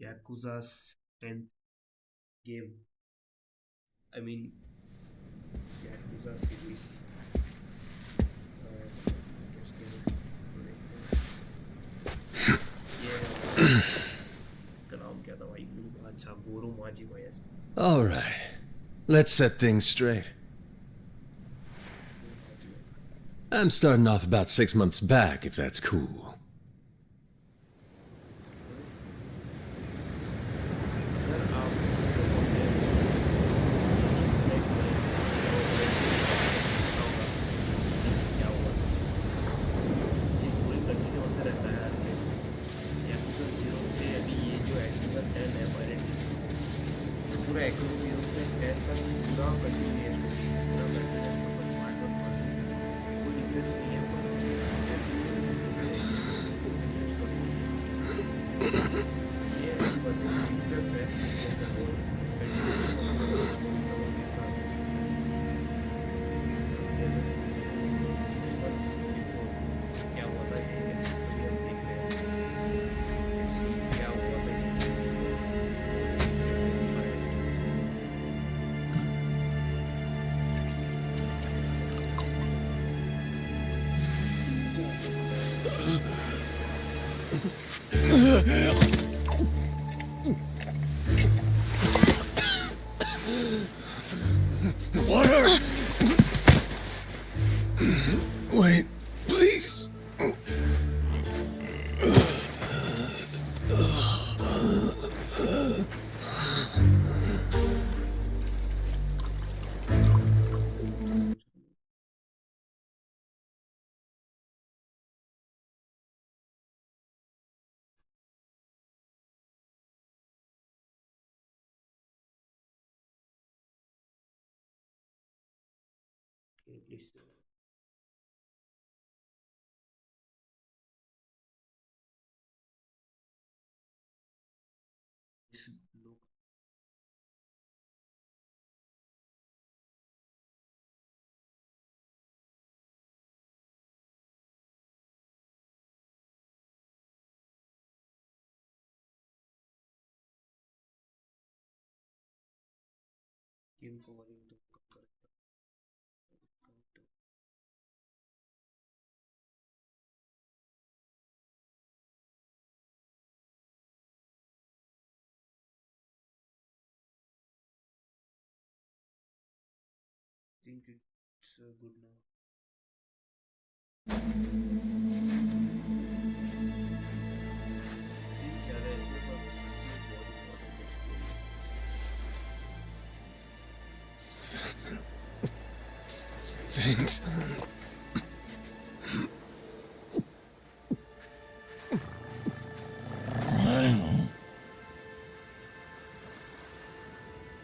Yakuza's 10th game. I mean, Yakuza series. Latest game. ये का नाम क्या था भाई मेरे को अच्छा बोरो माजी भाई ऐसे All right. Let's set things straight. I'm starting off about 6 months back, if that's cool. अगर आप लोगों ने select करें क्या होगा ये स्टोरी कंटिन्यू होता रहता है यार कि याकुजा 0 से अभी ये जो याकुजा 10 है फाइनली पूरा याकुजा 0 से 10 तक पूरा कंटिन्यूअस पूरा कंटिन्यूअस मतलब पार्ट वन पार्ट कोई डिफरेंस नहीं है पर डिफरेंस करो ये अच्छी बात है सीक्वल है कंटिन्यूएशन ऑफ स्टोरी का 6 months बिफोर क्या हुआ था ये अभी हम देख रहे हैं सी क्या हुआ था इसमें Water! Wait, please. प्लीज लोग गेम को वॉल्यूम तो कम कर think it's good now scene ज़्यादा है इसमें पर सीन बहुत इम्पोर्टेंट है Thanks.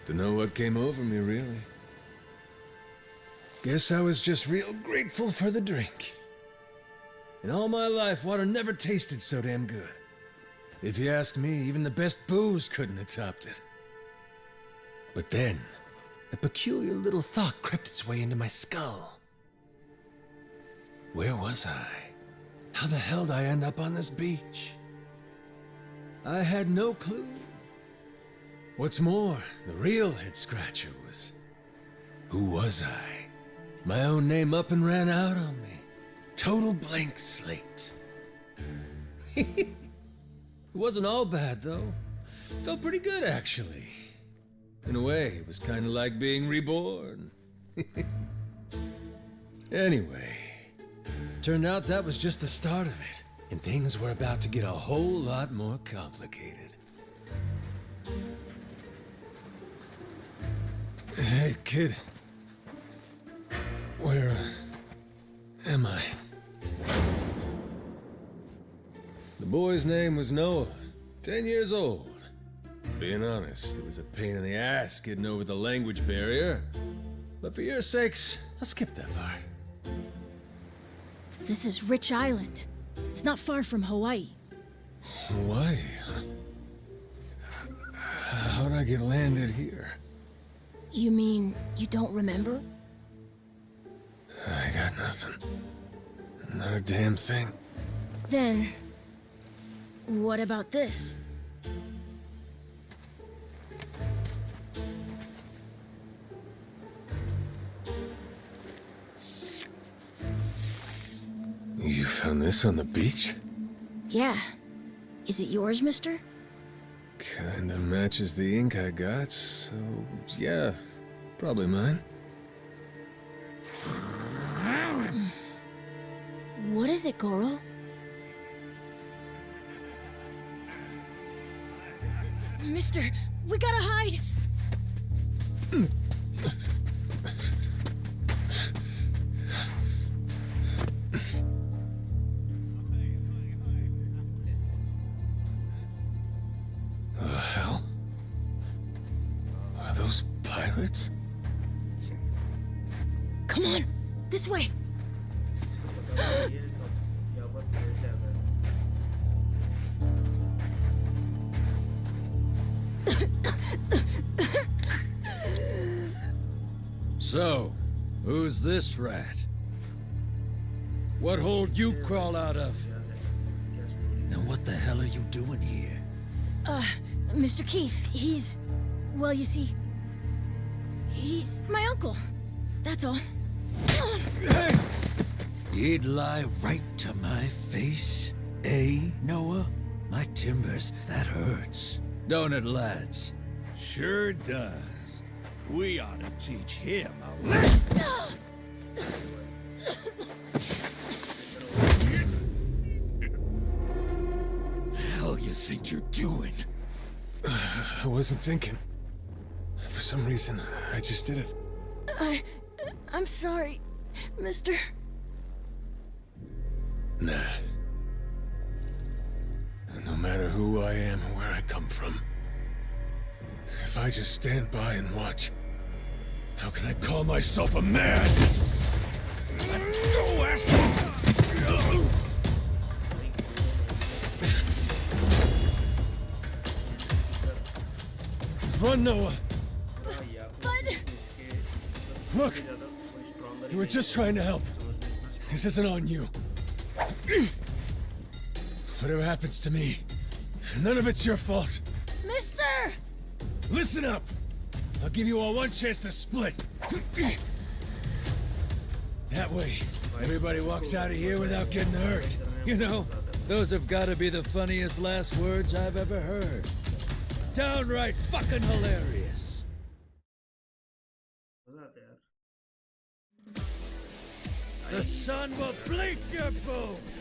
Dunno what came over me, really. Guess I was just real grateful for the drink. In all my life, water never tasted so damn good. If you ask me, even the best booze couldn't have topped it. But then, a peculiar little thought crept its way into my skull. Where was I? How the hell did I end up on this beach? I had no clue. What's more, the real head-scratcher was... who was I? My own name up and ran out on me. Total blank slate. It wasn't all bad, though. Felt pretty good, actually. In a way, it was kind of like being reborn. Anyway, turned out that was just the start of it, and things were about to get a whole lot more complicated. Hey, kid. Where am I? The boy's name was Noah, 10 years old. Being honest, it was a pain in the ass getting over the language barrier. But for your sakes, I'll skip that part. This is Rich Island. It's not far from Hawaii. Hawaii? How'd I get landed here? You mean you don't remember? I got nothing. Not a damn thing. Then, what about this? found this on the beach? Yeah. Is it yours, mister? Kinda matches the ink I got, so yeah, probably mine. What is it, Goro? Mister, we gotta hide! The hell? Are those pirates? Come on, this way! इसको पता नहीं है कब यहाँ पर कैसे आ गए। So, who's this rat? What hole you crawl out of? क्या है? क्या story? And what the hell are you doing here? Mr. Keith, he's... Well, you see... He's my uncle. That's all. You'd lie right to my face, eh, Noah? My timbers, that hurts. Don't it, lads? Sure does. We ought to teach him a lesson. The hell you think you're doing? I wasn't thinking. For some reason, I just did it. I'm sorry, mister. Nah. No matter who I am or where I come from, if I just stand by and watch, how can I call myself a man? Go, asshole! Run, Noah! हाँ, yakuza But- इसके Look! ज़्यादा कोई stronger You were just trying to help. This isn't on you. Whatever happens to me, none of it's your fault. Mister! Listen up! I'll give you all one chance to split. That way, everybody walks out of here without getting hurt. You know, those have got to be the funniest last words I've ever heard. Downright fucking hilarious. मजा आता है यार। The sun will bleach your bones.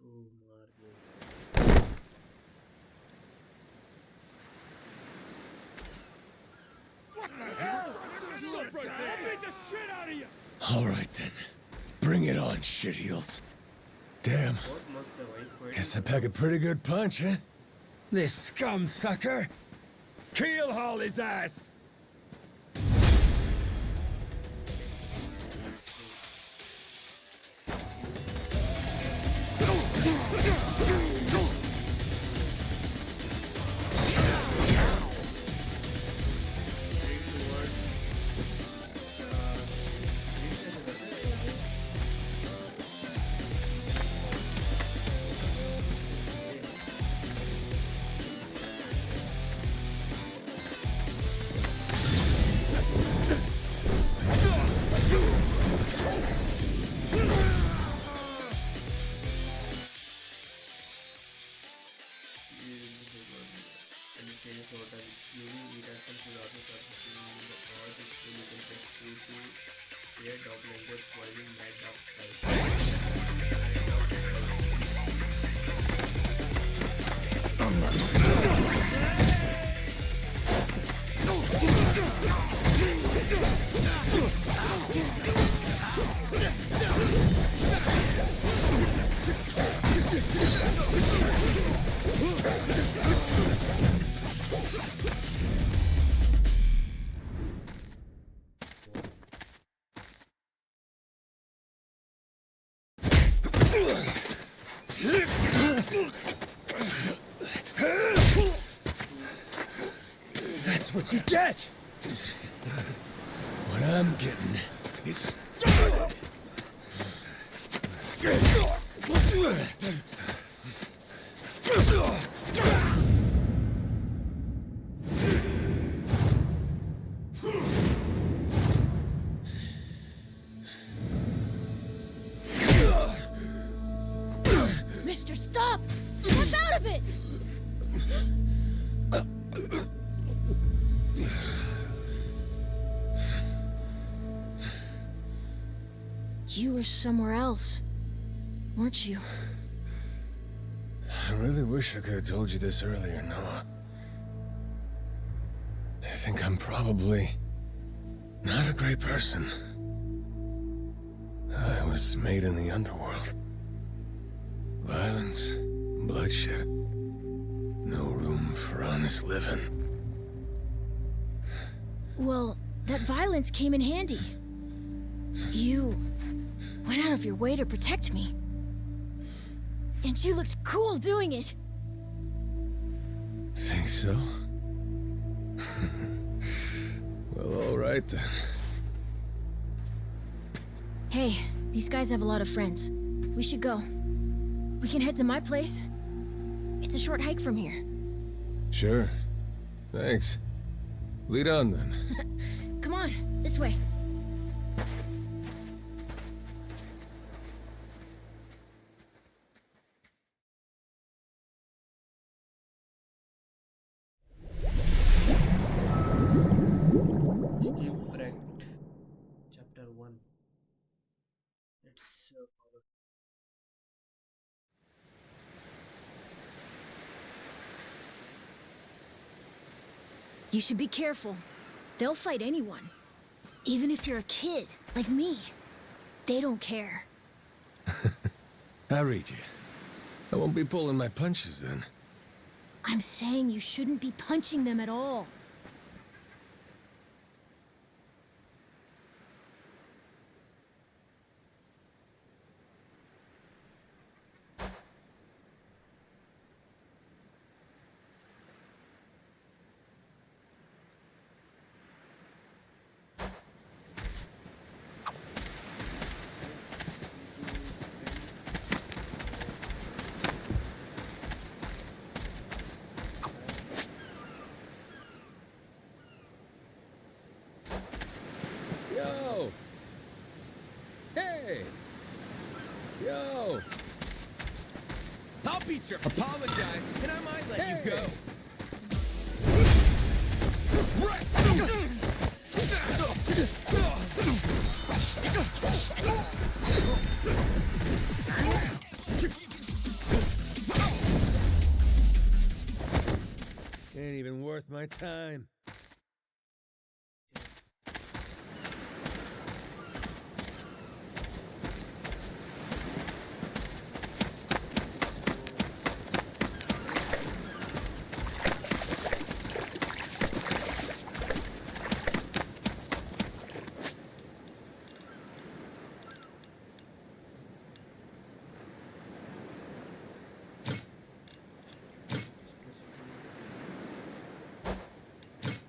इसको मार दिया इसको। All right then. Bring it on, shitheels. Damn. बहुत मस्त है भाई fight। Guess I pack a pretty good punch, huh? This scum sucker! Keelhaul his ass! That's what you get! What I'm getting is started! Mister, stop! Snap out of it! You were somewhere else, weren't you? I really wish I could have told you this earlier, Noah. I think I'm probably not a great person. I was made in the underworld. Violence, bloodshed. No room for honest living. Well, that violence came in handy. You went out of your way to protect me. And you looked cool doing it. Think so? Well, all right then. Hey, these guys have a lot of friends. We should go. We can head to my place. It's a short hike from here. Sure. Thanks. Lead on then. Come on, this way. Shipwrecked. Chapter 1. Let's follow. You should be careful. They'll fight anyone. Even if you're a kid, like me. They don't care. I read you. I won't be pulling my punches then. I'm saying you shouldn't be punching them at all. Hey! Yo! I'll beat your apologize, and I might let you go. Ain't even worth my time.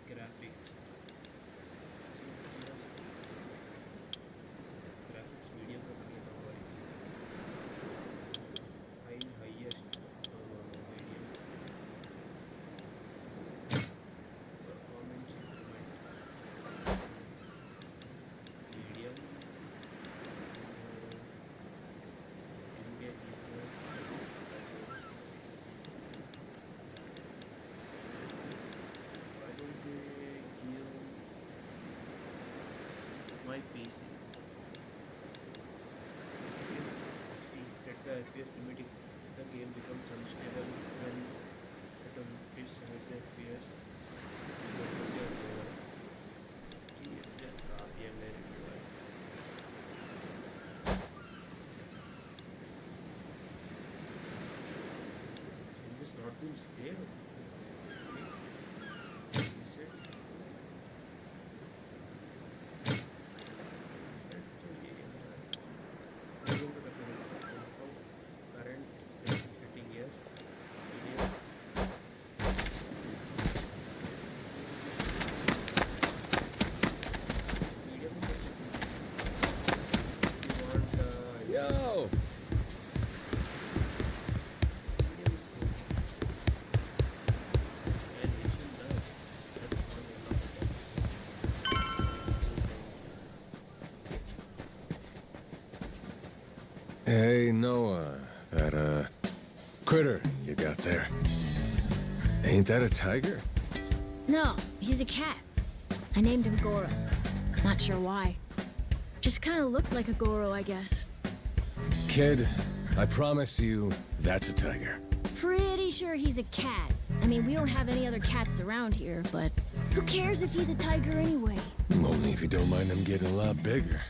Graphics. Graphics medium का कर लेता हूँ भाई. Highest medium. Performance increment. Medium. Engage why don't they give my PC FPS 60? Set the FPS limit if the game becomes unstable when set on is 70 FPS. 20 or lower. 60 FPS काफी है मेरे लिए भाई. Changes not been saved. Reset. Reset तो ये है. Medium का करते हैं. Confirm current setting yes. Medium. Medium is also good. If you want Yo! medium is good. And Asian love. That's one I love. Hey, Noah. That, critter you got there. Ain't that a tiger? No, he's a cat. I named him Goro. Not sure why. Just kind of looked like a Goro, I guess. Kid, I promise you, that's a tiger. Pretty sure he's a cat. I mean, we don't have any other cats around here, but who cares if he's a tiger anyway? Only if you don't mind them getting a lot bigger.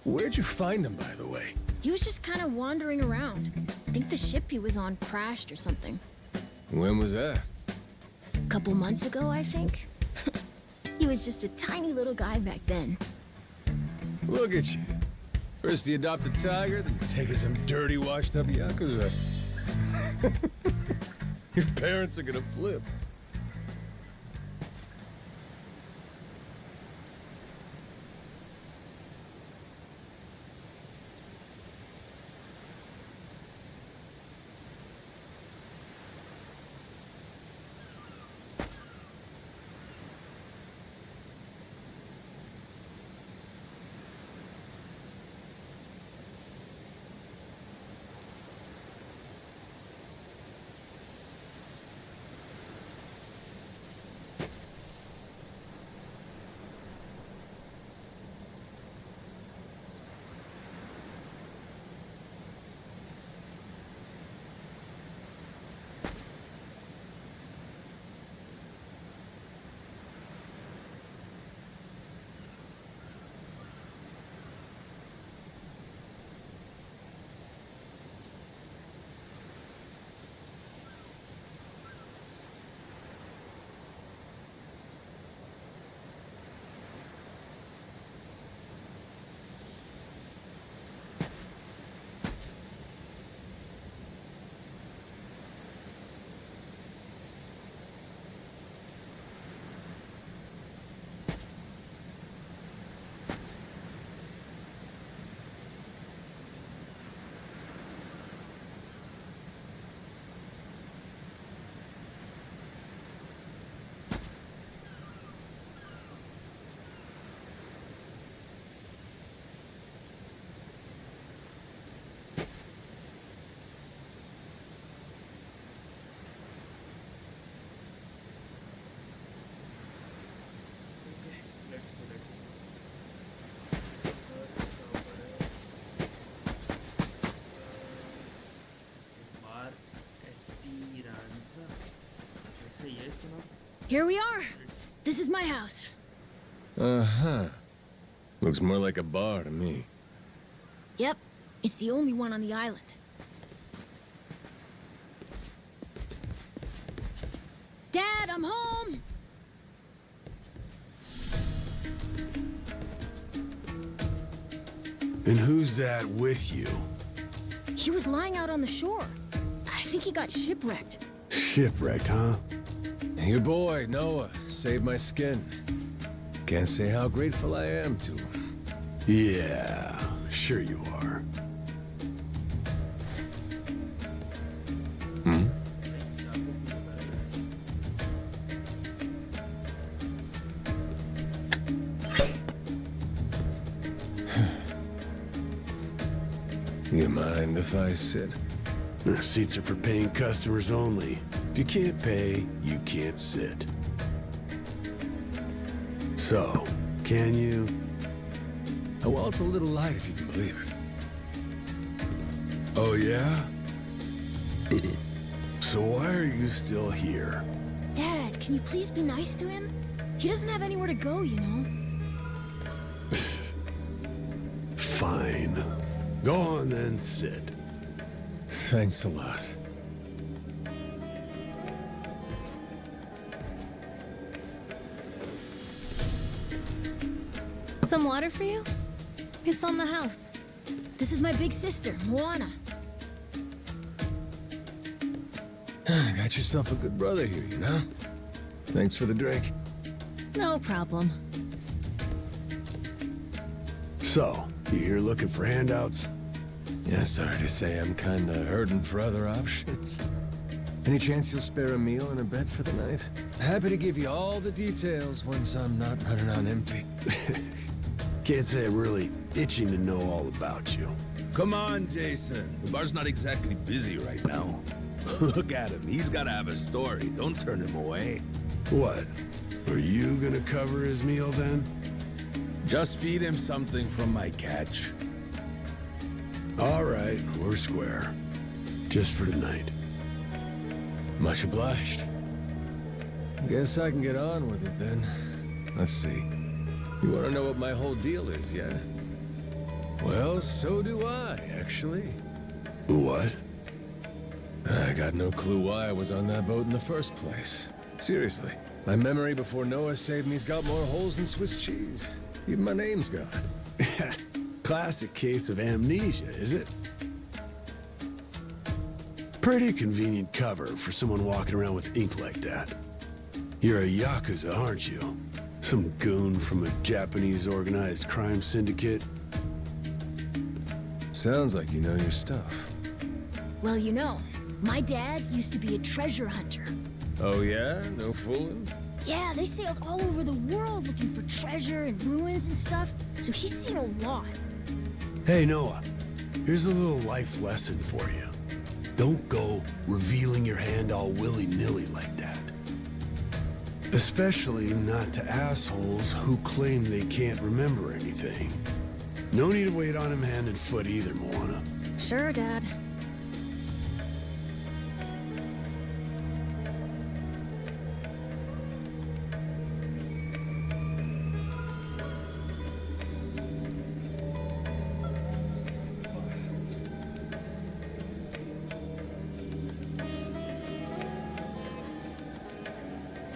Where'd you find him, by the way? He was just kind of wandering around. I think the ship he was on crashed or something. When was that? A couple months ago, I think. He was just a tiny little guy back then. Look at you. First you adopt a tiger, then you take some dirty, washed-up Yakuza. Your parents are gonna flip. Here we are. This is my house. Uh-huh. Looks more like a bar to me. Yep, it's the only one on the island. Dad, I'm home! And who's that with you? He was lying out on the shore. I think he got shipwrecked. Shipwrecked, huh? Your boy, Noah, saved my skin. Can't say how grateful I am to him. Yeah, sure you are. You mind if I sit? The seats are for paying customers only. If you can't pay, you can't sit. So, can you? Oh, well, it's a little light if you can believe it. Oh, yeah? So why are you still here? Dad, can you please be nice to him? He doesn't have anywhere to go, you know. Fine. Go on then, sit. Thanks a lot. Some water for you? It's on the house. This is my big sister, Moana. Got yourself a good brother here, you know? Thanks for the drink. No problem. So, you here looking for handouts? Yeah, sorry to say I'm kinda hurting for other options. Any chance you'll spare a meal and a bed for the night? Happy to give you all the details once I'm not running on empty. Can't say I'm really itching to know all about you. Come on, Jason. The bar's not exactly busy right now. Look at him. He's gotta have a story. Don't turn him away. What? Are you gonna cover his meal then? Just feed him something from my catch. All right, we're square. Just for tonight. Much obliged. Guess I can get on with it then. Let's see. You want to know what my whole deal is, yeah? Well, so do I, actually. What? I got no clue why I was on that boat in the first place. Seriously, my memory before Noah saved me's got more holes than Swiss cheese. Even my name's gone. Classic case of amnesia, is it? Pretty convenient cover for someone walking around with ink like that. You're a Yakuza, aren't you? Some goon from a Japanese organized crime syndicate? Sounds like you know your stuff. Well, you know, my dad used to be a treasure hunter. Oh yeah? No fooling? Yeah, they sailed all over the world looking for treasure and ruins and stuff, so he's seen a lot. Hey, Noah, here's a little life lesson for you. Don't go revealing your hand all willy-nilly like that. Especially not to assholes who claim they can't remember anything. No need to wait on him hand and foot either, Moana. Sure, Dad.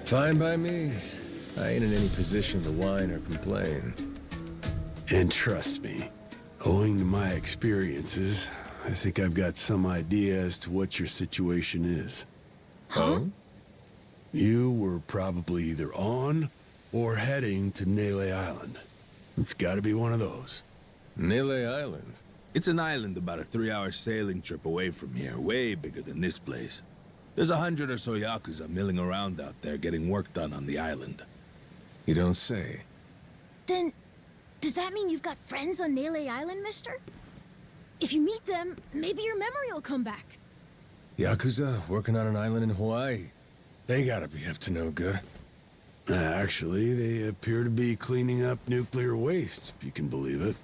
Fine by me. I ain't in any position to whine or complain. And trust me, owing to my experiences, I think I've got some idea as to what your situation is. Oh? You were probably either on or heading to Nele Island. It's gotta be one of those. Nele Island? It's an island about a 3-hour sailing trip away from here, way bigger than this place. There's 100 or so Yakuza milling around out there getting work done on the island. You don't say. Then, does that mean you've got friends on Nele Island, mister? If you meet them, maybe your memory will come back. Yakuza working on an island in Hawaii. They gotta be up to no good. Actually, they appear to be cleaning up nuclear waste, if you can believe it.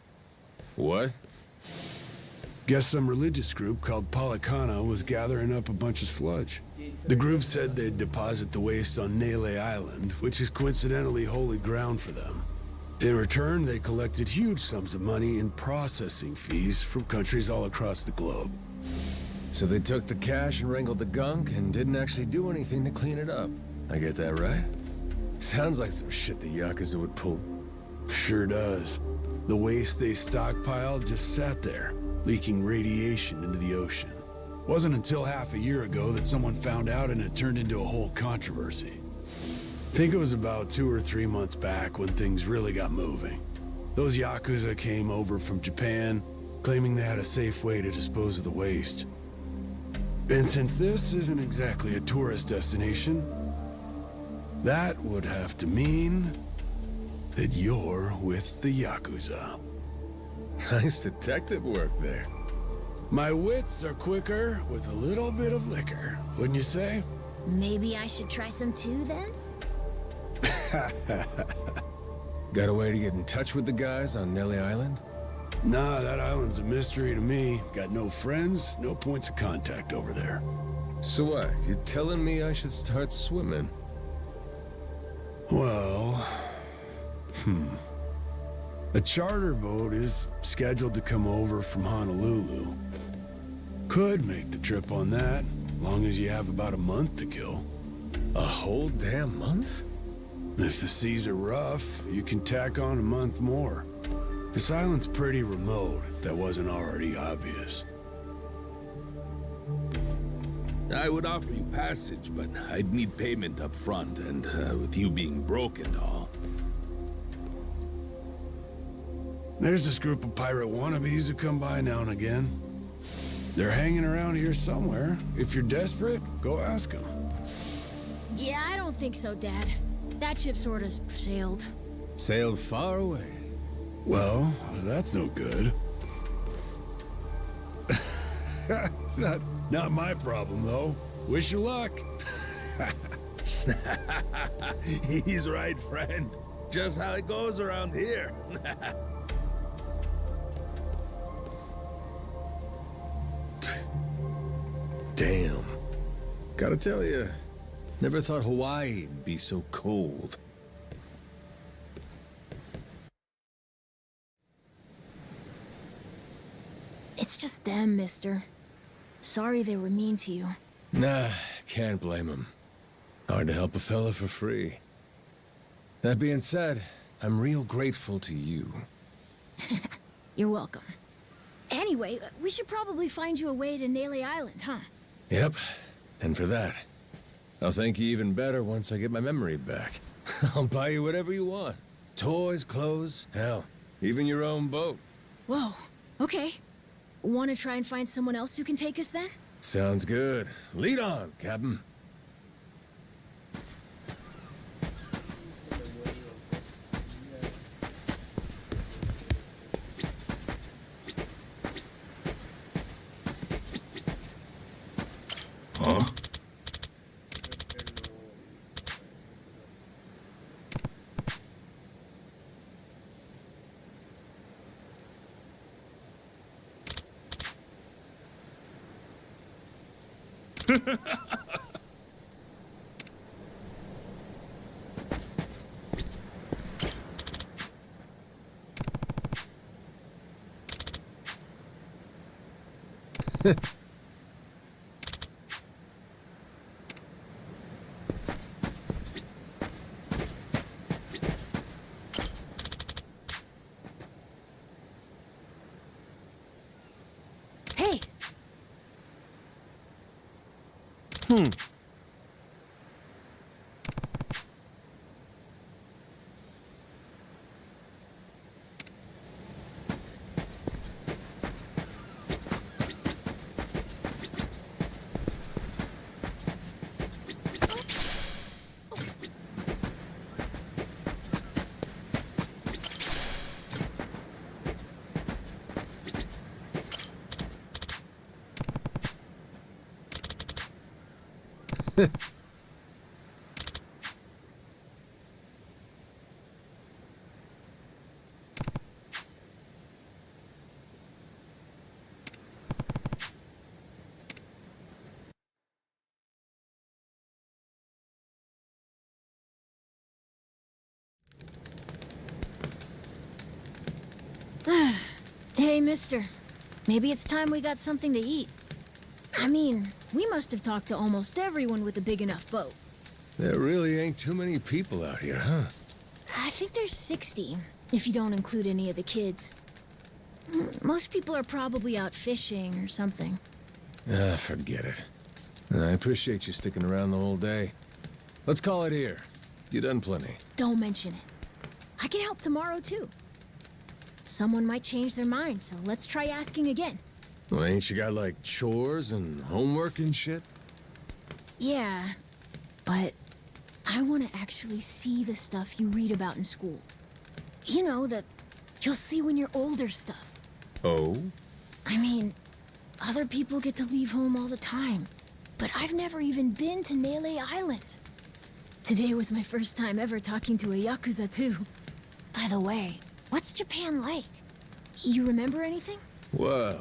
What? Guess some religious group called Policana was gathering up a bunch of sludge. The group said they'd deposit the waste on Nele Island, which is coincidentally holy ground for them. In return, they collected huge sums of money in processing fees from countries all across the globe. So they took the cash and wrangled the gunk and didn't actually do anything to clean it up. I get that right? Sounds like some shit the Yakuza would pull. Sure does. The waste they stockpiled just sat there, leaking radiation into the ocean. Wasn't until half a year ago that someone found out and it turned into a whole controversy. Think it was about 2 or 3 months back when things really got moving. Those Yakuza came over from Japan, claiming they had a safe way to dispose of the waste. And since this isn't exactly a tourist destination, that would have to mean that you're with the Yakuza. Nice detective work there. My wits are quicker with a little bit of liquor, wouldn't you say? Maybe I should try some too then? Got a way to get in touch with the guys on Nelly Island? Nah, that island's a mystery to me. Got no friends, no points of contact over there. So what? You're telling me I should start swimming? Well... A charter boat is scheduled to come over from Honolulu. Could make the trip on that, long as you have about a month to kill. A whole damn month? If the seas are rough, you can tack on a month more. This island's pretty remote, if that wasn't already obvious. I would offer you passage, but I'd need payment up front, and with you being broke and all. There's this group of pirate wannabes who come by now and again. They're hanging around here somewhere. If you're desperate, go ask them. Yeah, I don't think so, Dad. That ship sort of sailed. Sailed far away. Well, that's no good. It's not my problem, though. Wish you luck. He's right, friend. Just how it goes around here. Damn. Gotta tell you, never thought Hawaii'd be so cold. It's just them, mister. Sorry they were mean to you. Nah, can't blame him. Hard to help a fella for free. That being said, I'm real grateful to you. You're welcome. Anyway, we should probably find you a way to Nele Island, huh? Yep, and for that, I'll thank you even better once I get my memory back. I'll buy you whatever you want. Toys, clothes, hell, even your own boat. Whoa, okay. Want to try and find someone else who can take us then? Sounds good. Lead on, Captain. Huh? Hey! Hey, mister. Maybe it's time we got something to eat. I mean, we must have talked to almost everyone with a big enough boat. There really ain't too many people out here, huh? I think there's 60, if you don't include any of the kids. Most people are probably out fishing or something. Ah, forget it. I appreciate you sticking around the whole day. Let's call it here. You done plenty. Don't mention it. I can help tomorrow, too. Someone might change their mind, so let's try asking again. Well, ain't you got, like, chores and homework and shit? Yeah, but I want to actually see the stuff you read about in school. You know, the you'll see when you're older stuff. Oh? I mean, other people get to leave home all the time, but I've never even been to Nele Island. Today was my first time ever talking to a Yakuza, too. By the way, what's Japan like? You remember anything? Well,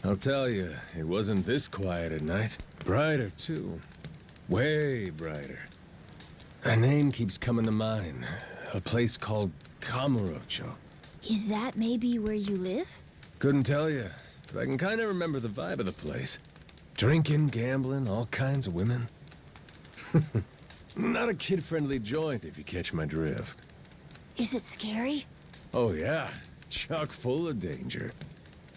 I'll tell you, it wasn't this quiet at night. Brighter, too. Way brighter. A name keeps coming to mind. A place called Kamurocho. Is that maybe where you live? Couldn't tell you, but I can kind of remember the vibe of the place. Drinking, gambling, all kinds of women. Not a kid-friendly joint, if you catch my drift. Is it scary? Oh yeah, chock full of danger.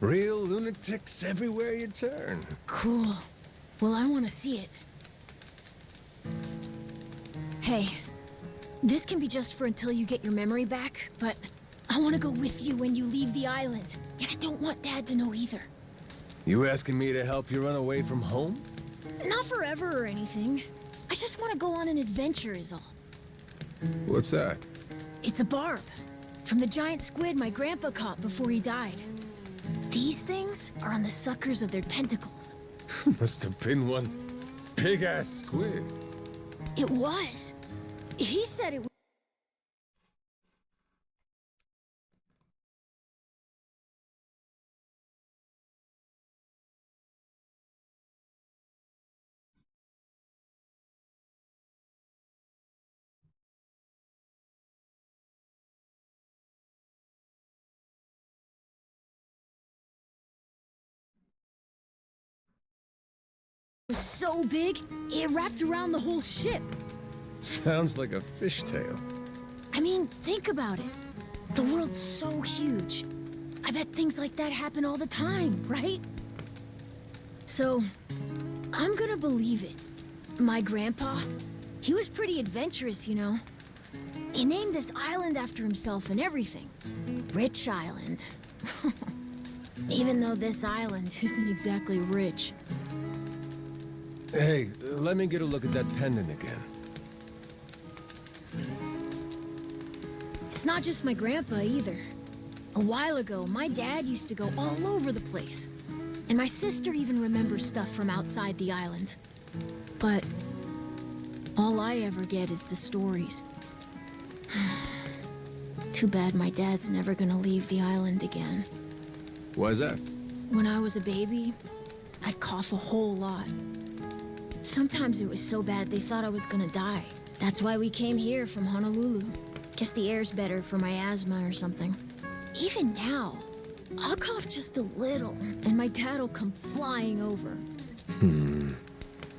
Real lunatics everywhere you turn. Cool. Well, I want to see it. Hey, this can be just for until you get your memory back, but I want to go with you when you leave the island. And I don't want Dad to know either. You asking me to help you run away from home? Not forever or anything. I just want to go on an adventure is all. What's that? It's a barb. From the giant squid my grandpa caught before he died. These things are on the suckers of their tentacles. Must have been one big-ass squid. It was. He said it was. So big, it wrapped around the whole ship. Sounds like a fishtail. I mean, think about it. The world's so huge. I bet things like that happen all the time, right? So, I'm gonna believe it. My grandpa, he was pretty adventurous, you know. He named this island after himself and everything. Rich Island. Even though this island isn't exactly rich. Hey, let me get a look at that pendant again. It's not just my grandpa either. A while ago, my dad used to go all over the place. And my sister even remembers stuff from outside the island. But all I ever get is the stories. Too bad my dad's never gonna leave the island again. Why's that? When I was a baby, I'd cough a whole lot. Sometimes it was so bad they thought I was gonna die. That's why we came here from Honolulu. Guess the air's better for my asthma or something. Even now, I'll cough just a little, and my dad'll come flying over.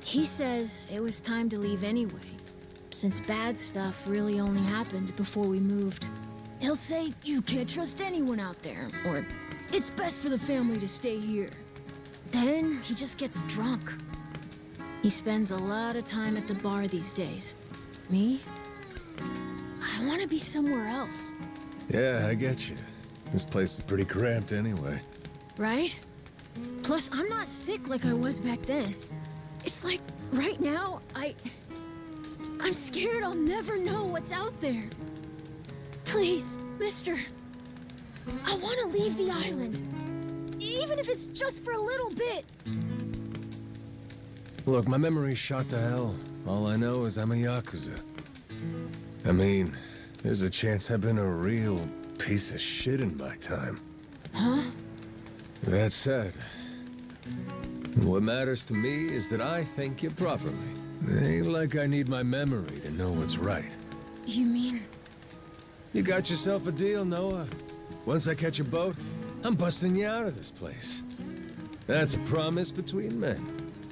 He says it was time to leave anyway, since bad stuff really only happened before we moved. He'll say, you can't trust anyone out there, or it's best for the family to stay here. Then he just gets drunk. He spends a lot of time at the bar these days. Me? I want to be somewhere else. Yeah, I get you. This place is pretty cramped anyway. Right? Plus, I'm not sick like I was back then. It's like, right now, I'm scared I'll never know what's out there. Please, mister. I want to leave the island. Even if it's just for a little bit. Look, my memory's shot to hell. All I know is I'm a Yakuza. I mean, there's a chance I've been a real piece of shit in my time. Huh? That said, what matters to me is that I think you properly. It ain't like I need my memory to know what's right. You mean? You got yourself a deal, Noah. Once I catch a boat, I'm busting you out of this place. That's a promise between men.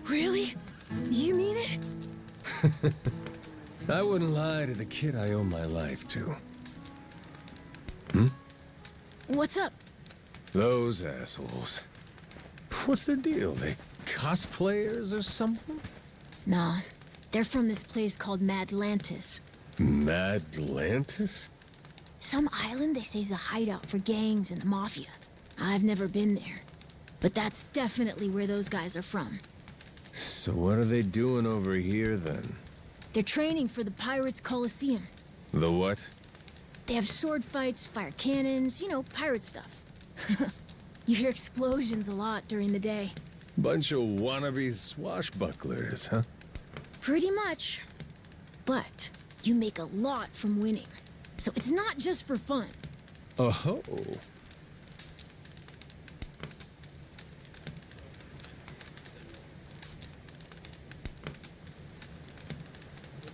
Really? You mean it? I wouldn't lie to the kid I owe my life to. What's up? Those assholes. What's their deal? They cosplayers or something? Nah, they're from this place called Madlantis. Madlantis? Some island they say's a hideout for gangs and the mafia. I've never been there, but that's definitely where those guys are from. So what are they doing over here then? They're training for the Pirates Coliseum. The what? They have sword fights, fire cannons, you know, pirate stuff. You hear explosions a lot during the day. Bunch of wannabe swashbucklers, huh? Pretty much. But you make a lot from winning. So it's not just for fun. Oh.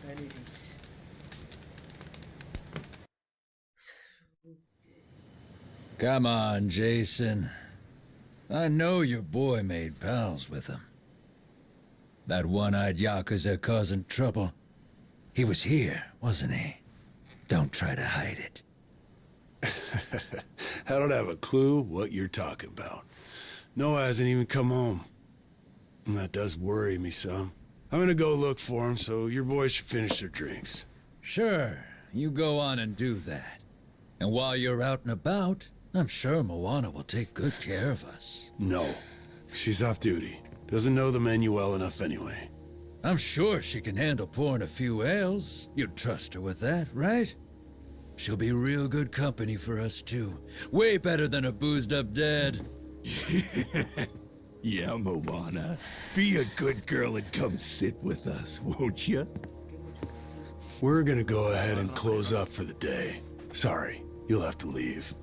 Vanities. Come on, Jason. I know your boy made pals with him. That one-eyed Yakuza causing trouble. He was here, wasn't he? Don't try to hide it. I don't have a clue what you're talking about. Noah hasn't even come home. And that does worry me some. I'm gonna go look for him, so your boys should finish their drinks. Sure, you go on and do that. And while you're out and about, I'm sure Moana will take good care of us. No. She's off duty. Doesn't know the menu well enough anyway. I'm sure she can handle pouring a few ales. You'd trust her with that, right? She'll be real good company for us, too. Way better than a boozed-up dad. Yeah, Moana. Be a good girl and come sit with us, won't you? We're gonna go ahead and close up for the day. Sorry, you'll have to leave.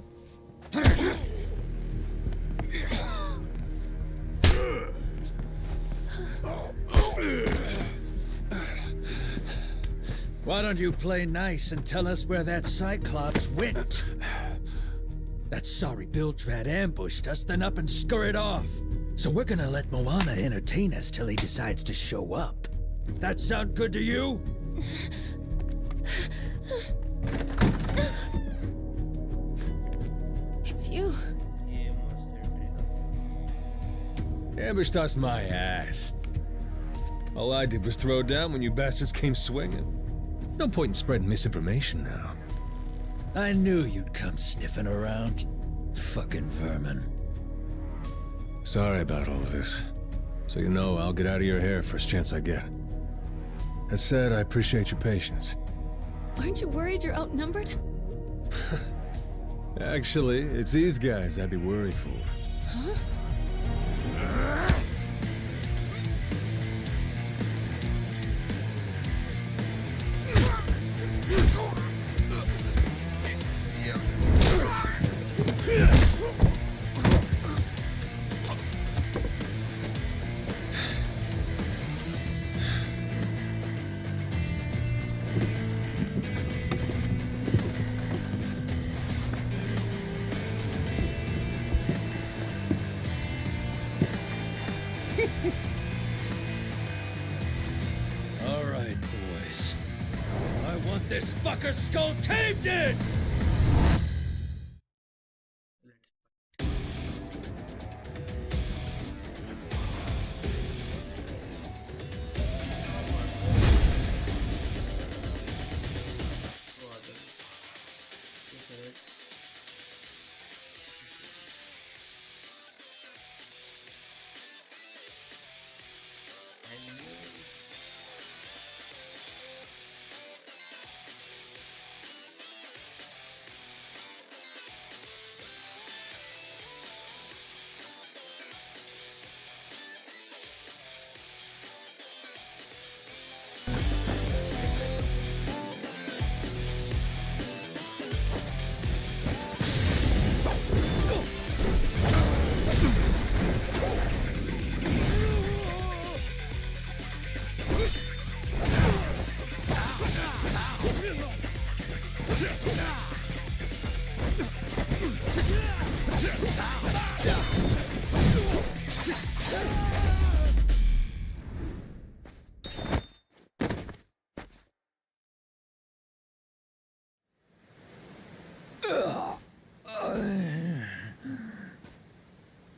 Why don't you play nice and tell us where that Cyclops went? That sorry Biltrad ambushed us, then up and scurried off. So we're gonna let Moana entertain us till he decides to show up. That sound good to you? It's you. Yeah, monster trigger. Ambushed us my ass. All I did was throw down when you bastards came swinging. No point in spreading misinformation now. I knew you'd come sniffing around. Fucking vermin. Sorry about all of this. So you know, I'll get out of your hair first chance I get. That said, I appreciate your patience. Aren't you worried you're outnumbered? Actually, it's these guys I'd be worried for. Huh? All right, boys. I want this fucker skull caved in!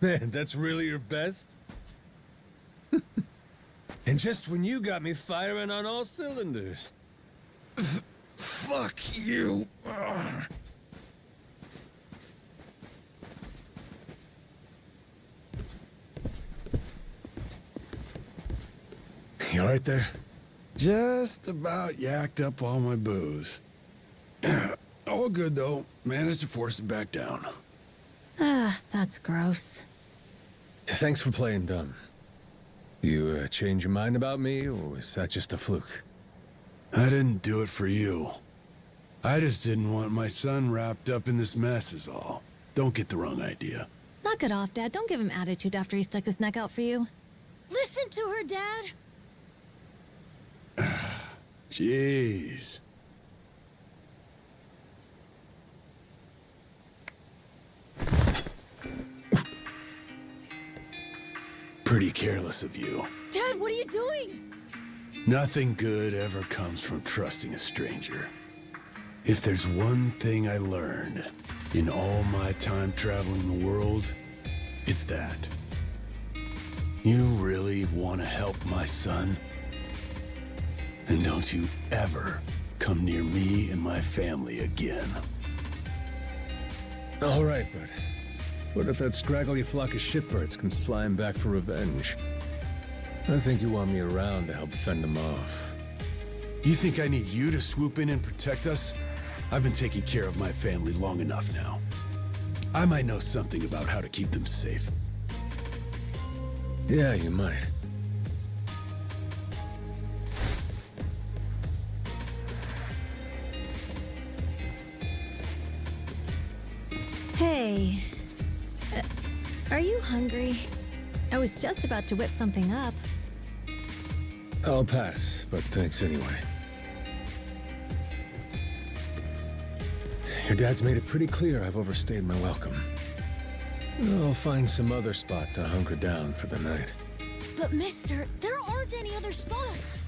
Man, that's really your best? And just when you got me firing on all cylinders. Fuck you. Ugh. You all right there? Just about yacked up all my booze. All good, though. Managed to force it back down. Ah, that's gross. Thanks for playing dumb. You change your mind about me, or was that just a fluke? I didn't do it for you. I just didn't want my son wrapped up in this mess is all. Don't get the wrong idea. Knock it off, Dad. Don't give him attitude after he stuck his neck out for you. Listen to her, Dad. Jeez. Pretty careless of you. Dad, what are you doing? Nothing good ever comes from trusting a stranger. If there's one thing I learned in all my time traveling the world, it's that. You really want to help my son? And don't you ever come near me and my family again. All right, but what if that scraggly flock of shitbirds comes flying back for revenge? I think you want me around to help fend them off. You think I need you to swoop in and protect us? I've been taking care of my family long enough now. I might know something about how to keep them safe. Yeah, you might. Hey. Are you hungry? I was just about to whip something up. I'll pass, but thanks anyway. Your dad's made it pretty clear I've overstayed my welcome. I'll find some other spot to hunker down for the night. But mister, there aren't any other spots.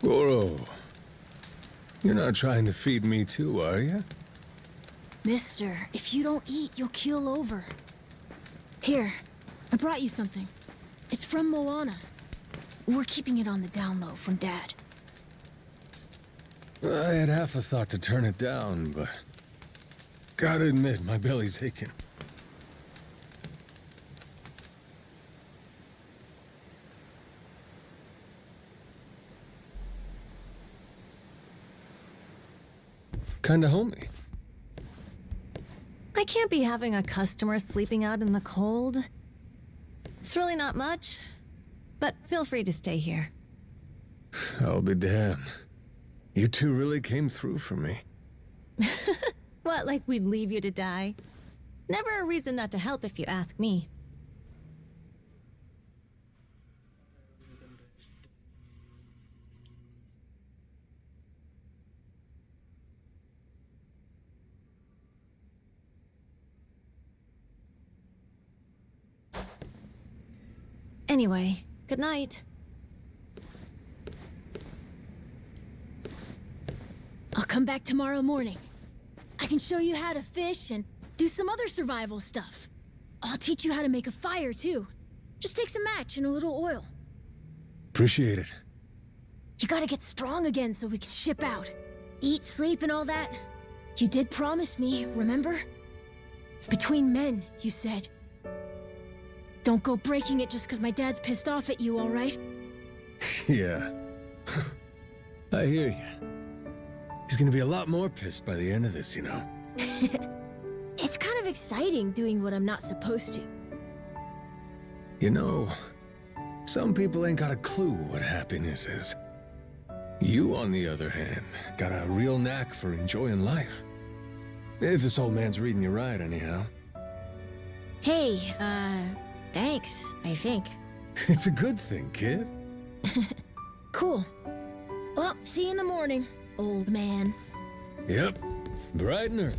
Goro, you're not trying to feed me too, are you? Mister, if you don't eat, you'll keel over. Here, I brought you something. It's from Moana. We're keeping it on the down low from Dad. I had half a thought to turn it down, but gotta admit, my belly's aching. Kinda homey. I can't be having a customer sleeping out in the cold. It's really not much, but feel free to stay here. I'll be damned. You two really came through for me. What, like we'd leave you to die? Never a reason not to help if you ask me. Anyway, good night. I'll come back tomorrow morning. I can show you how to fish and do some other survival stuff. I'll teach you how to make a fire, too. Just takes a match and a little oil. Appreciate it. You gotta get strong again so we can ship out. Eat, sleep, and all that. You did promise me, remember? Between men, you said. Don't go breaking it just because my dad's pissed off at you, all right? Yeah. I hear you. He's gonna be a lot more pissed by the end of this, you know. It's kind of exciting doing what I'm not supposed to. You know, some people ain't got a clue what happiness is. You, on the other hand, got a real knack for enjoying life. If this old man's reading you right, anyhow. Hey, thanks, I think. It's a good thing, kid. Cool. Well, see you in the morning, old man. Yep, bright and early.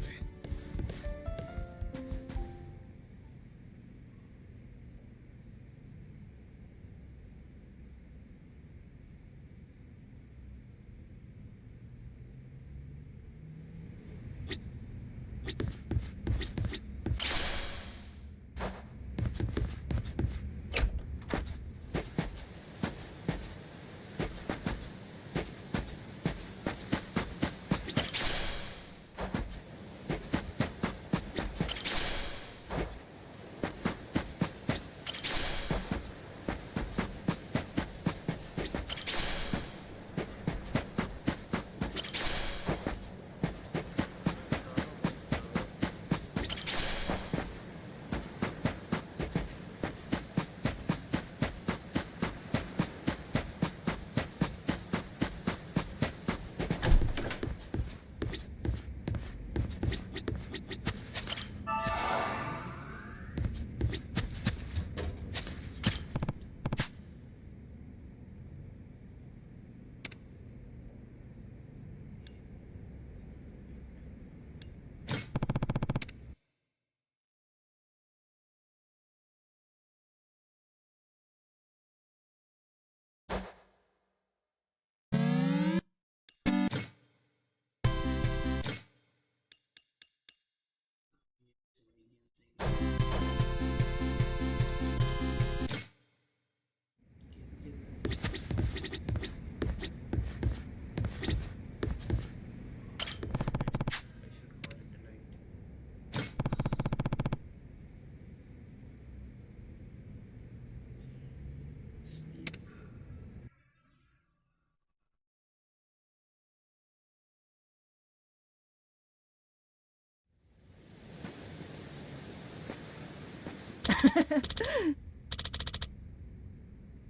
I should call it a night. Sleep.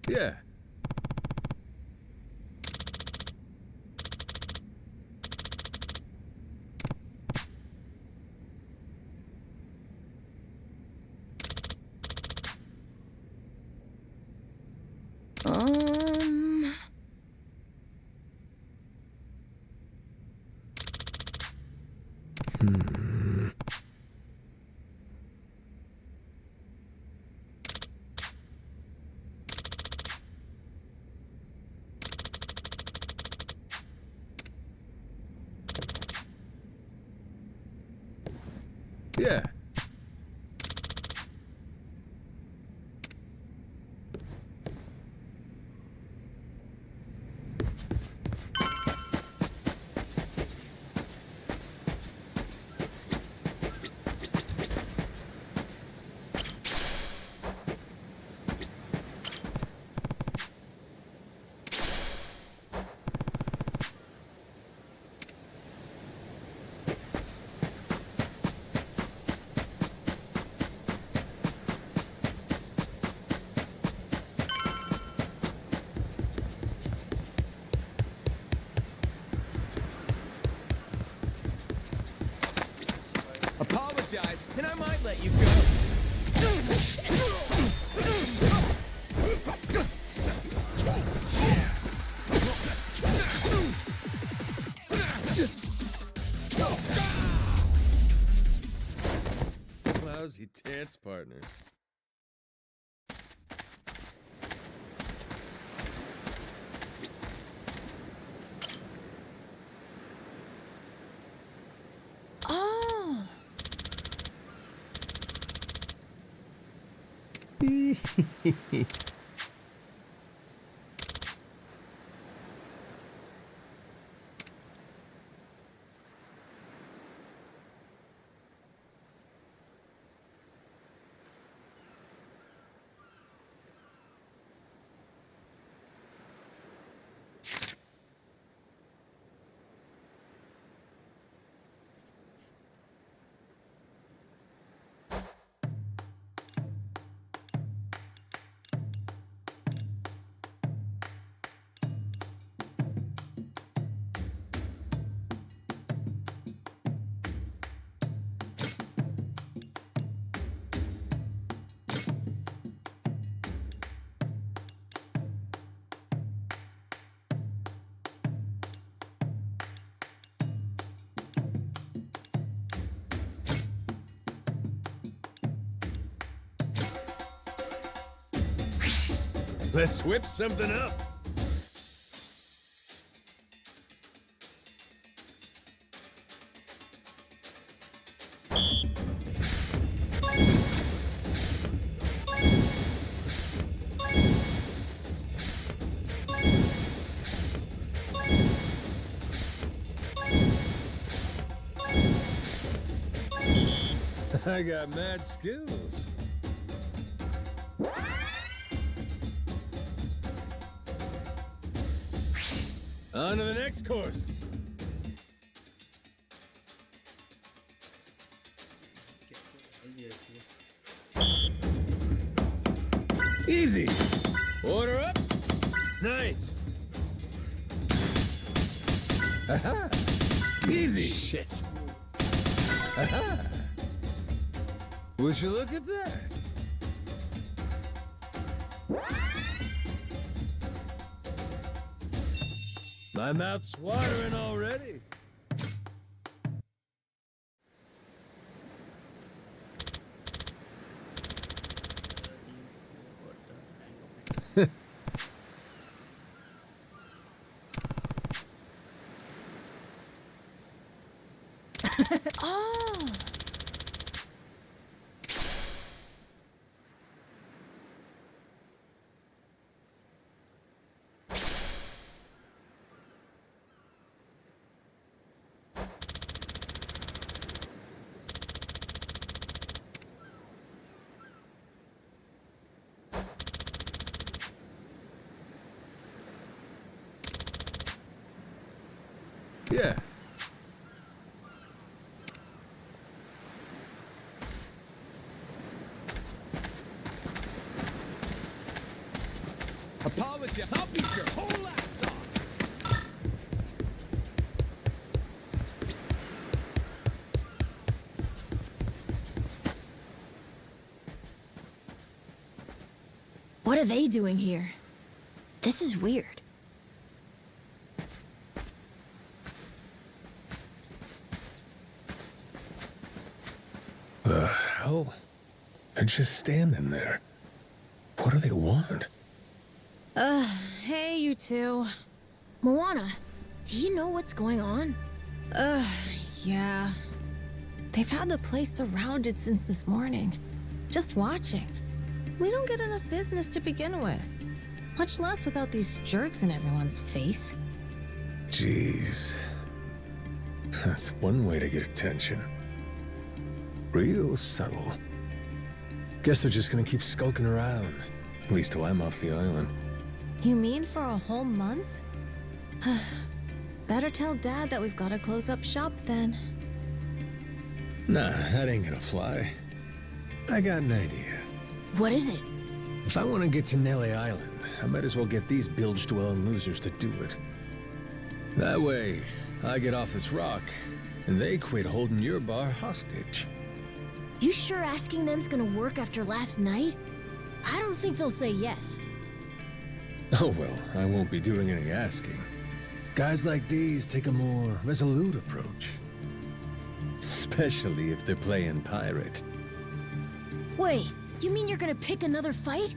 Yeah. Um... Yeah. Apologize, and I might let you go. Lousy dance partners. Oh! Let's whip something up. I got mad skills. On to the next course. Easy. Order up. Nice. Aha. Easy. Shit. Aha. Would you look at that? My mouth's watering already. Oh! Yeah. Apologize. I'll beat your whole ass off. What are they doing here? This is weird. The hell? They're just standing there. What do they want? Hey, you two. Moana, do you know what's going on? Yeah. They've had the place surrounded since this morning. Just watching. We don't get enough business to begin with. Much less without these jerks in everyone's face. Jeez. That's one way to get attention. Real subtle. Guess they're just gonna keep skulking around. At least till I'm off the island. You mean for a whole month? Better tell Dad that we've got to close up shop then. Nah, that ain't gonna fly. I got an idea. What is it? If I want to get to Nelly Island, I might as well get these bilge-dwelling losers to do it. That way, I get off this rock, and they quit holding your bar hostage. You sure asking them's gonna work after last night? I don't think they'll say yes. Oh well, I won't be doing any asking. Guys like these take a more resolute approach. Especially if they're playing pirate. Wait, you mean you're gonna pick another fight?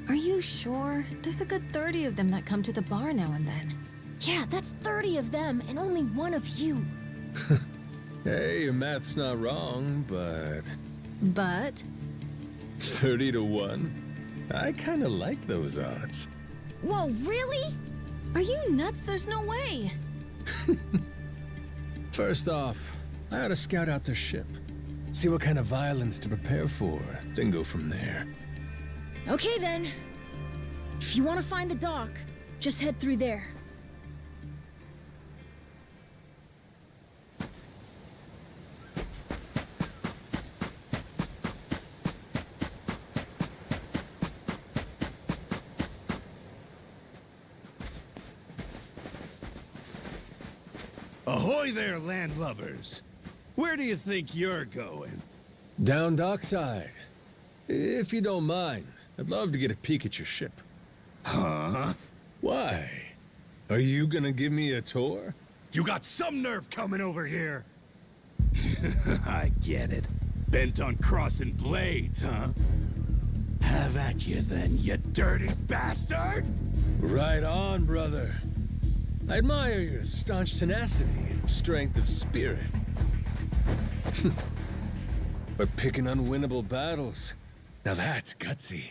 Are you sure? There's a good 30 of them that come to the bar now and then. Yeah, that's 30 of them and only one of you. Hey, your math's not wrong, but... But? 30 to 1? I kinda like those odds. Whoa, really? Are you nuts? There's no way. First off, I ought to scout out their ship. See what kind of violence to prepare for, then go from there. Okay then. If you want to find the dock, just head through there. Ahoy there, landlubbers! Where do you think you're going? Down dockside. If you don't mind, I'd love to get a peek at your ship. Huh? Why? Are you gonna give me a tour? You got some nerve coming over here! I get it. Bent on crossing blades, huh? Have at you then, you dirty bastard! Right on, brother. I admire your staunch tenacity and strength of spirit. But picking unwinnable battles, now that's gutsy.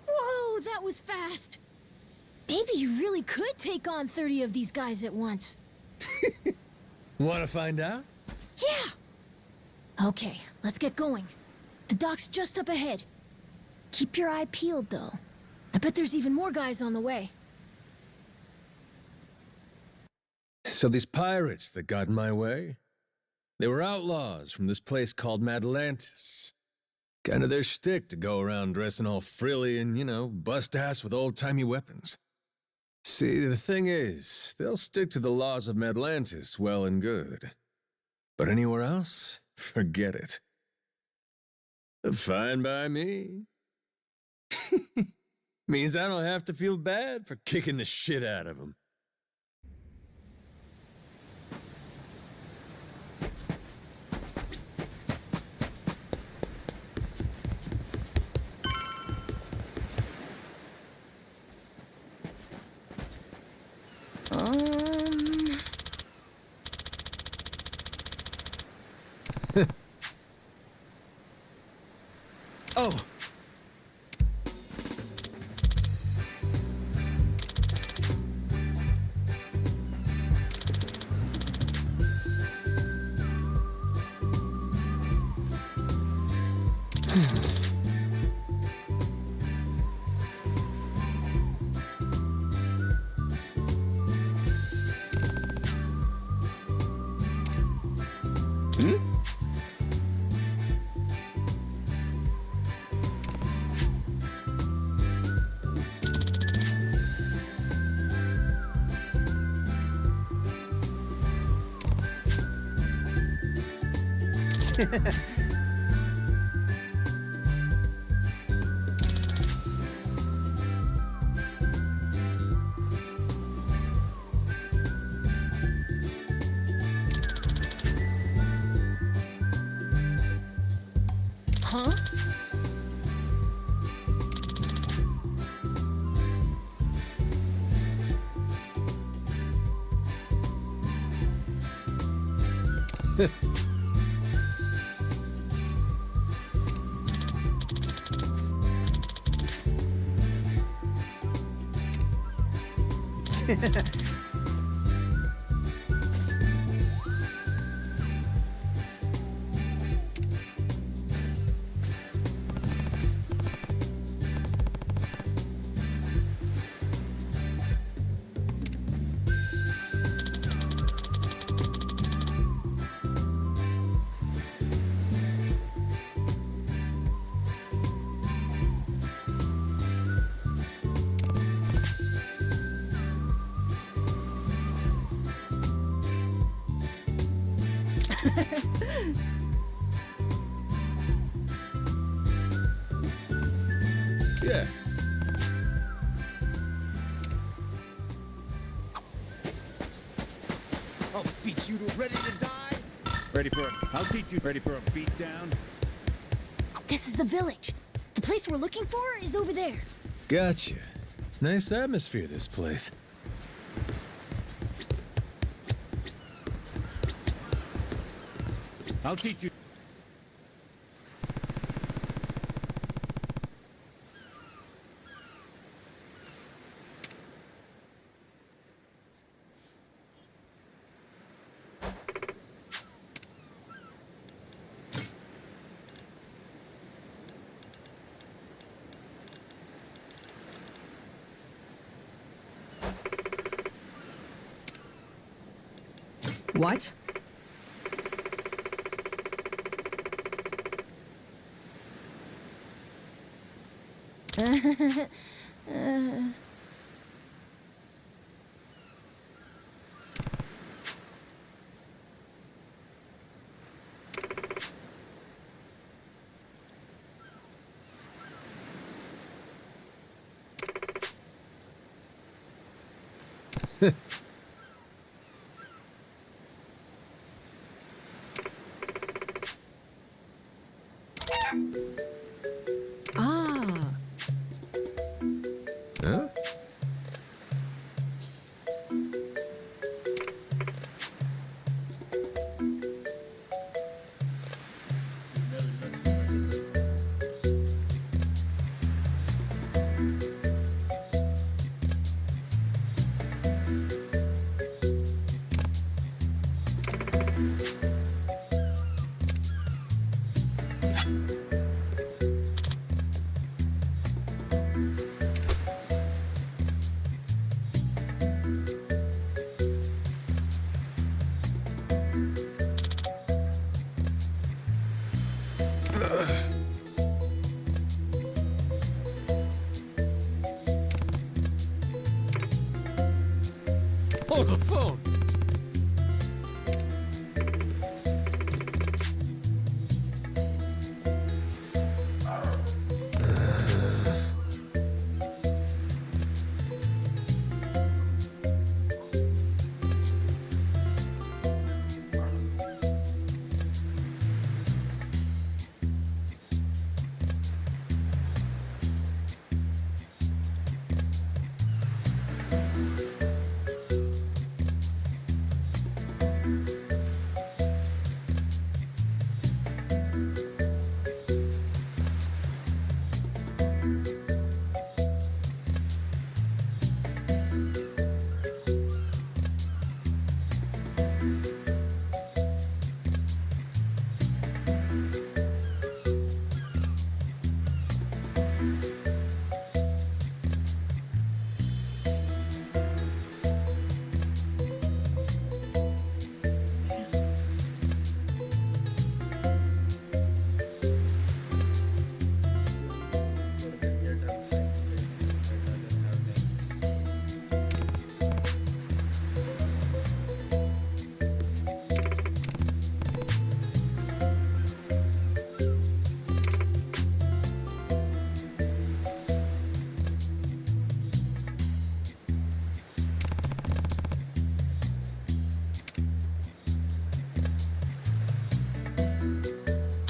Whoa, that was fast. Maybe you really could take on 30 of these guys at once. Want to find out? Yeah! Okay, let's get going. The dock's just up ahead. Keep your eye peeled, though. I bet there's even more guys on the way. So these pirates that got in my way, they were outlaws from this place called Madlantis. Kind of their shtick to go around dressing all frilly and, you know, bust ass with old-timey weapons. See, the thing is, they'll stick to the laws of Madlantis well and good. But anywhere else, forget it. Fine by me. Means I don't have to feel bad for kicking the shit out of them. Oh! Huh? Yeah. I'll beat you to ready to die. Ready for him. I'll teach you. Ready for a beat down. This is the village. The place we're looking for is over there. Gotcha. Nice atmosphere, this place. I'll teach you. What? Ah. Huh? Oh, the phone!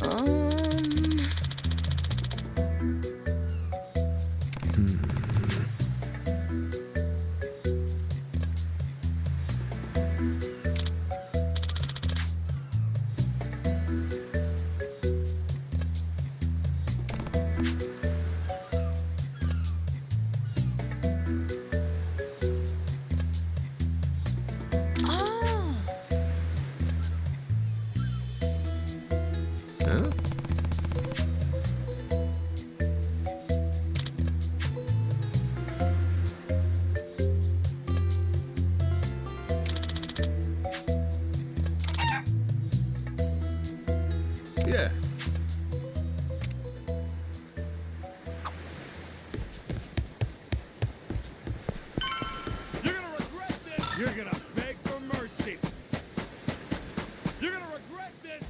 Oh. Huh? Yeah. You're gonna regret this! You're gonna beg for mercy! You're gonna regret this!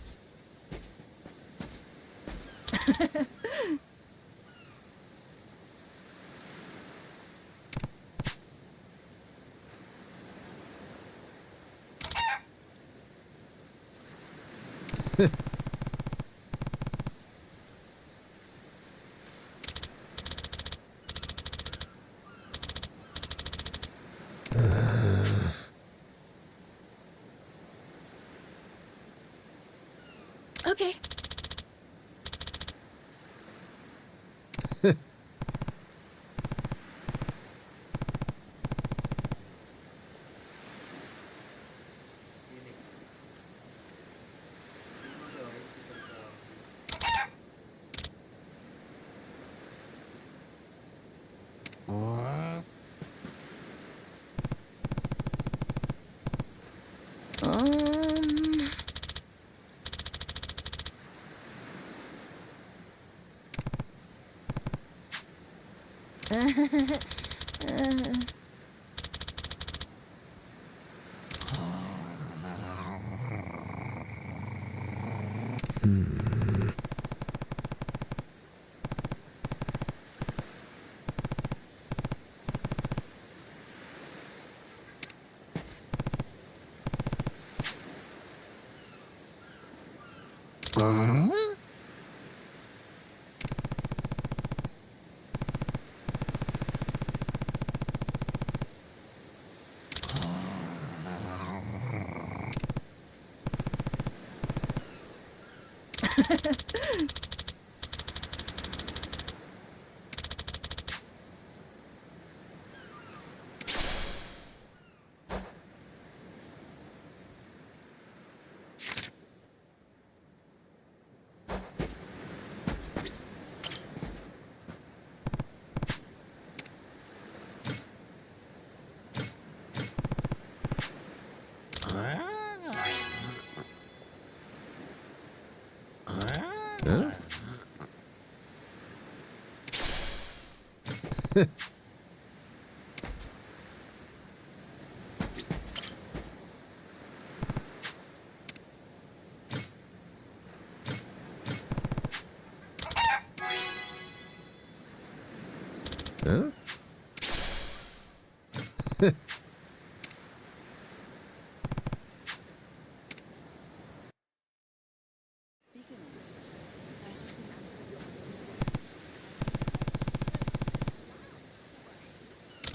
Okay. Um... Huh? Huh?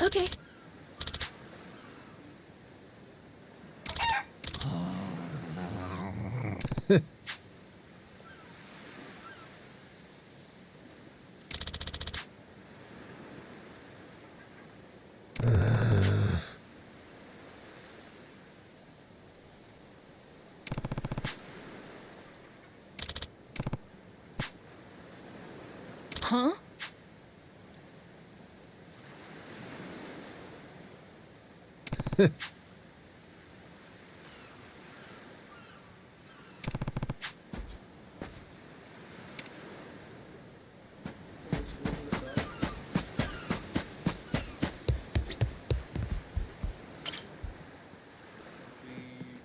Okay. Huh? We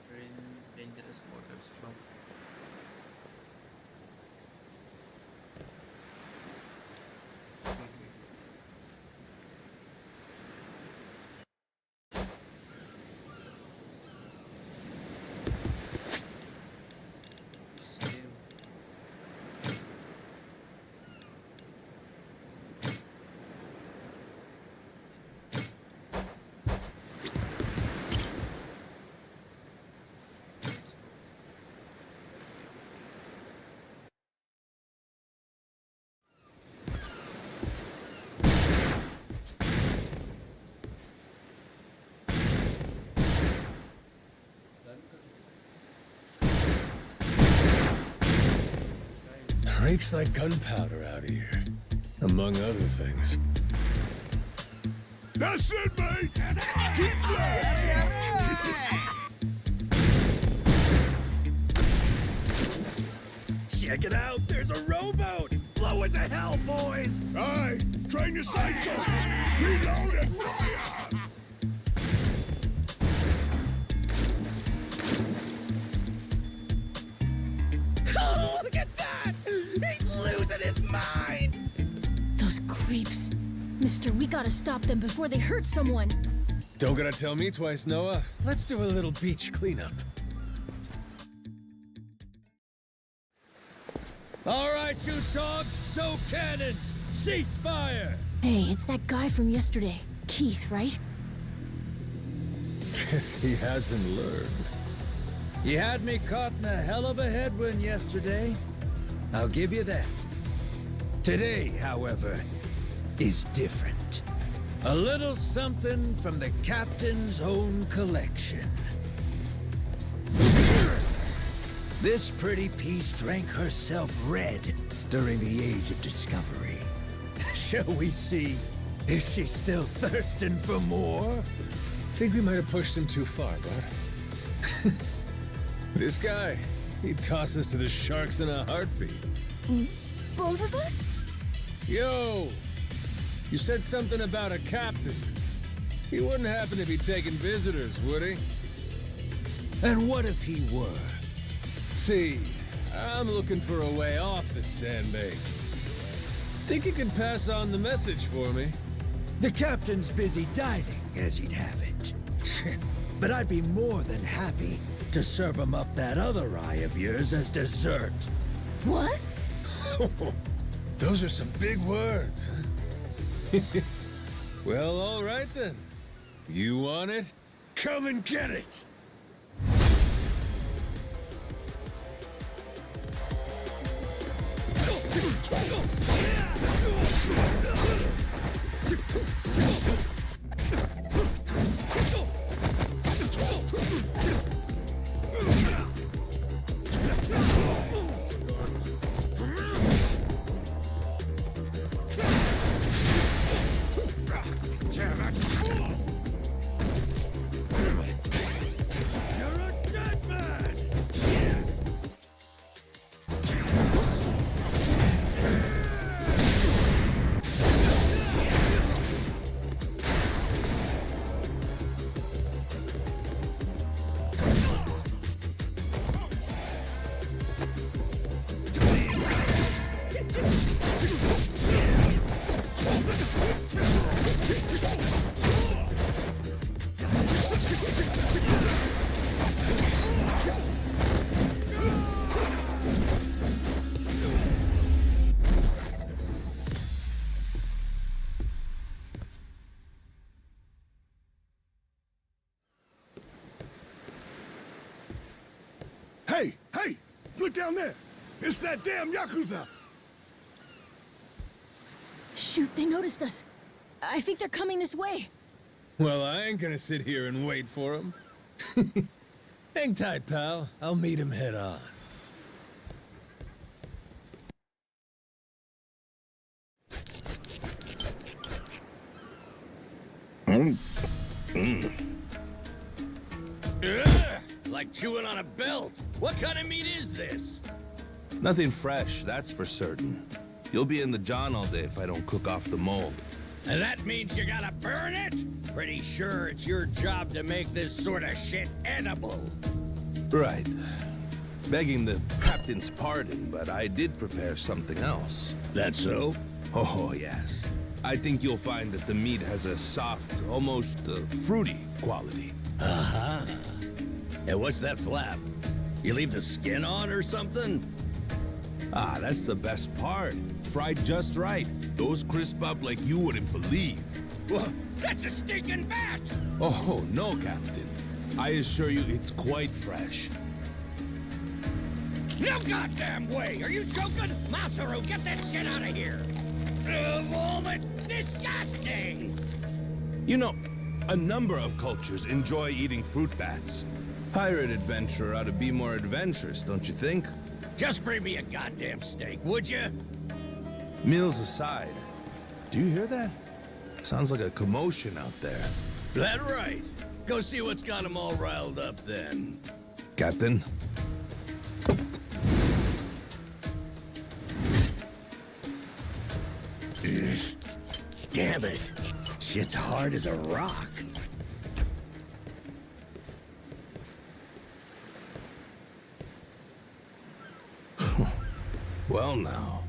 drain dangerous waters from. Save. Reeks like gunpowder out here, among other things. That's it, mate! Keep Check it out, there's a rowboat! Blow it to hell, boys! Aye, train your sights on it! Reload and fire! Oh, look at that! He's losing his mind! Those creeps. Mister, we gotta stop them before they hurt someone. Don't gotta tell me twice, Noah. Let's do a little beach cleanup. All right, you dogs, stow cannons! Cease fire! Hey, it's that guy from yesterday. Keith, right? Guess he hasn't learned. You had me caught in a hell of a headwind yesterday. I'll give you that. Today, however, is different. A little something from the captain's own collection. This pretty piece drank herself red during the Age of Discovery. Shall we see if she's still thirsting for more? Think we might have pushed him too far, Dad. This guy, he'd toss us to the sharks in a heartbeat. Both of us? Yo! You said something about a captain. He wouldn't happen to be taking visitors, would he? And what if he were? See, I'm looking for a way off this sandbank. Think you can pass on the message for me? The captain's busy dining, as he'd have it. But I'd be more than happy to serve him up that other eye of yours as dessert. What? Those are some big words, huh? Well, all right then. You want it? Come and get it! Hey, hey! Look down there! It's that damn Yakuza! Shoot, they noticed us. I think they're coming this way. Well, I ain't gonna sit here and wait for him. Hang tight, pal. I'll meet him head on. Like chewing on a belt. What kind of meat is this? Nothing fresh, that's for certain. You'll be in the John all day if I don't cook off the mold. And that means you gotta burn it? Pretty sure it's your job to make this sort of shit edible. Right. Begging the captain's pardon, but I did prepare something else. That so? Oh, yes. I think you'll find that the meat has a soft, almost fruity quality. Uh-huh. Hey, what's that flap? You leave the skin on or something? Ah, that's the best part. Fried just right. Those crisp up like you wouldn't believe. Well, that's a stinking bat! Oh, no, Captain. I assure you it's quite fresh. No goddamn way! Are you joking? Masaru, get that shit out of here! Oh, that's disgusting! You know, a number of cultures enjoy eating fruit bats. Pirate adventurer ought to be more adventurous, don't you think? Just bring me a goddamn steak, would you? Meals aside, do you hear that? Sounds like a commotion out there. That right. Go see what's got them all riled up then. Captain? Damn it. Shit's hard as a rock. Well now.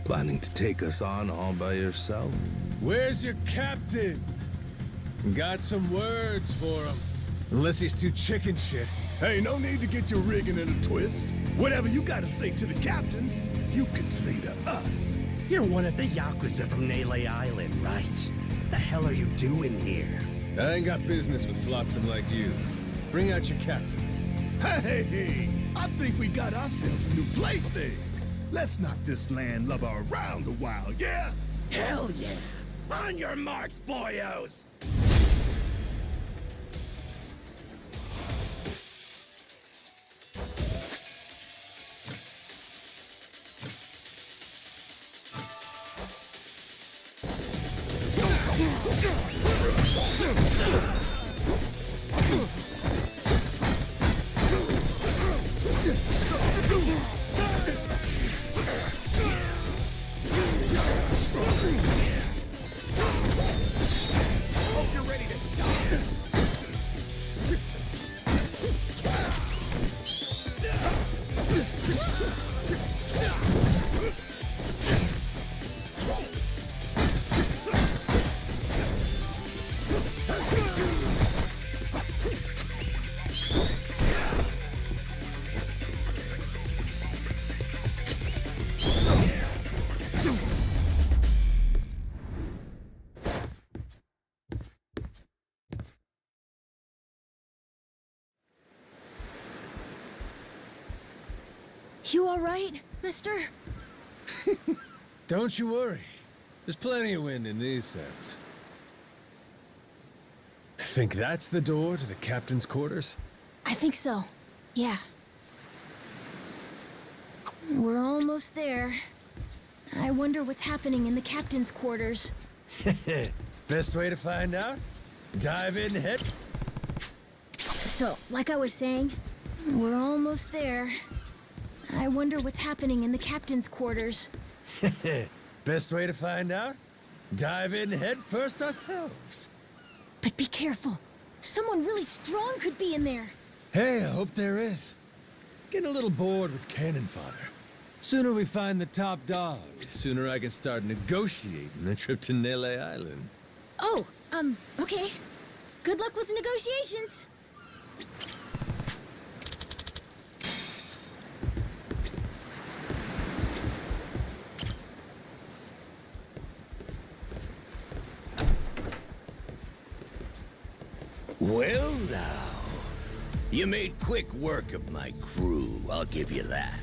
Planning to take us on all by yourself? Where's your captain? Got some words for him. Unless he's too chicken shit. Hey, no need to get your rigging in a twist. Whatever you gotta say to the captain, you can say to us. You're one of the Yakuza from Nele Island, right? The hell are you doing here? I ain't got business with flotsam like you. Bring out your captain. Hey, I think we got ourselves a new plaything. Let's knock this landlubber around a while, yeah? Hell yeah! On your marks, boyos! You all right, mister? Don't you worry. There's plenty of wind in these sails. Think that's the door to the captain's quarters? I think so. Yeah. We're almost there. I wonder what's happening in the captain's quarters. Best way to find out? Dive in head. So, like I was saying, we're almost there. I wonder what's happening in the captain's quarters. Best way to find out? Dive in head first ourselves. But be careful. Someone really strong could be in there. Hey, I hope there is. Getting a little bored with cannon fodder. Sooner we find the top dog, the sooner I can start negotiating a trip to Nele Island. Oh, okay. Good luck with the negotiations. Well, now. You made quick work of my crew, I'll give you that.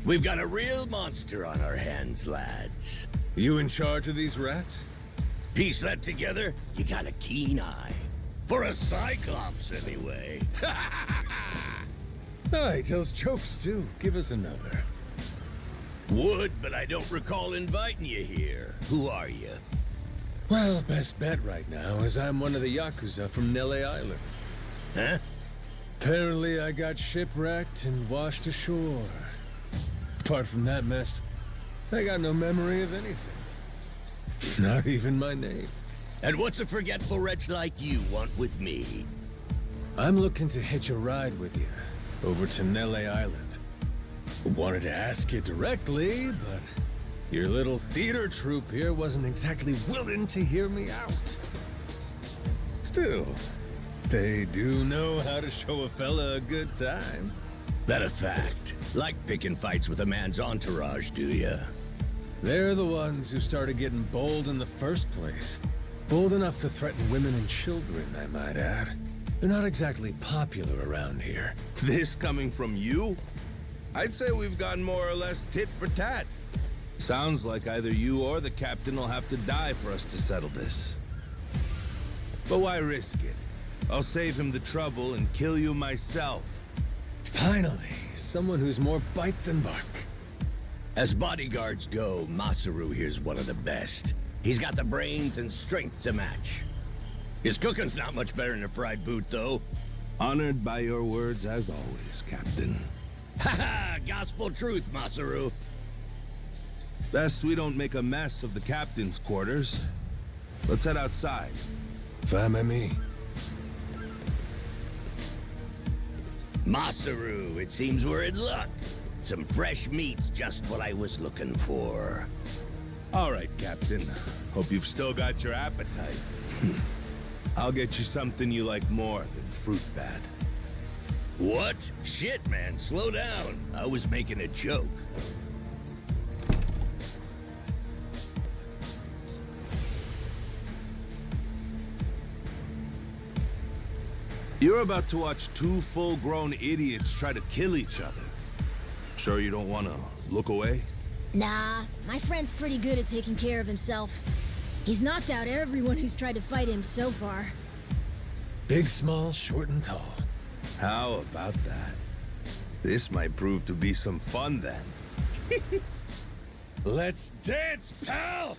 We've got a real monster on our hands, lads. You in charge of these rats? Piece that together, you got a keen eye. For a Cyclops, anyway. Oh, he tells jokes, too. Give us another. Would, but I don't recall inviting you here. Who are you? Well, best bet right now is I'm one of the Yakuza from Nele Island. Huh? Apparently I got shipwrecked and washed ashore. Apart from that mess, I got no memory of anything. Not even my name. And what's a forgetful wretch like you want with me? I'm looking to hitch a ride with you over to Nele Island. Wanted to ask you directly, but your little theater troupe here wasn't exactly willing to hear me out. Still, they do know how to show a fella a good time. That a fact? Like picking fights with a man's entourage, do ya? They're the ones who started getting bold in the first place. Bold enough to threaten women and children, I might add. They're not exactly popular around here. This coming from you? I'd say we've gone more or less tit for tat. Sounds like either you or the captain will have to die for us to settle this. But why risk it? I'll save him the trouble and kill you myself. Finally, someone who's more bite than bark. As bodyguards go, Masaru here's one of the best. He's got the brains and strength to match. His cooking's not much better than a fried boot, though. Honored by your words as always, Captain. Haha, gospel truth, Masaru. Best we don't make a mess of the captain's quarters. Let's head outside. Fine by me. Masaru, it seems we're in luck. Some fresh meat's just what I was looking for. All right, Captain. Hope you've still got your appetite. I'll get you something you like more than fruit bat. What? Shit, man, slow down. I was making a joke. You're about to watch two full-grown idiots try to kill each other. Sure you don't want to look away? Nah, my friend's pretty good at taking care of himself. He's knocked out everyone who's tried to fight him so far. Big, small, short, and tall. How about that? This might prove to be some fun then. Let's dance, pal!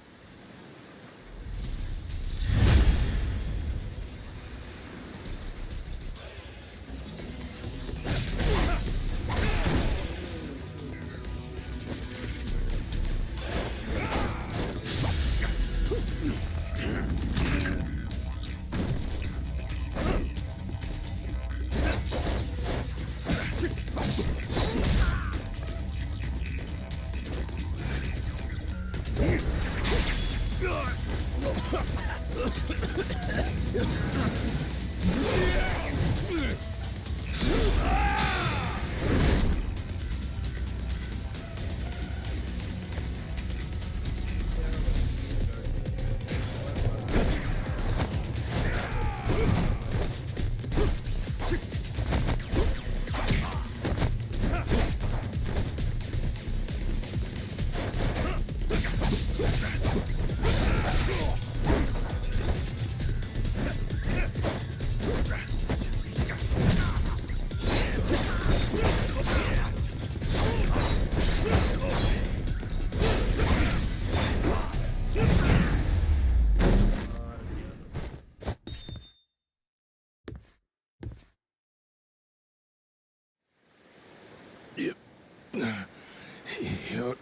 You're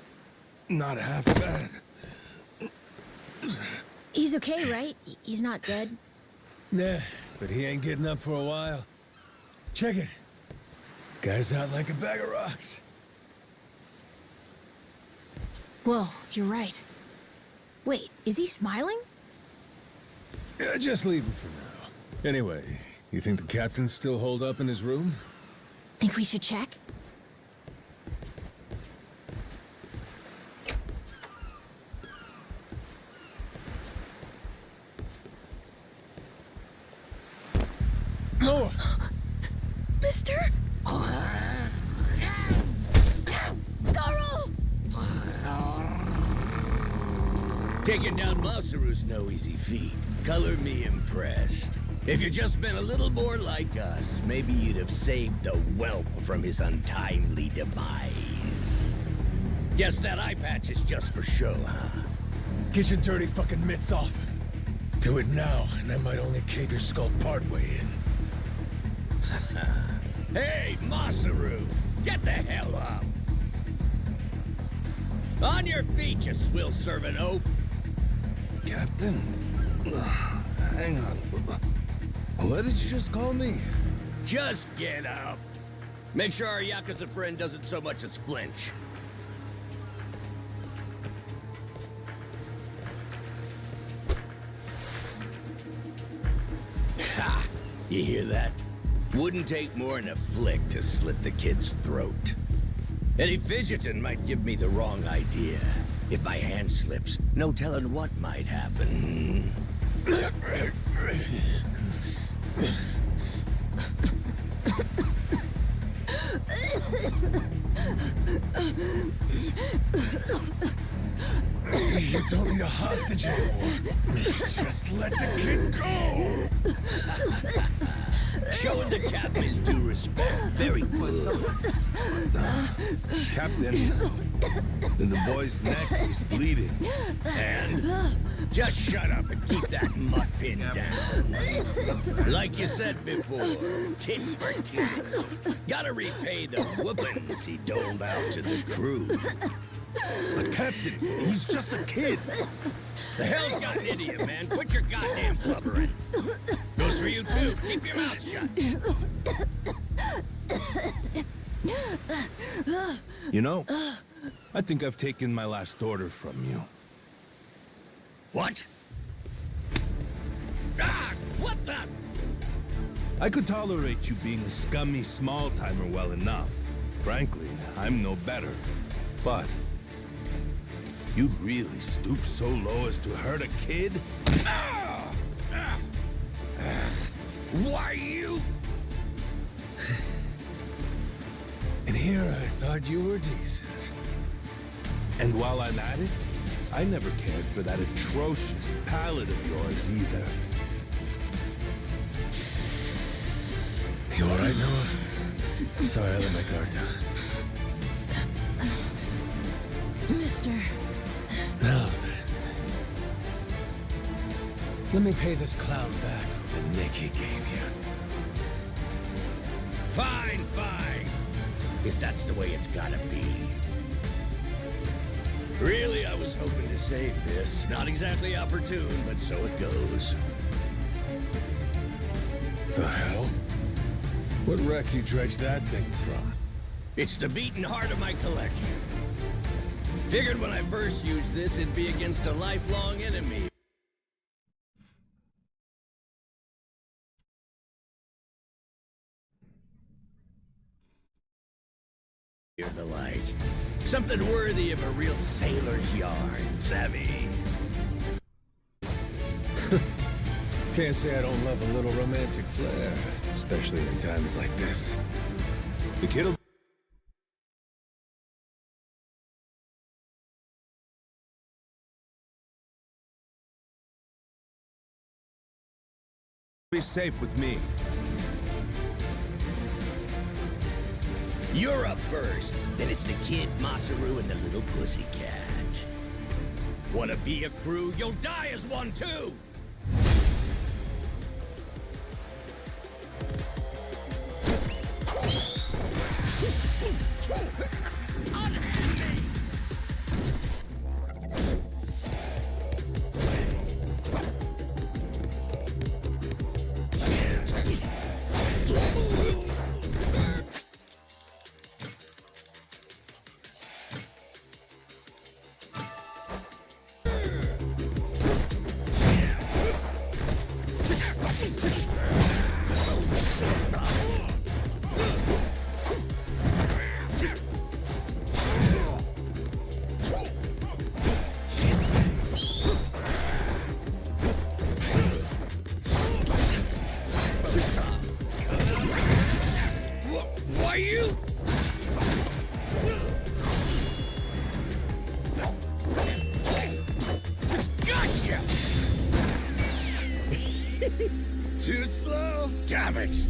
not half bad. He's okay, right? He's not dead? Nah, but he ain't getting up for a while. Check it. Guy's out like a bag of rocks. Whoa, you're right. Wait, is he smiling? Yeah, just leave him for now. Anyway, you think the captain's still holed up in his room? Think we should check? No! Mister? Carl! Taking down Masaru's no easy feat. Color me impressed. If you'd just been a little more like us, maybe you'd have saved the whelp from his untimely demise. Guess that eye patch is just for show, huh? Get your dirty fucking mitts off. Do it now, and I might only cave your skull partway in. Hey, Masaru! Get the hell up! On your feet, you swill-serving oaf! Captain? Hang on. What did you just call me? Just get up! Make sure our Yakuza friend doesn't so much as flinch. Ha! You hear that? Wouldn't take more than a flick to slit the kid's throat. Any fidgeting might give me the wrong idea. If my hand slips, no telling what might happen. You don't need a hostage anymore. Just let the kid go. Showing the captain his due respect. Very good. Captain, the boy's neck is bleeding. And just shut up and keep that mutt pin down. Like you said before, tit for tit. Gotta repay the whoopings he doled out to the crew. But Captain, he's just a kid. The hell's got into you, man? Quit your goddamn blubbering. Goes for you too. Keep your mouth shut. You know, I think I've taken my last order from you. What? Ah! What the? I could tolerate you being a scummy small-timer well enough. Frankly, I'm no better. But you'd really stoop so low as to hurt a kid? Why you? And here I thought you were decent. And while I'm at it, I never cared for that atrocious palate of yours either. You all right, Noah? Sorry, I let my guard down. Mister... Now then. Let me pay this clown back for the nick he gave you. Fine, fine. If that's the way it's gotta be. Really, I was hoping to save this. Not exactly opportune, but so it goes. The hell? What wreck you dredged that thing from? It's the beating heart of my collection. Figured when I first used this, it'd be against a lifelong enemy. Or the like. Something worthy of a real sailor's yarn, savvy? Can't say I don't love a little romantic flair, especially in times like this. The kid'll be safe with me. You're up first. Then it's the kid, Masaru, and the little pussycat. Wanna be a crew? You'll die as one, too! Are you? Gotcha! Too slow? Damn it!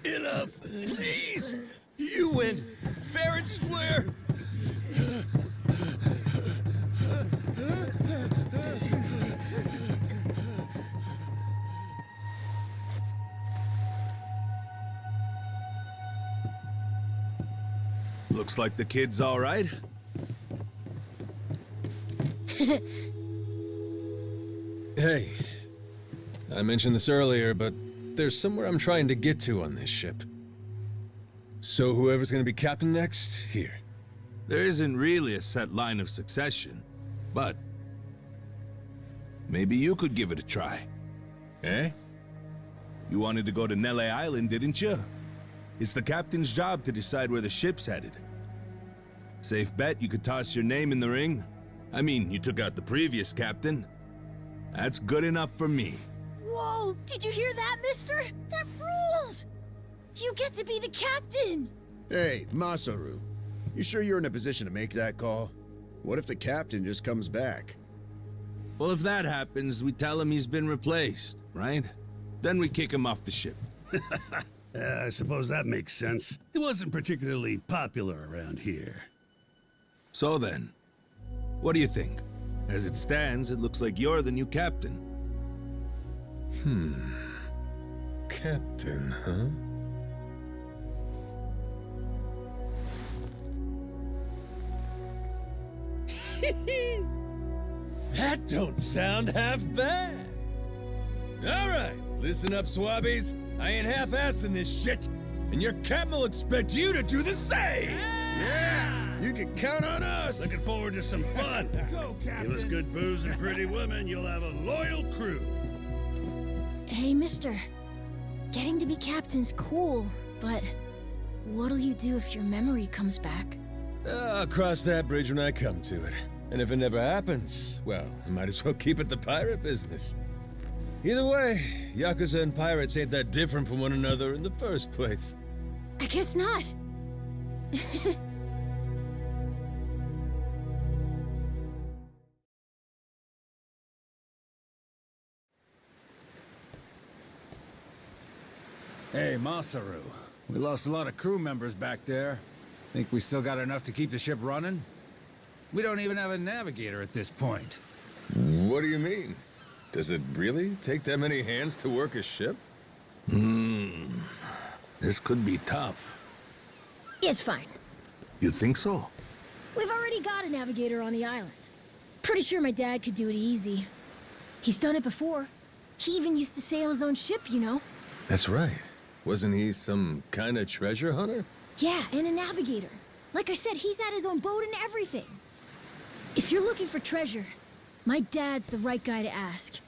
Enough, please! You went fair and square! Looks like the kid's all right. Hey, I mentioned this earlier, but there's somewhere I'm trying to get to on this ship. So whoever's gonna be captain next, here. There isn't really a set line of succession, but maybe you could give it a try. Eh? You wanted to go to Nele Island, didn't you? It's the captain's job to decide where the ship's headed. Safe bet you could toss your name in the ring. I mean, you took out the previous captain. That's good enough for me. Whoa, did you hear that, mister? That rules! You get to be the captain! Hey, Masaru. You sure you're in a position to make that call? What if the captain just comes back? Well, if that happens, we tell him he's been replaced, right? Then we kick him off the ship. I suppose that makes sense. He wasn't particularly popular around here. So then, what do you think? As it stands, it looks like you're the new captain. Captain, huh? That don't sound half bad. All right, listen up, swabbies. I ain't half-assing this shit, and your captain will expect you to do the same. Yeah! You can count on us! Looking forward to some fun. Go, Captain. Give us good booze and pretty women, you'll have a loyal crew. Hey, mister. Getting to be captain's cool, but what'll you do if your memory comes back? I'll cross that bridge when I come to it. And if it never happens, well, I might as well keep it the pirate business. Either way, Yakuza and pirates ain't that different from one another in the first place. I guess not. Hey, Masaru. We lost a lot of crew members back there. Think we still got enough to keep the ship running? We don't even have a navigator at this point. What do you mean? Does it really take that many hands to work a ship? This could be tough. It's fine. You think so? We've already got a navigator on the island. Pretty sure my dad could do it easy. He's done it before. He even used to sail his own ship, you know? That's right. Wasn't he some kind of treasure hunter? Yeah, and a navigator. Like I said, he's had his own boat and everything. If you're looking for treasure, my dad's the right guy to ask.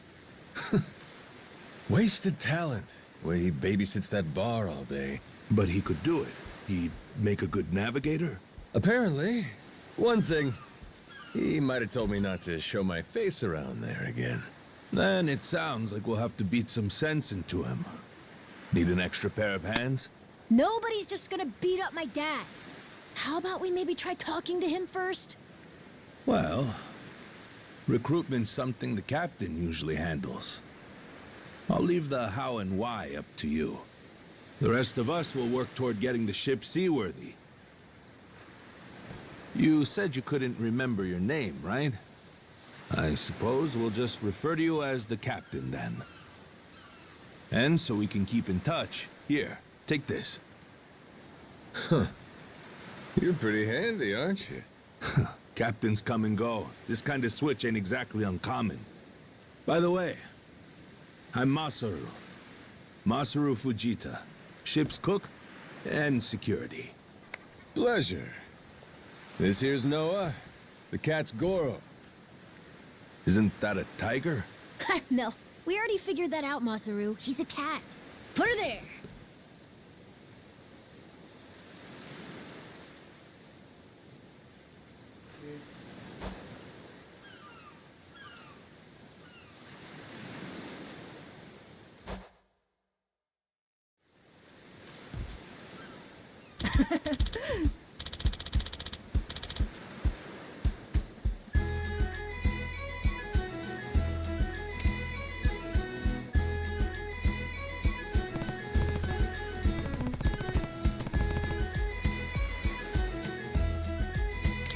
Wasted talent. Way he babysits that bar all day. But he could do it. He'd make a good navigator. Apparently. One thing. He might have told me not to show my face around there again. Then it sounds like we'll have to beat some sense into him. Need an extra pair of hands? Nobody's just gonna beat up my dad. How about we maybe try talking to him first? Well, recruitment's something the captain usually handles. I'll leave the how and why up to you. The rest of us will work toward getting the ship seaworthy. You said you couldn't remember your name, right? I suppose we'll just refer to you as the captain, then. And so we can keep in touch, here, take this. Huh. You're pretty handy, aren't you? Captains come and go. This kind of switch ain't exactly uncommon. By the way, I'm Masaru. Masaru Fujita. Ship's cook and security. Pleasure. This here's Noah. The cat's Goro. Isn't that a tiger? No, we already figured that out, Masaru. He's a cat. Put her there.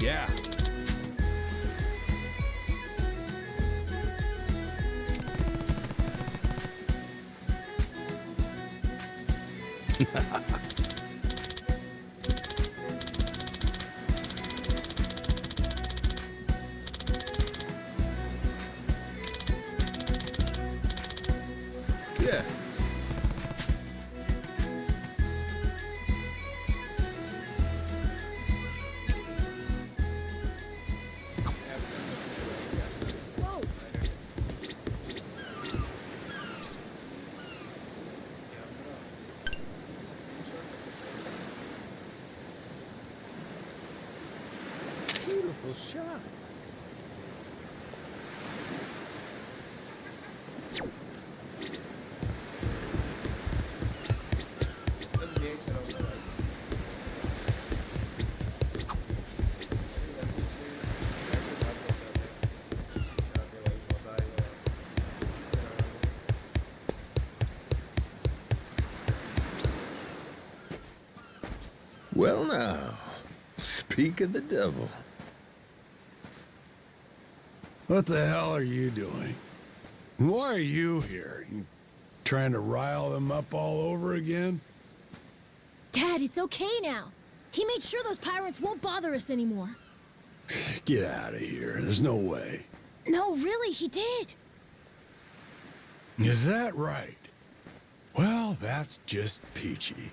Yeah. Yeah. Whoa. Beautiful shot. Well now, speak of the devil. What the hell are you doing? Why are you here? You trying to rile them up all over again? Dad, it's okay now. He made sure those pirates won't bother us anymore. Get out of here. There's no way. No, really, he did. Is that right? Well, that's just peachy.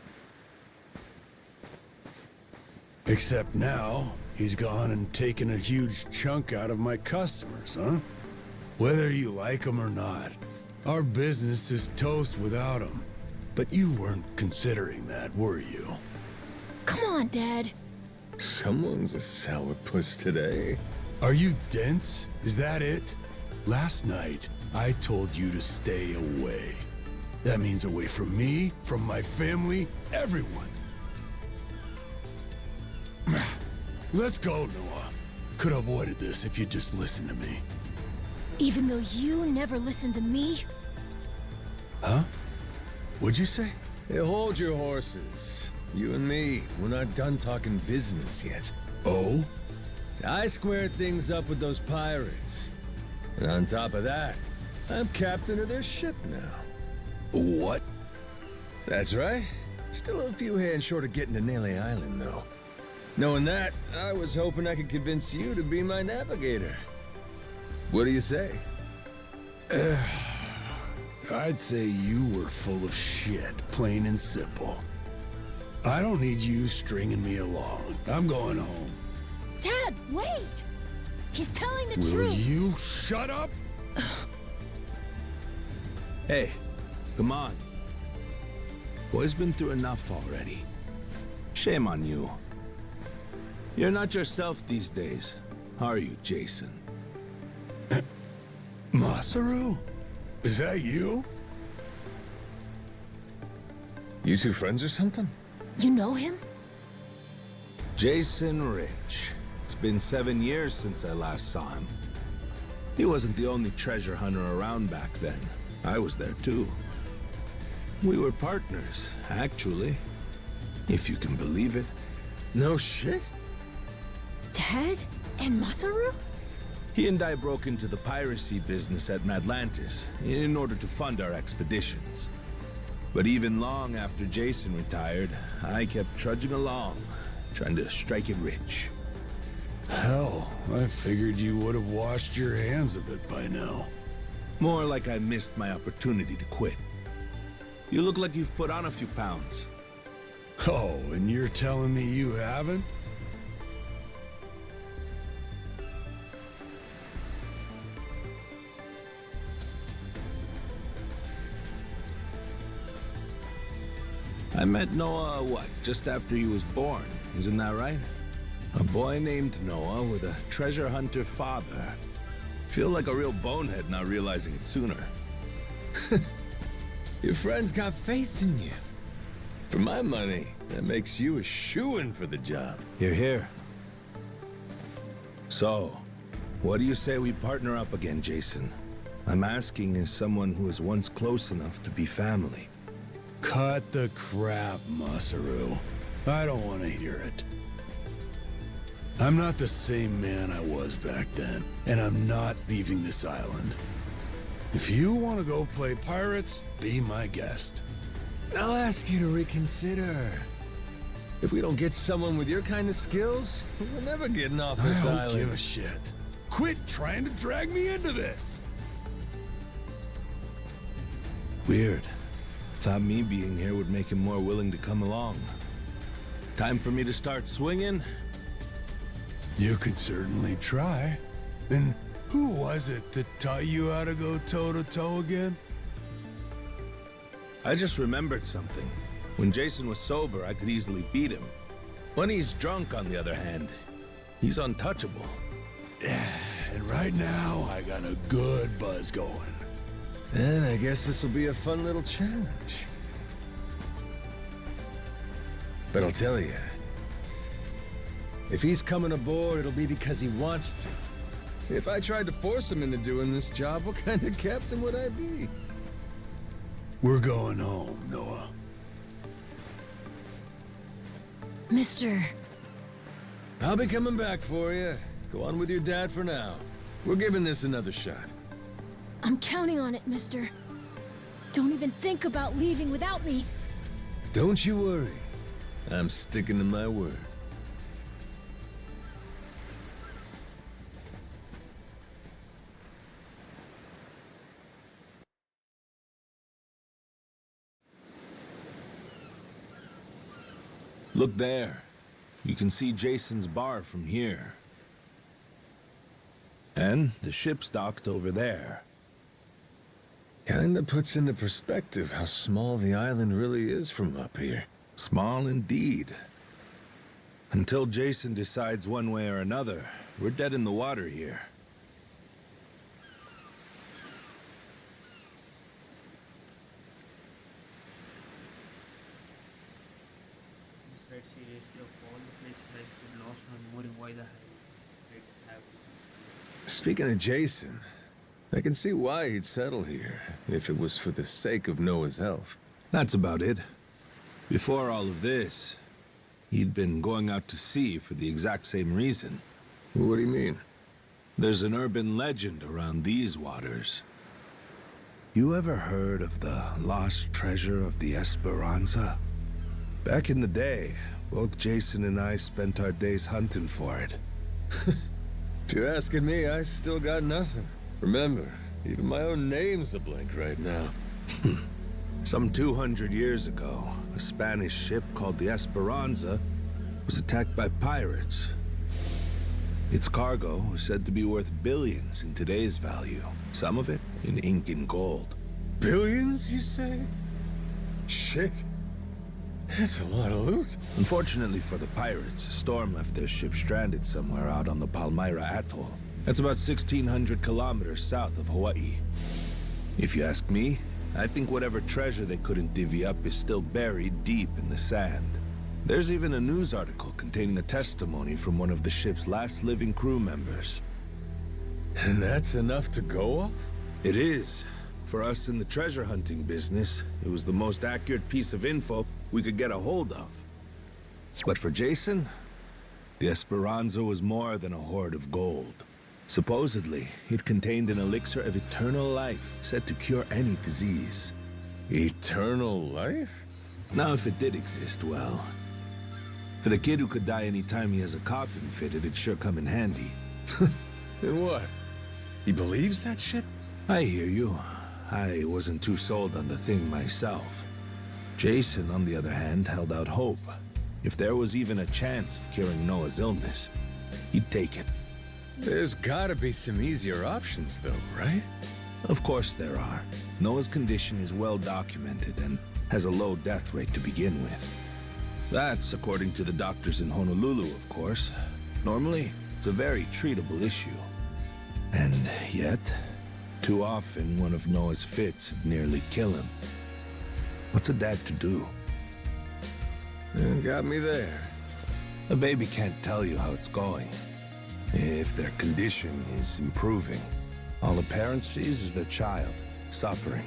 Except now, he's gone and taken a huge chunk out of my customers, huh? Whether you like them or not, our business is toast without him. But you weren't considering that, were you? Come on, Dad. Someone's a sourpuss today. Are you dense? Is that it? Last night, I told you to stay away. That means away from me, from my family, everyone. Let's go, Noah. Could have avoided this if you'd just listened to me. Even though you never listened to me? Huh? What'd you say? Hey, hold your horses. You and me, we're not done talking business yet. Oh? I squared things up with those pirates. And on top of that, I'm captain of their ship now. What? That's right. Still a few hands short of getting to Nele Island, though. Knowing that, I was hoping I could convince you to be my navigator. What do you say? I'd say you were full of shit, plain and simple. I don't need you stringing me along. I'm going home. Dad, wait! He's telling the Will truth. you shut up? Hey, come on. Boy's been through enough already. Shame on you. You're not yourself these days, are you, Jason? Masaru? Is that you? You two friends or something? You know him? Jason Rich. It's been 7 years since I last saw him. He wasn't the only treasure hunter around back then. I was there too. We were partners, actually. If you can believe it. No shit? Dad and Masaru? He and I broke into the piracy business at Madlantis in order to fund our expeditions. But even long after Jason retired, I kept trudging along, trying to strike it rich. Hell, I figured you would have washed your hands of it by now. More like I missed my opportunity to quit. You look like you've put on a few pounds. Oh, and you're telling me you haven't? I met Noah, just after he was born, isn't that right? A boy named Noah with a treasure hunter father. Feel like a real bonehead not realizing it sooner. Your friend's got faith in you. For my money, that makes you a shoo-in for the job. You're here. So, what do you say we partner up again, Jason? I'm asking as someone who was once close enough to be family. Cut the crap, Masaru. I don't want to hear it. I'm not the same man I was back then, and I'm not leaving this island. If you want to go play pirates, be my guest. I'll ask you to reconsider. If we don't get someone with your kind of skills, we're never getting off this I island. don't give a shit. Quit trying to drag me into this! Weird. Thought me being here would make him more willing to come along. Time for me to start swinging? You could certainly try. And who was it that taught you how to go toe-to-toe again? I just remembered something. When Jason was sober, I could easily beat him. When he's drunk, on the other hand, he's untouchable. Yeah, and right now, I got a good buzz going. And I guess this will be a fun little challenge. But I'll tell you, if he's coming aboard, it'll be because he wants to. If I tried to force him into doing this job, what kind of captain would I be? We're going home, Noah. Mister. I'll be coming back for you. Go on with your dad for now. We're giving this another shot. I'm counting on it, mister. Don't even think about leaving without me. Don't you worry. I'm sticking to my word. Look there. You can see Jason's bar from here. And the ship's docked over there. Kinda puts into perspective how small the island really is from up here. Small indeed. Until Jason decides one way or another, we're dead in the water here. This ride seriously of all the places I could lost my memory why the hell did it happen. Speaking of Jason, I can see why he'd settle here, if it was for the sake of Noah's health. That's about it. Before all of this, he'd been going out to sea for the exact same reason. What do you mean? There's an urban legend around these waters. You ever heard of the lost treasure of the Esperanza? Back in the day, both Jason and I spent our days hunting for it. If you're asking me, I still got nothing. Remember, even my own name's a blank right now. Some 200 years ago, a Spanish ship called the Esperanza was attacked by pirates. Its cargo was said to be worth billions in today's value, some of it in ink and gold. Billions, you say? Shit. That's a lot of loot. Unfortunately for the pirates, a storm left their ship stranded somewhere out on the Palmyra Atoll. That's about 1,600 kilometers south of Hawaii. If you ask me, I think whatever treasure they couldn't divvy up is still buried deep in the sand. There's even a news article containing a testimony from one of the ship's last living crew members. And that's enough to go off? It is. For us in the treasure hunting business, it was the most accurate piece of info we could get a hold of. But for Jason, the Esperanza was more than a hoard of gold. Supposedly, it contained an elixir of eternal life, said to cure any disease. Eternal life? Now, if it did exist, well... For the kid who could die any time he has a coffin fitted, it'd sure come in handy. And what? He believes that shit? I hear you. I wasn't too sold on the thing myself. Jason, on the other hand, held out hope. If there was even a chance of curing Noah's illness, he'd take it. There's gotta be some easier options, though, right? Of course there are. Noah's condition is well documented and has a low death rate to begin with. That's according to the doctors in Honolulu, of course. Normally, it's a very treatable issue. And yet, too often one of Noah's fits would nearly kill him. What's a dad to do? Got me there. A baby can't tell you how it's going. If their condition is improving, all a parent sees is their child suffering.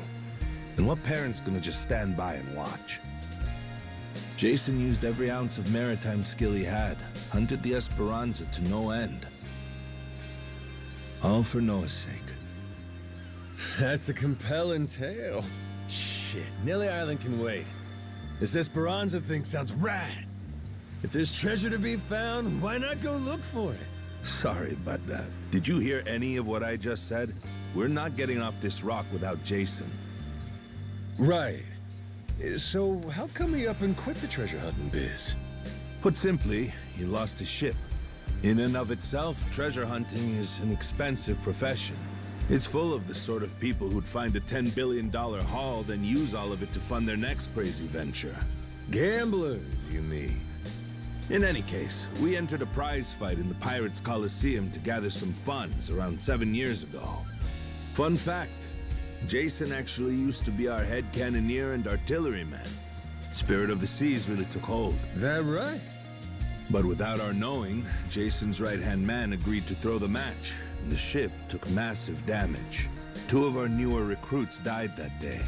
And what parent's gonna just stand by and watch? Jason used every ounce of maritime skill he had, hunted the Esperanza to no end. All for Noah's sake. That's a compelling tale. Shit, Nelly Island can wait. This Esperanza thing sounds rad. If there's treasure to be found, why not go look for it? Sorry, but did you hear any of what I just said? We're not getting off this rock without Jason. Right. So how come he up and quit the treasure hunting biz? Put simply, he lost his ship. In and of itself, treasure hunting is an expensive profession. It's full of the sort of people who'd find a $10 billion haul, then use all of it to fund their next crazy venture. Gamblers, you mean? In any case, we entered a prize fight in the Pirates Coliseum to gather some funds around 7 years ago. Fun fact, Jason actually used to be our head cannoneer and artilleryman. Spirit of the Seas really took hold. That right? But without our knowing, Jason's right-hand man agreed to throw the match, and the ship took massive damage. 2 of our newer recruits died that day.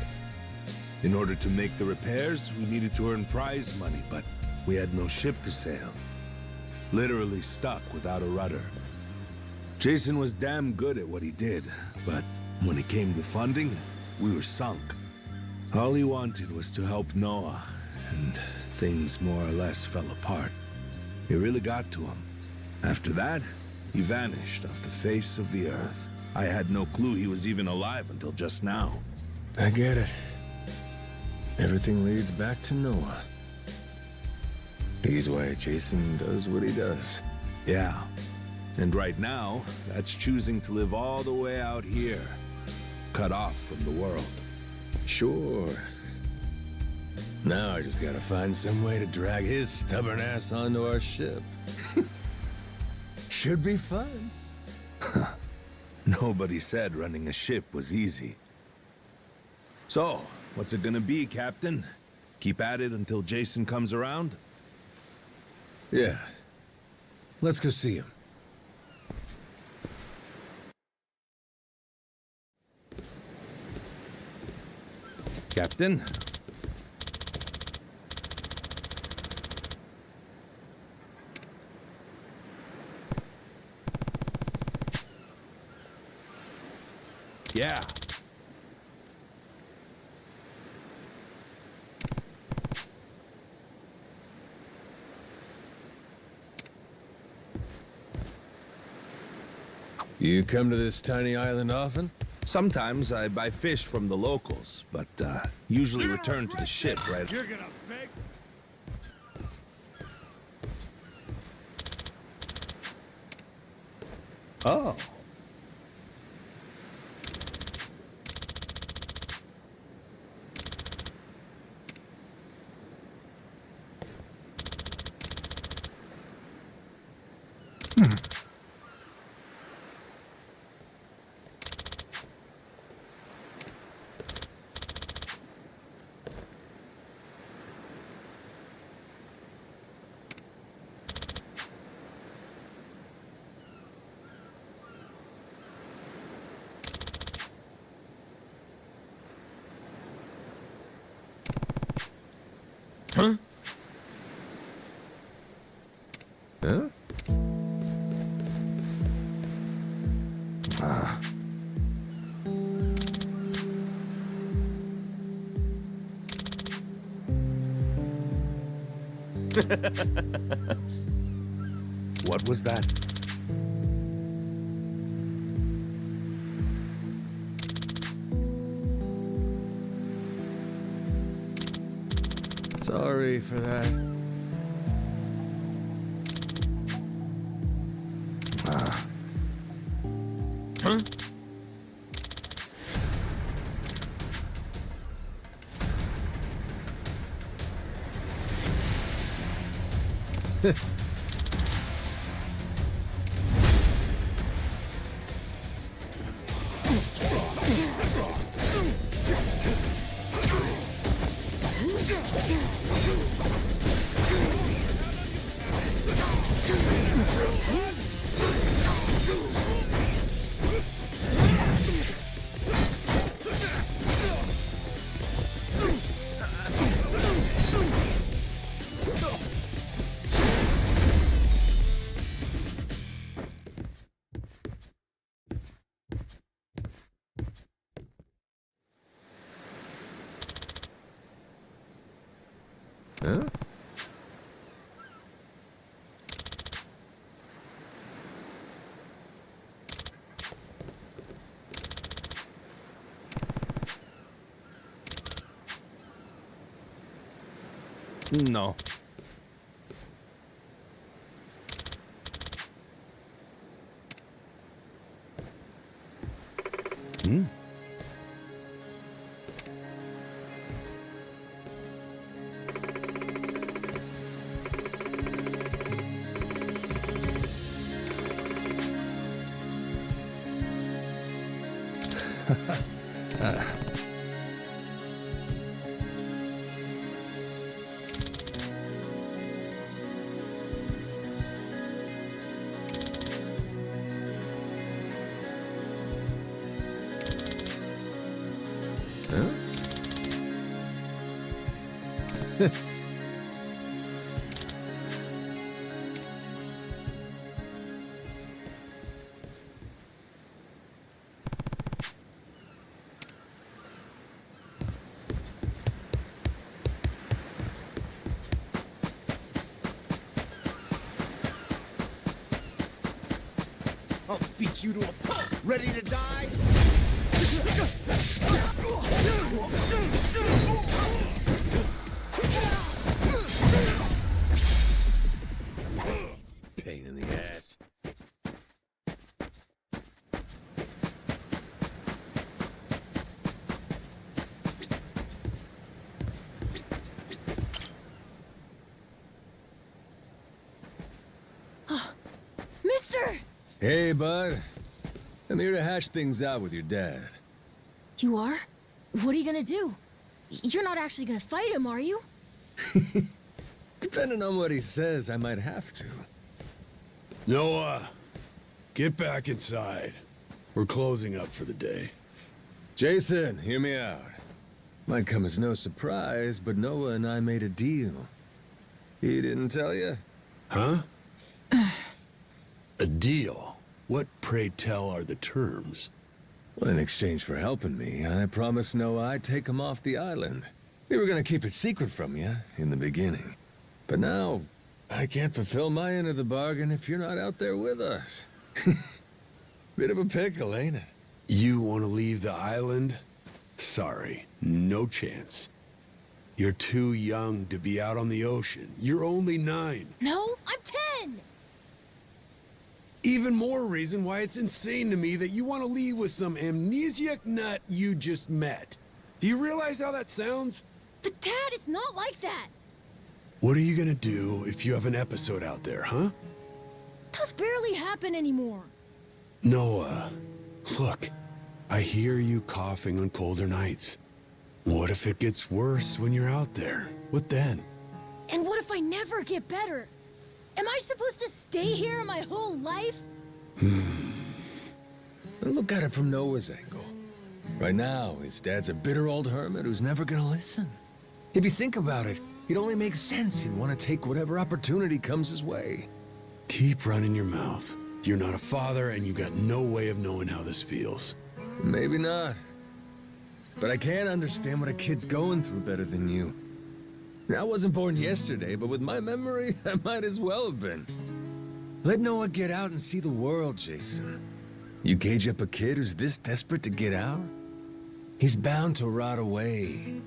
In order to make the repairs, we needed to earn prize money, but we had no ship to sail. Literally stuck without a rudder. Jason was damn good at what he did, but when it came to funding, we were sunk. All he wanted was to help Noah, and things more or less fell apart. It really got to him. After that, he vanished off the face of the earth. I had no clue he was even alive until just now. I get it. Everything leads back to Noah. He's why Jason does what he does. Yeah. And right now, that's choosing to live all the way out here, cut off from the world. Sure. Now I just gotta find some way to drag his stubborn ass onto our ship. Should be fun. Nobody said running a ship was easy. So, what's it gonna be, Captain? Keep at it until Jason comes around? Yeah. Let's go see him. Captain? Yeah. You come to this tiny island often? Sometimes I buy fish from the locals, but usually return to the ship right... You're gonna beg? Oh. What was that? Sorry for that. Huh? Huh? No. Hmm? I'll beat you to a pulp. Ready to die? Pain in the ass. Mister! Hey, bud. I'm here to hash things out with your dad. You are? What are you gonna do? You're not actually gonna fight him, are you? Depending on what he says, I might have to. Noah, get back inside. We're closing up for the day. Jason, hear me out. Might come as no surprise, but Noah and I made a deal. He didn't tell you? Huh? A deal? What, pray tell, are the terms? Well, in exchange for helping me, I promised Noah I'd take him off the island. We were gonna keep it secret from you in the beginning. But now, I can't fulfill my end of the bargain if you're not out there with us. Bit of a pickle, ain't it? You want to leave the island? Sorry, no chance. You're too young to be out on the ocean. You're only 9. No, I'm 10! Even more reason why it's insane to me that you want to leave with some amnesiac nut you just met. Do you realize how that sounds? But Dad, it's not like that! What are you gonna do if you have an episode out there, huh? Those barely happen anymore. Noah, look, I hear you coughing on colder nights. What if it gets worse when you're out there? What then? And what if I never get better? Am I supposed to stay here my whole life? Look at it from Noah's angle. Right now, his dad's a bitter old hermit who's never gonna listen. If you think about it, it only makes sense he'd want to take whatever opportunity comes his way. Keep running your mouth. You're not a father, and you got no way of knowing how this feels. Maybe not. But I can't understand what a kid's going through better than you. I wasn't born yesterday, but with my memory, I might as well have been. Let Noah get out and see the world, Jason. You cage up a kid who's this desperate to get out? He's bound to rot away.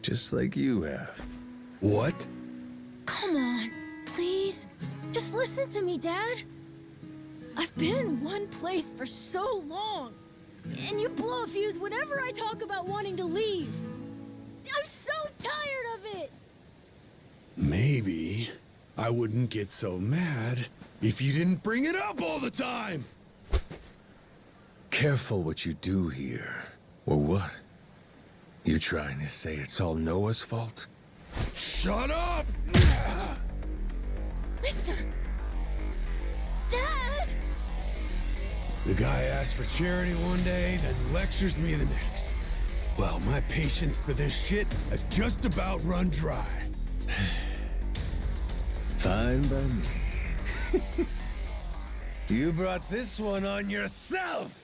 Just like you have. What? Come on, please. Just listen to me, Dad. I've been in one place for so long. And you blow a fuse whenever I talk about wanting to leave. I'm so tired of it. Maybe I wouldn't get so mad if you didn't bring it up all the time. Careful what you do here. Or what? You trying to say it's all Noah's fault? Shut up! Mister! Dad! The guy asks for charity one day, then lectures me the next. Well, my patience for this shit has just about run dry. Fine by me. You brought this one on yourself!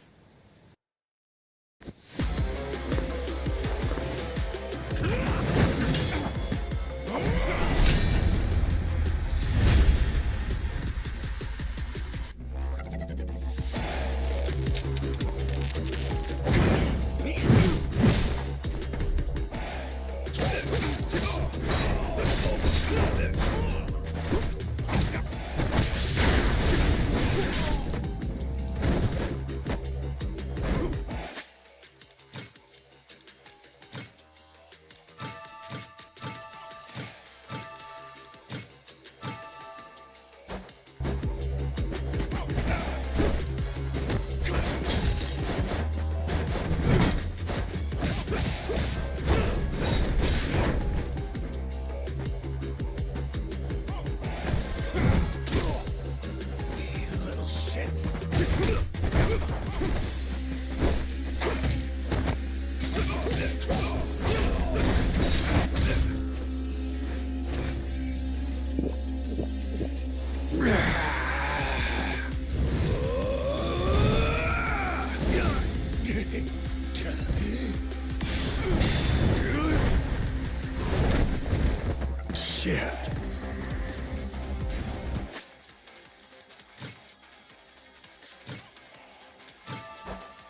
Shit.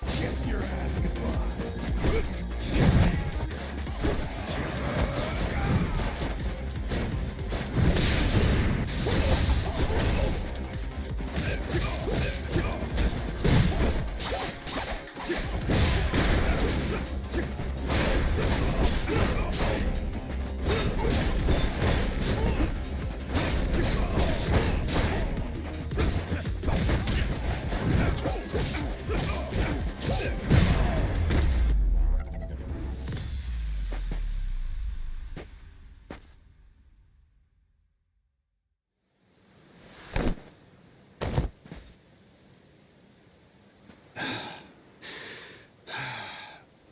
Kiss your ass goodbye.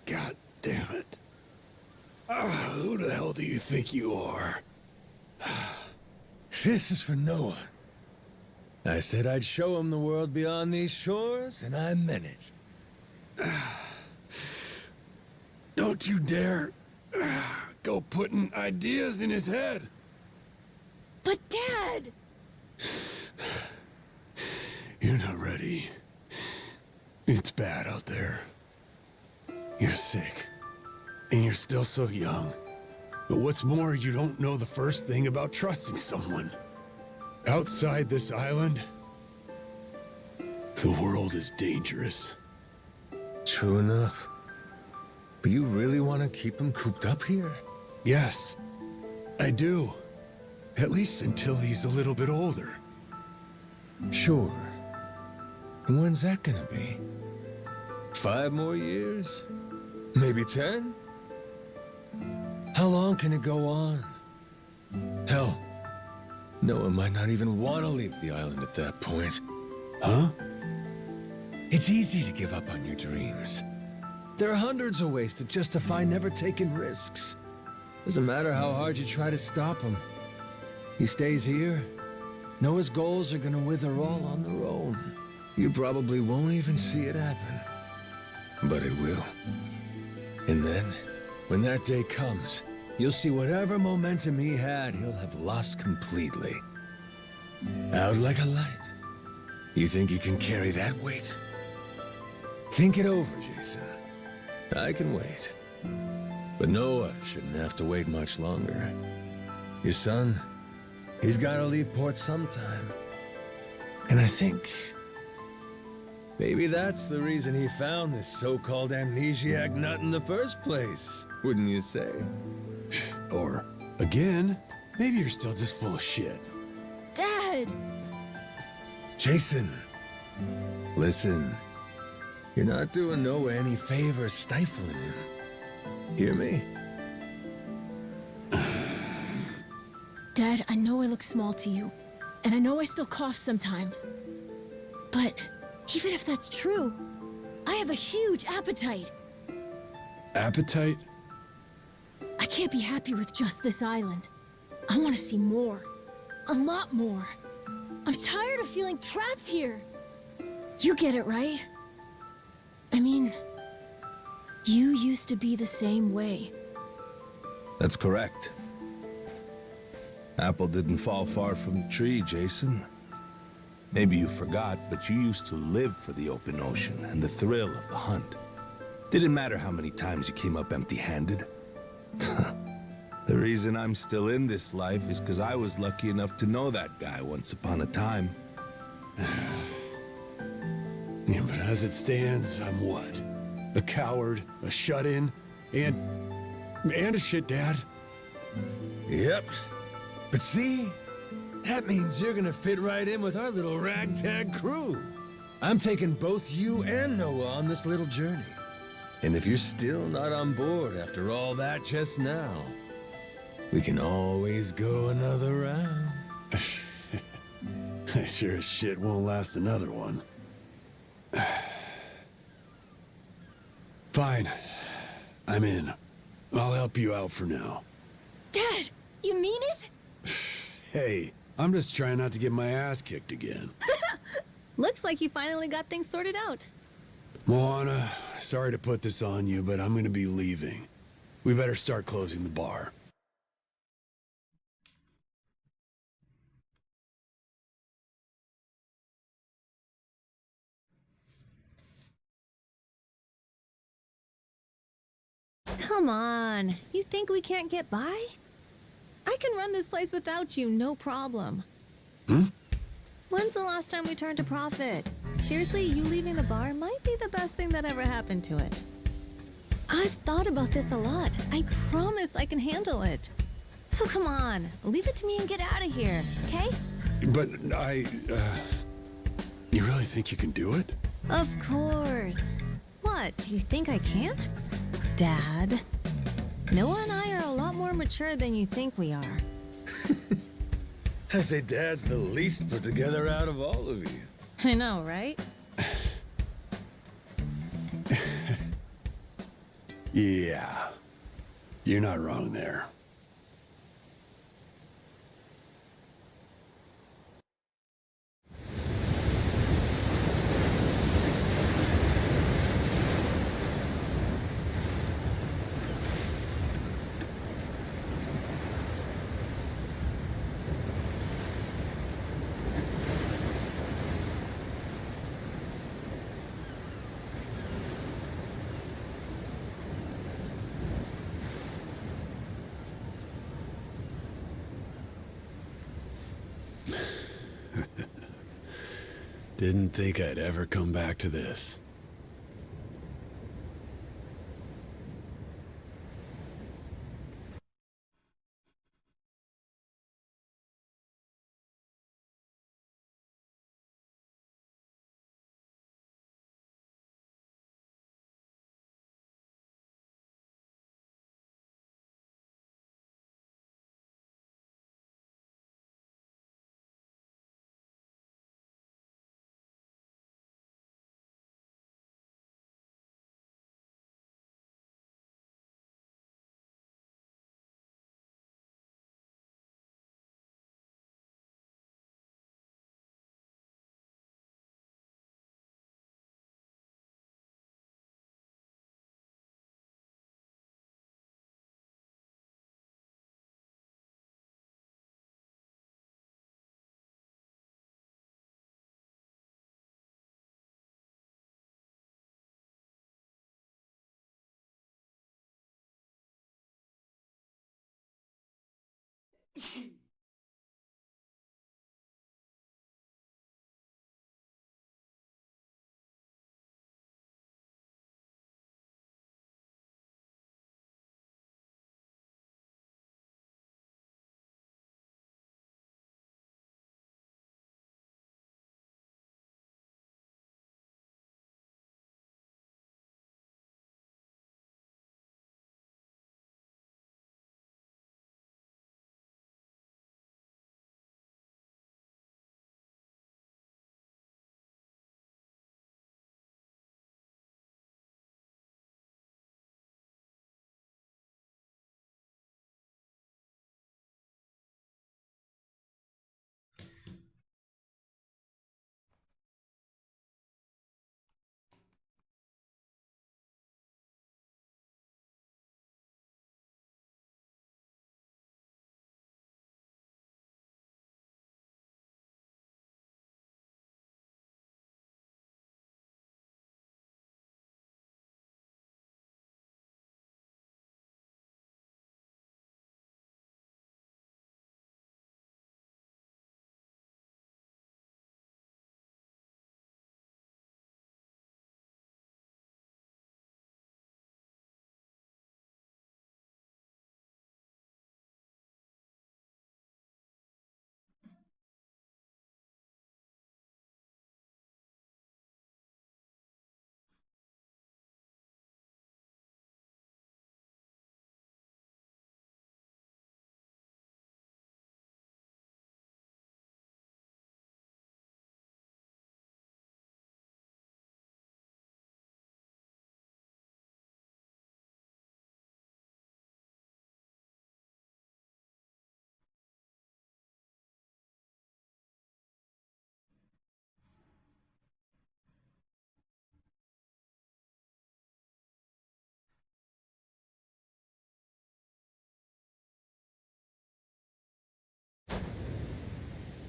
God damn it. Who the hell do you think you are? This is for Noah. I said I'd show him the world beyond these shores, and I meant it. Don't you dare go putting ideas in his head. But Dad! You're not ready. It's bad out there. You're sick. And you're still so young. But what's more, you don't know the first thing about trusting someone. Outside this island, the world is dangerous. True enough. But you really want to keep him cooped up here? Yes, I do. At least until he's a little bit older. Sure. And when's that gonna be? 5 more years? Maybe 10? How long can it go on? Hell, Noah might not even want to leave the island at that point. Huh? It's easy to give up on your dreams. There are hundreds of ways to justify never taking risks. Doesn't matter how hard you try to stop him. He stays here, Noah's goals are gonna wither all on their own. You probably won't even see it happen. But it will. And then, when that day comes, you'll see whatever momentum he had, he'll have lost completely. Out like a light. You think you can carry that weight? Think it over, Jason. I can wait. But Noah shouldn't have to wait much longer. Your son, he's gotta leave port sometime. And I think maybe that's the reason he found this so-called amnesiac nut in the first place, wouldn't you say? Or, again, maybe you're still just full of shit. Dad! Jason, listen. You're not doing Noah any favors stifling him. Hear me? Dad, I know I look small to you, and I know I still cough sometimes. But even if that's true, I have a huge appetite. Appetite? I can't be happy with just this island. I want to see more. A lot more. I'm tired of feeling trapped here. You get it, right? I mean, you used to be the same way. That's correct. Apple didn't fall far from the tree, Jason. Maybe you forgot, but you used to live for the open ocean and the thrill of the hunt. Didn't matter how many times you came up empty-handed. The reason I'm still in this life is because I was lucky enough to know that guy once upon a time. Yeah, but as it stands, I'm what? A coward, a shut-in, and a shit dad? Yep. But see? That means you're gonna fit right in with our little ragtag crew. I'm taking both you and Noah on this little journey. And if you're still not on board after all that just now, we can always go another round. I sure as shit won't last another one. Fine. I'm in. I'll help you out for now. Dad, you mean it? Hey, I'm just trying not to get my ass kicked again. Looks like you finally got things sorted out. Moana, sorry to put this on you, but I'm gonna be leaving. We better start closing the bar. Come on. You think we can't get by? I can run this place without you, no problem. When's the last time we turned a profit? Seriously, you leaving the bar might be the best thing that ever happened to it. I've thought about this a lot. I promise I can handle it. So come on, leave it to me and get out of here, okay? But you really think you can do it? Of course. What, do you think I can't? Dad, Noah and I are a lot more mature than you think we are. I say Dad's the least put together out of all of you. I know, right? Yeah. You're not wrong there. Didn't think I'd ever come back to this.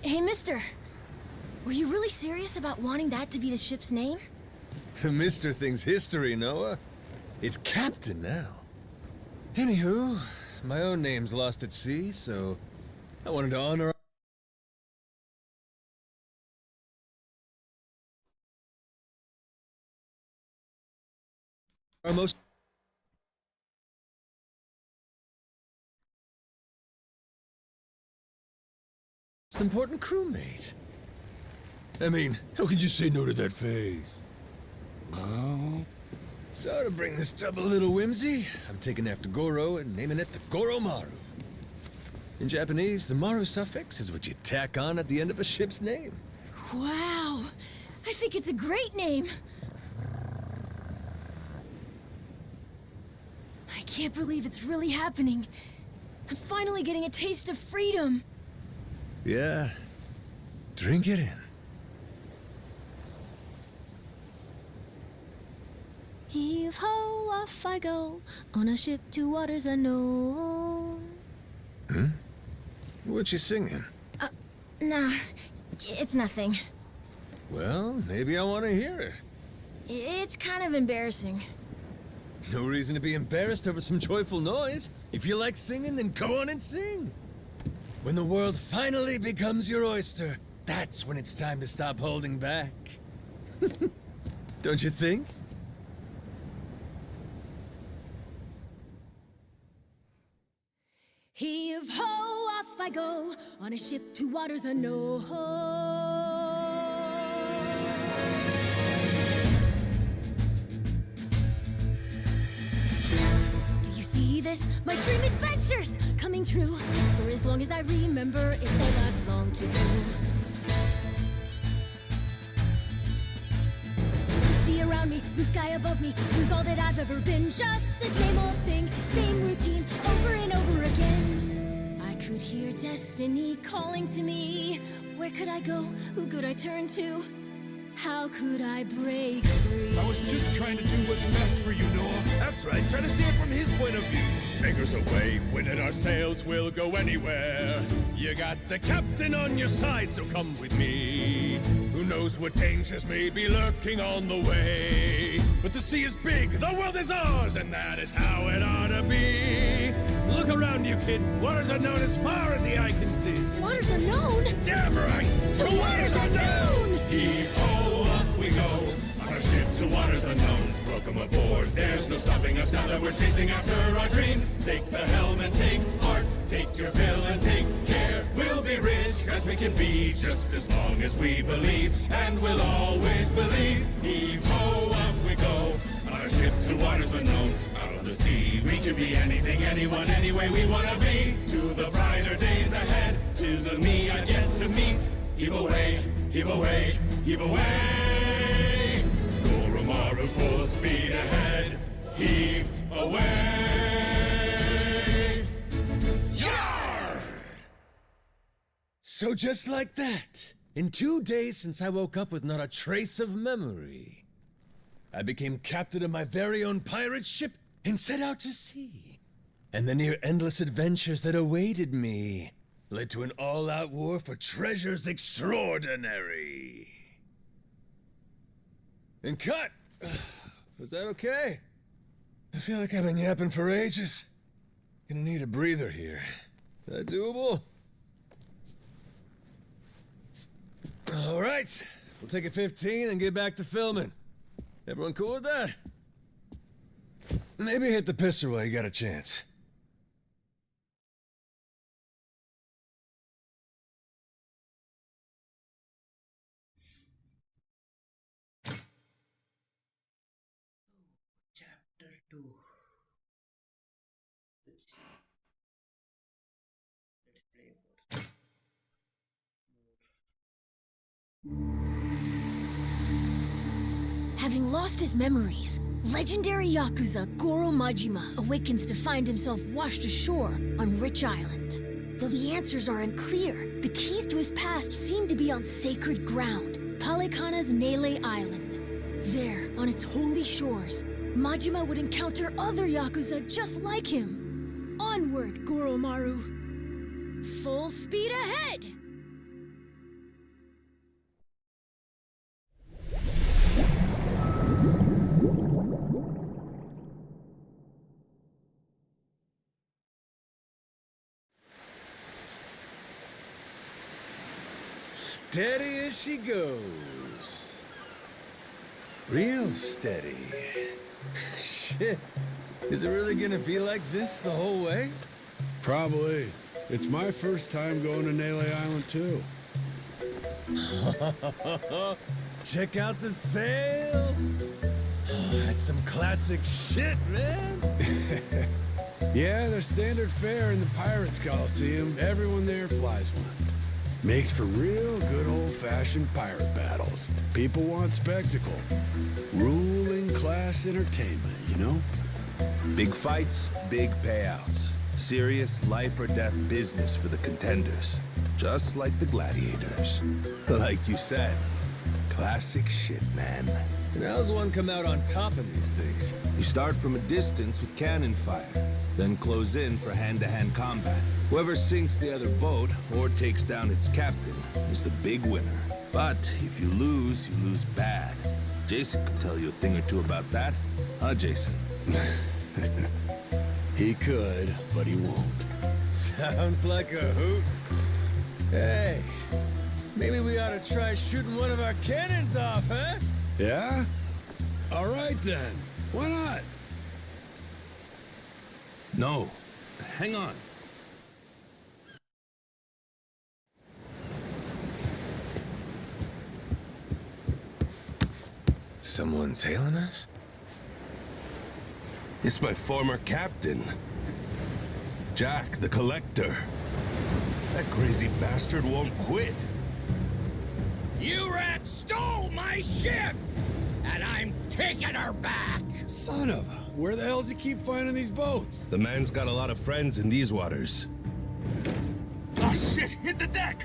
Hey, mister. Were you really serious about wanting that to be the ship's name? The Mr. thing's history, Noah. It's Captain now. Anywho, my own name's lost at sea, so I wanted to honor our most important crewmate. I mean, how could you say no to that face? So to bring this tub a little whimsy, I'm taking after Goro and naming it the Goromaru. In Japanese, the Maru suffix is what you tack on at the end of a ship's name. Wow! I think it's a great name! I can't believe it's really happening. I'm finally getting a taste of freedom. Yeah. Drink it in. Heave ho, off I go, on a ship to waters unknown. Hmm? What you singing? Nah, it's nothing. Well, maybe I want to hear it. It's kind of embarrassing. No reason to be embarrassed over some joyful noise. If you like singing, then go on and sing. When the world finally becomes your oyster, that's when it's time to stop holding back. Don't you think? Heave ho, off I go, on a ship to waters unknown. Do you see this? My dream adventures coming true. For as long as I remember, it's all I've longed to do. Blue sea around me, blue sky above me, blue's all that I've ever been. Just the same old thing, same routine, over and over again. I could hear destiny calling to me. Where could I go? Who could I turn to? How could I break free? I was just trying to do what's best for you, Noah. That's right, try to see it from his point of view. Fingers away, winning our sails, we'll go anywhere. You got the captain on your side, so come with me. Who knows what dangers may be lurking on the way? But the sea is big, the world is ours, and that is how it ought to be. Look around you, kid. Waters unknown as far as the eye can see. Waters unknown? Damn right! To waters unknown! Heave-ho, off we go. On our ship to waters unknown. Welcome aboard, there's no stopping us now that we're chasing after our dreams. Take the helm and take heart. Take your fill and take care. We'll be rich as we can be, just as long as we believe. And we'll always believe. Heave-ho, off we go. On our ship to waters unknown. Out on the sea, we can be anything, anyone, any way we want to be. To the brighter days ahead. To the me I've yet to meet. Heave away, heave away, heave away. Goromaru full speed ahead. Heave away. Yar! So just like that, in 2 days since I woke up with not a trace of memory, I became captain of my very own pirate ship and set out to sea. And the near-endless adventures that awaited me led to an all-out war for treasures extraordinary. And cut! Was that okay? I feel like I've been yapping for ages. Gonna need a breather here. Is that doable? All right, we'll take a 15 and get back to filming. Everyone cool with that? Maybe hit the pisser while you got a chance. Chapter 2. Let's play first. Having lost his memories, legendary Yakuza Goro Majima awakens to find himself washed ashore on Rich Island. Though the answers are unclear, the keys to his past seem to be on sacred ground, Palikana's Nele Island. There, on its holy shores, Majima would encounter other Yakuza just like him. Onward, Goromaru. Full speed ahead! Steady as she goes. Real steady. Shit. Is it really gonna be like this the whole way? Probably. It's my first time going to Nele Island, too. Check out the sail. Oh, that's some classic shit, man. Yeah, they're standard fare in the Pirates Coliseum. Everyone there flies one. Makes for real good old-fashioned pirate battles. People want spectacle. Ruling class entertainment, you know? Big fights, big payouts. Serious life or death business for the contenders. Just like the gladiators. Like you said, classic shit, man. And how's one come out on top of these things? You start from a distance with cannon fire, then close in for hand-to-hand combat. Whoever sinks the other boat or takes down its captain is the big winner. But if you lose bad. Jason could tell you a thing or two about that. Huh, Jason? He could, but he won't. Sounds like a hoot. Hey, maybe we ought to try shooting one of our cannons off, huh? Yeah? All right, then. Why not? No. Hang on. Someone tailing us? It's my former captain. Jack, the Collector. That crazy bastard won't quit. You rats stole my ship! And I'm taking her back! Son of a... Where the hell does he keep finding these boats? The man's got a lot of friends in these waters. Oh shit! Hit the deck!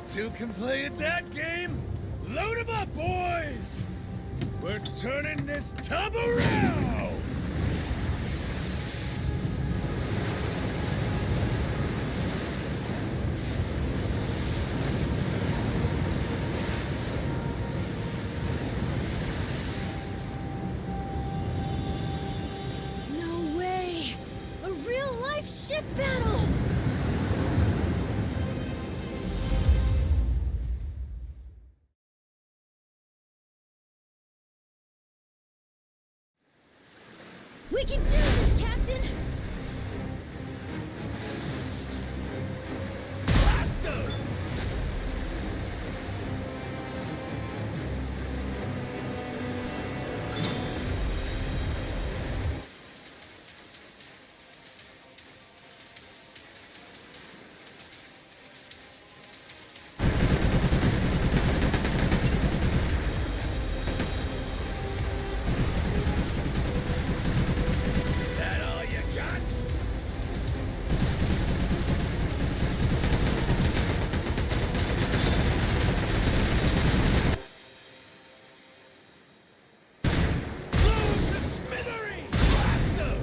Two can play at that game? Load 'em up, boys! We're turning this tub around! No way! A real-life ship battle! We can do this, Captain! Blaster! That all you got? Blow 'em to smithereens! Blaster!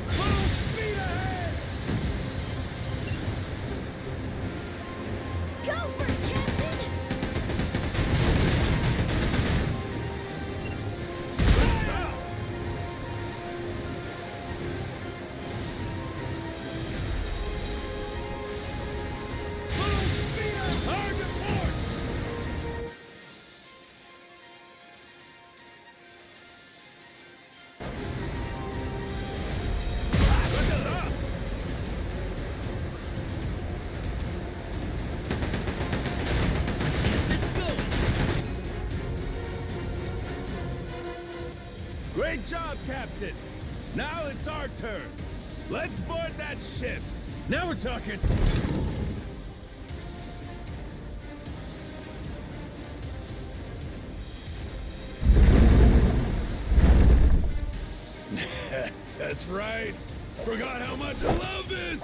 Full speed ahead! Go for it, Captain! Stop! Full speed ahead! Hard to port! Look it up! Let's get this going! Great job, Captain! Now it's our turn. Let's board that ship. Now we're talking! That's right. Forgot how much I love this!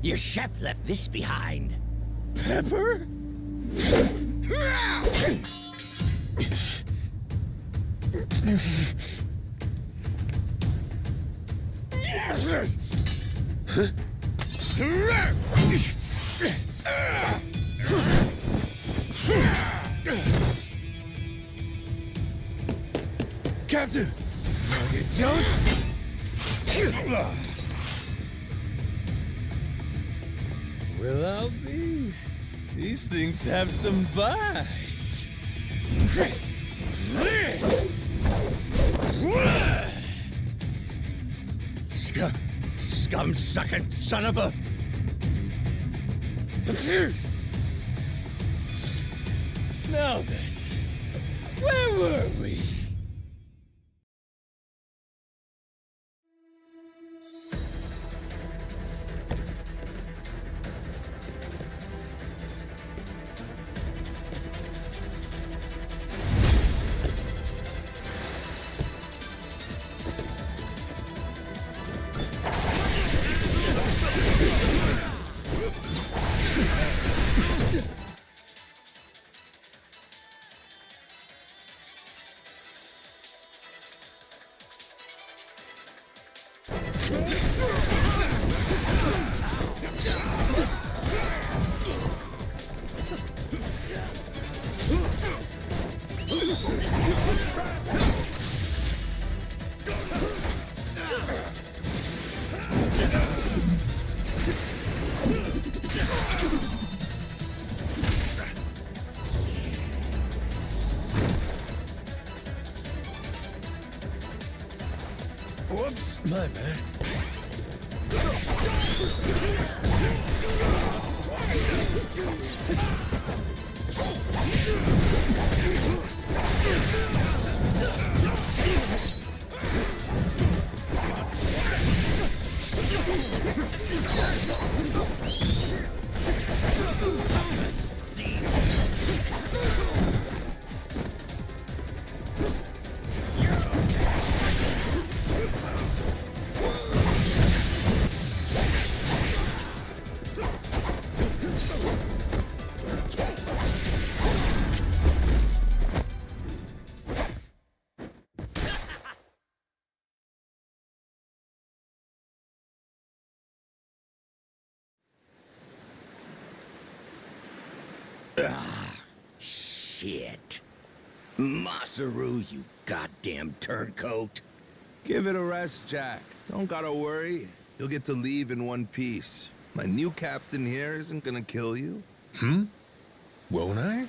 Your chef left this behind. Pepper? Captain! No, you don't? Well, I'll be These things have some bite. Scum-sucking son of a... Now then, where were we? Whoops, my bad. Shit. Masaru, you goddamn turncoat. Give it a rest, Jack. Don't gotta worry. You'll get to leave in one piece. My new captain here isn't gonna kill you. Won't I?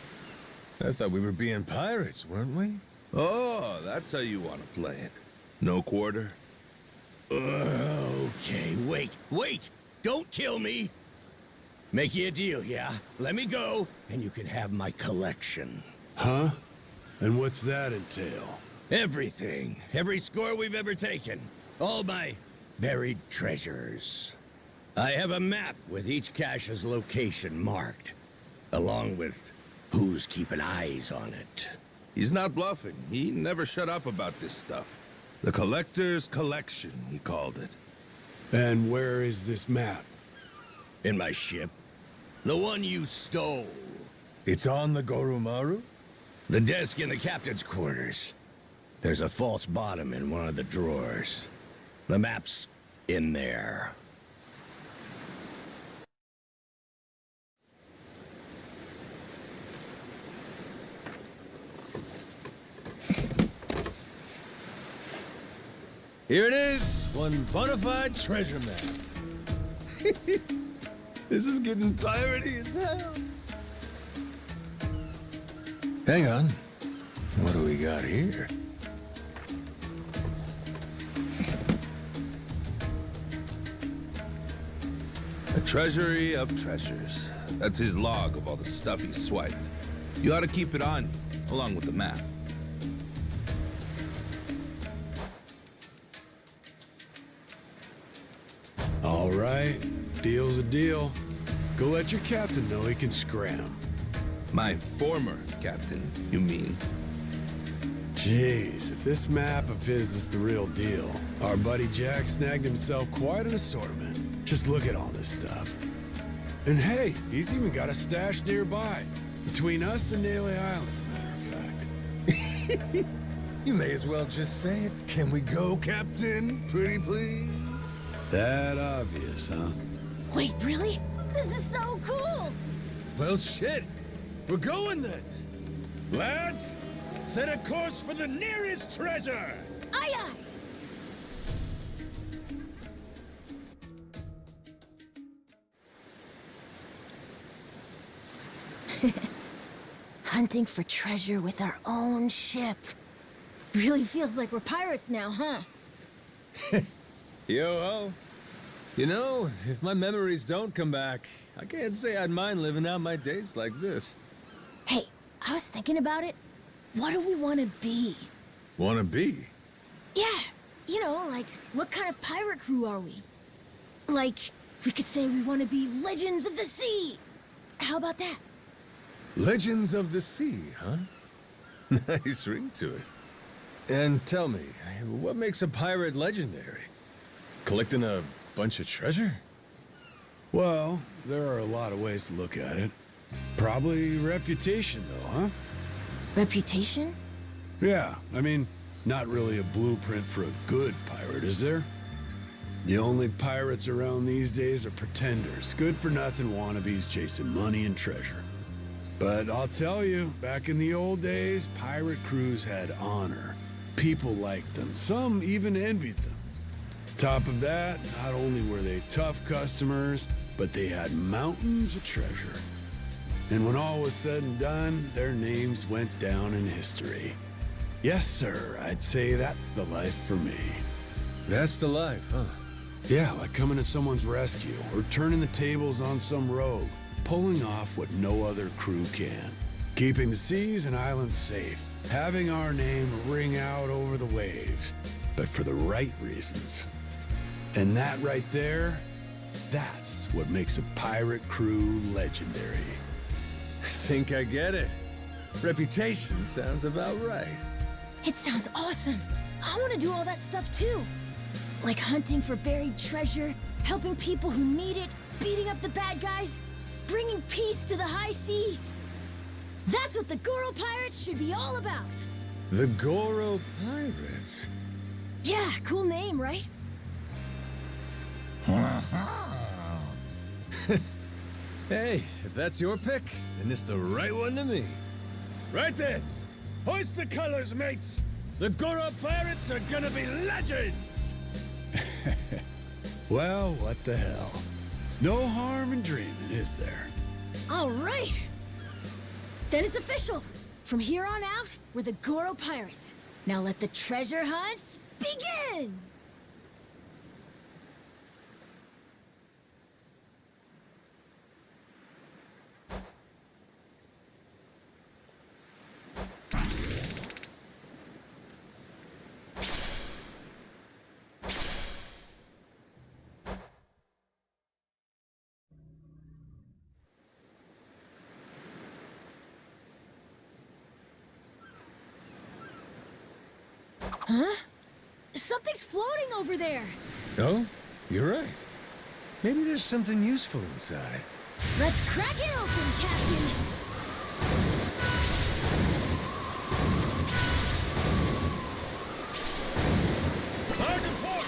I thought we were being pirates, weren't we? Oh, that's how you want to play it. No quarter? Okay, wait! Don't kill me! Make you a deal, yeah? Let me go, and you can have my collection. Huh? And what's that entail? Everything. Every score we've ever taken. All my buried treasures. I have a map with each cache's location marked, along with who's keeping eyes on it. He's not bluffing. He never shut up about this stuff. The Collector's Collection, he called it. And where is this map? In my ship. The one you stole. It's on the Goromaru? The desk in the captain's quarters. There's a false bottom in one of the drawers. The map's in there. Here it is, one bona fide treasure map. This is getting piratey as hell. Hang on. What do we got here? A treasury of treasures. That's his log of all the stuff he swiped. You ought to keep it on you, along with the map. All right, deal's a deal. Go let your captain know he can scram. My former captain, you mean? Jeez, if this map of his is the real deal, our buddy Jack snagged himself quite an assortment. Just look at all this stuff. And hey, he's even got a stash nearby, between us and Naily Island, matter of fact. You may as well just say it. Can we go, Captain? Pretty please? That obvious, huh? Wait, really? This is so cool! Well, shit. We're going then. Lads, set a course for the nearest treasure! Aye, aye! Hunting for treasure with our own ship. Really feels like we're pirates now, huh? Yo-ho. You know, if my memories don't come back, I can't say I'd mind living out my days like this. Hey, I was thinking about it. What do we want to be? Wanna be? Yeah, you know, like, what kind of pirate crew are we? Like, we could say we want to be Legends of the Sea. How about that? Legends of the Sea, huh? Nice ring to it. And tell me, what makes a pirate legendary? Collecting a bunch of treasure? Well, there are a lot of ways to look at it. Probably reputation, though, huh? Reputation? Yeah, I mean, not really a blueprint for a good pirate, is there? The only pirates around these days are pretenders, good-for-nothing wannabes chasing money and treasure. But I'll tell you, back in the old days, pirate crews had honor. People liked them, some even envied them. Top of that, not only were they tough customers, but they had mountains of treasure. And when all was said and done, their names went down in history. Yes, sir, I'd say that's the life for me. That's the life, huh? Yeah, like coming to someone's rescue, or turning the tables on some rogue, pulling off what no other crew can. Keeping the seas and islands safe, having our name ring out over the waves, but for the right reasons. And that right there, that's what makes a pirate crew legendary. Think I get it. Reputation sounds about right. It sounds awesome. I want to do all that stuff too. Like hunting for buried treasure, helping people who need it, beating up the bad guys, bringing peace to the high seas. That's what the Goro Pirates should be all about. The Goro Pirates? Yeah, cool name, right? Hey, if that's your pick, then it's the right one to me. Right then! Hoist the colors, mates! The Goro Pirates are gonna be legends! Well, what the hell? No harm in dreaming, is there? All right. Then it's official. From here on out, we're the Goro Pirates. Now let the treasure hunts begin! Huh? Something's floating over there. Oh, you're right. Maybe there's something useful inside. Let's crack it open, Captain. Hard to port!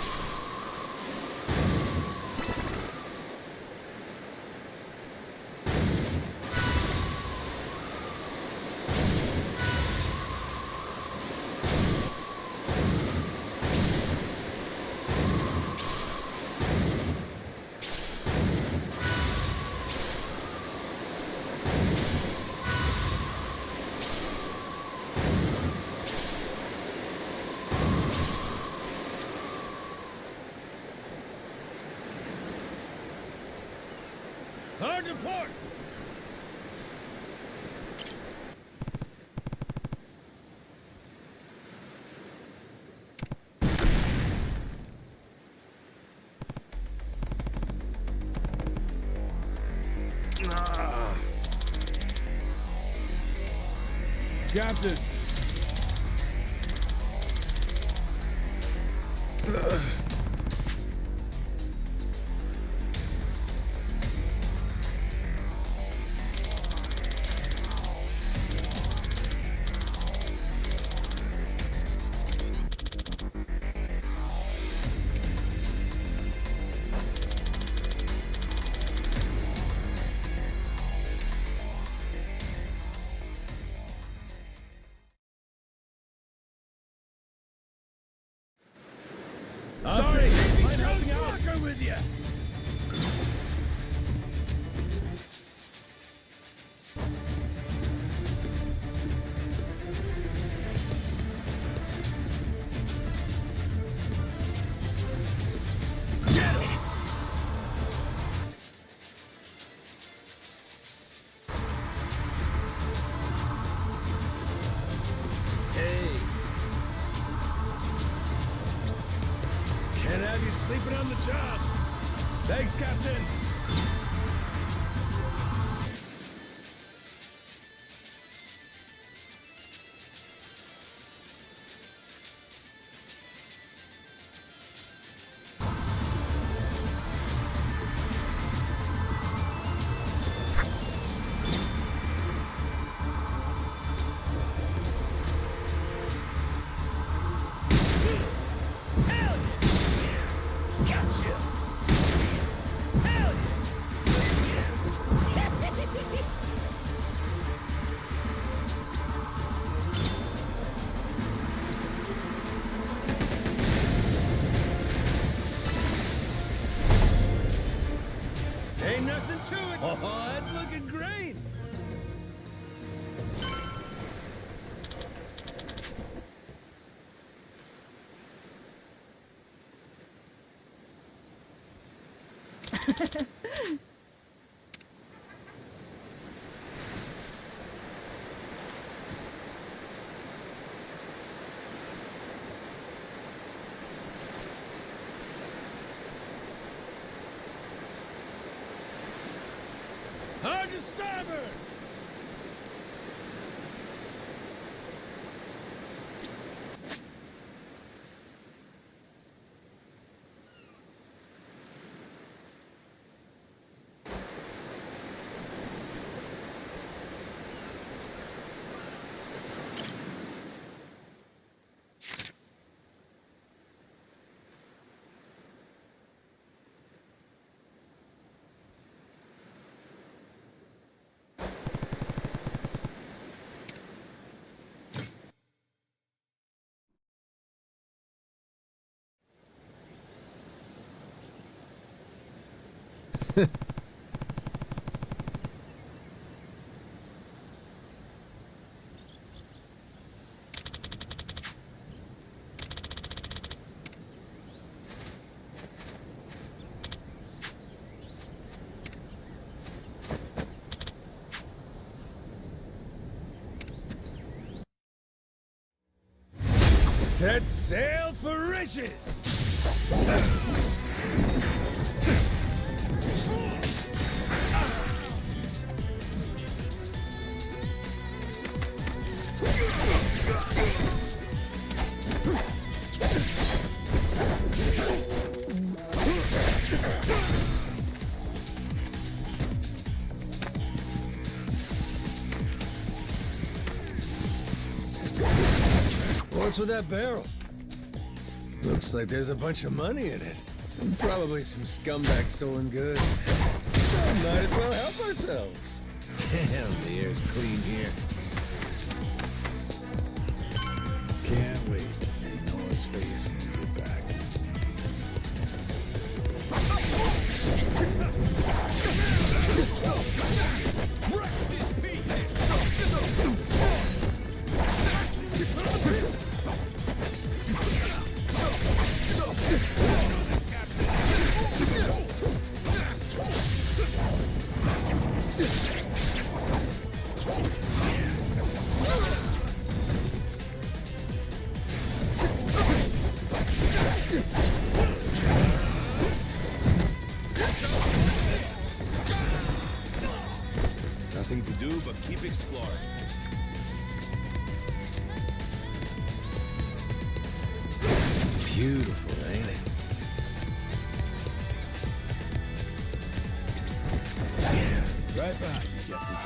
Hard to port! Captain! sleeping on the job. Thanks, Captain. Ain't nothing to it. Oh, that's looking great. Hard to starboard! Set sail for riches! What's with that barrel? Looks like there's a bunch of money in it. And probably some scumbag stolen goods. So might as well help ourselves. Damn, the air's clean here. Can't wait to see Noah's face when we get back. Nothing to do but keep exploring. Beautiful, ain't it? Right behind you, Captain.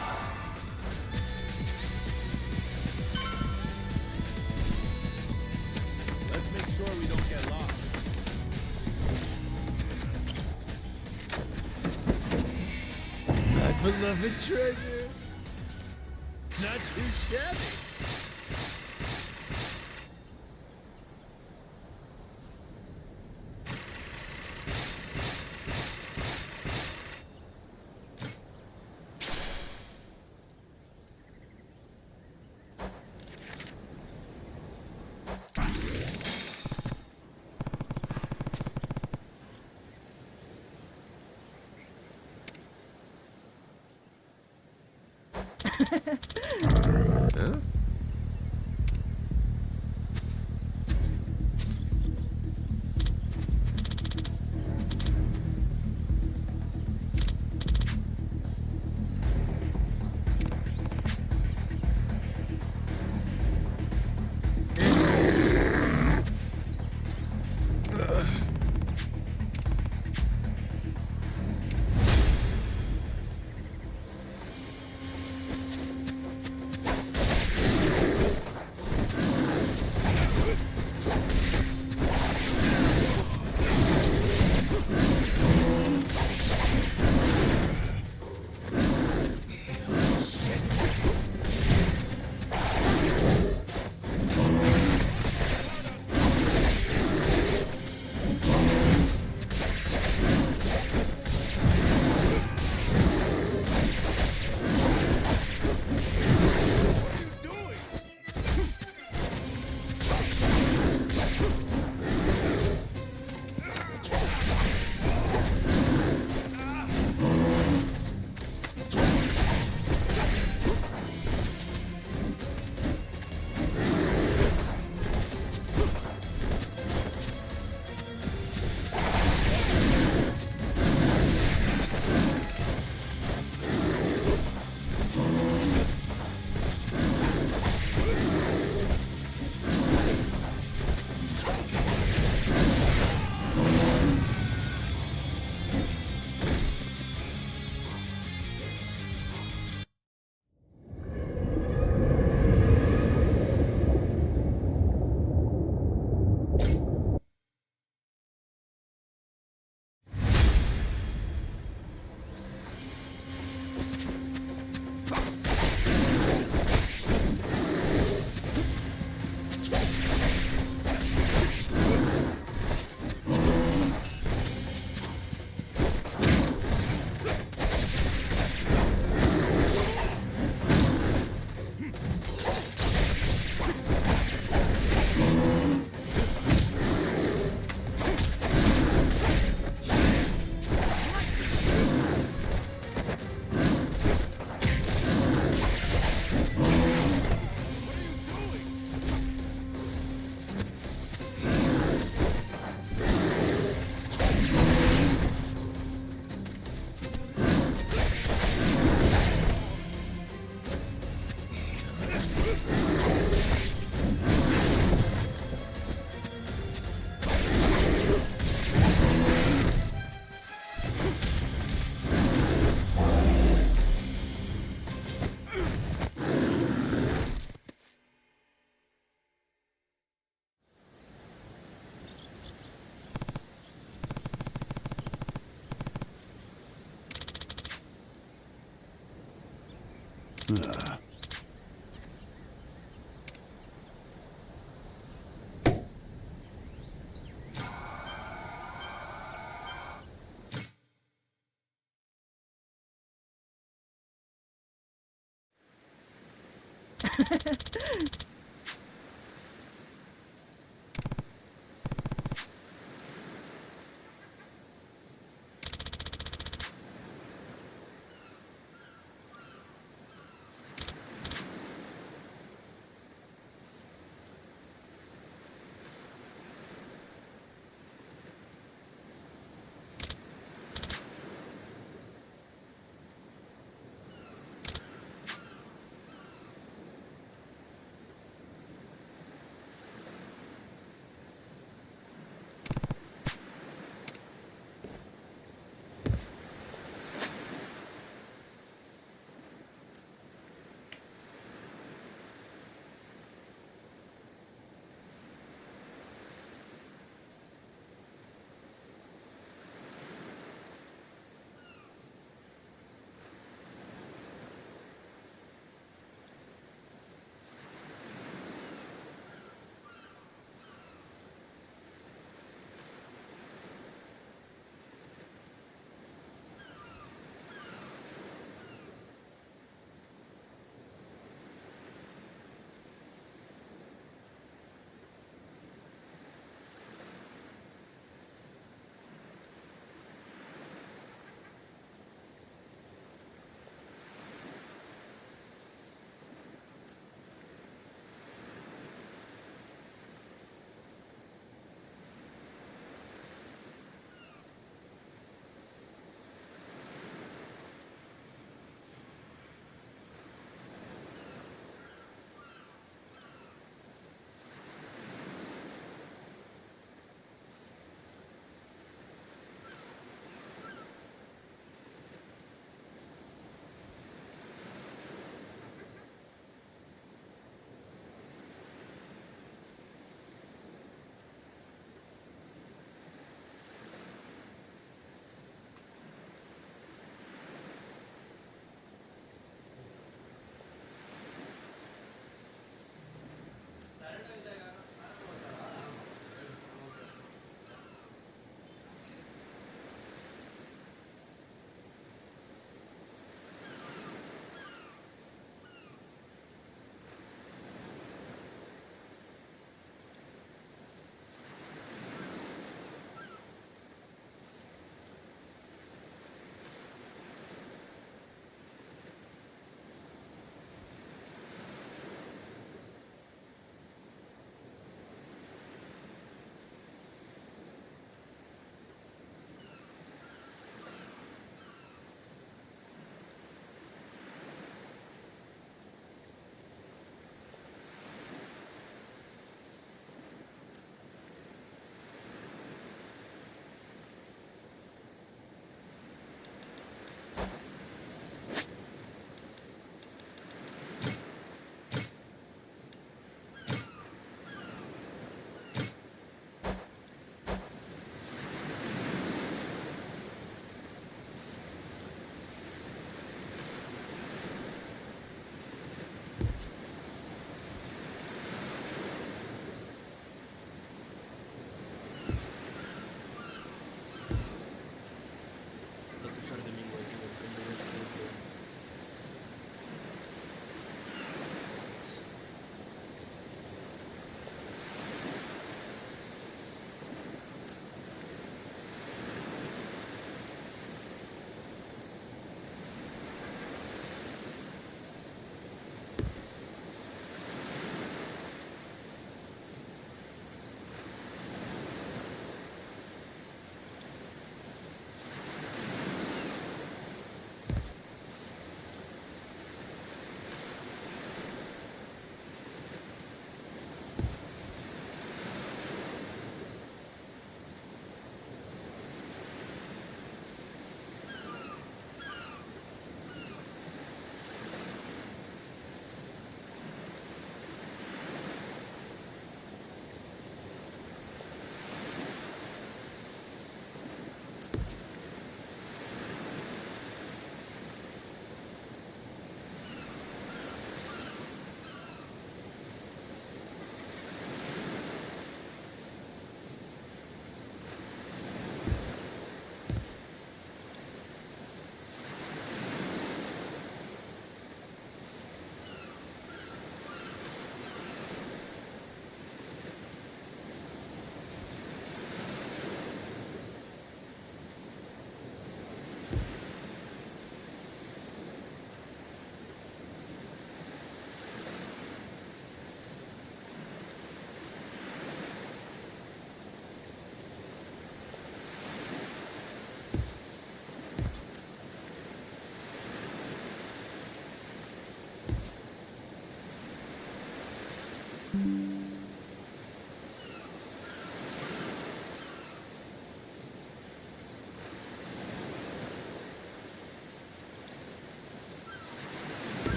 Let's make sure we don't get lost. My beloved treasure. Not too shabby. Huh?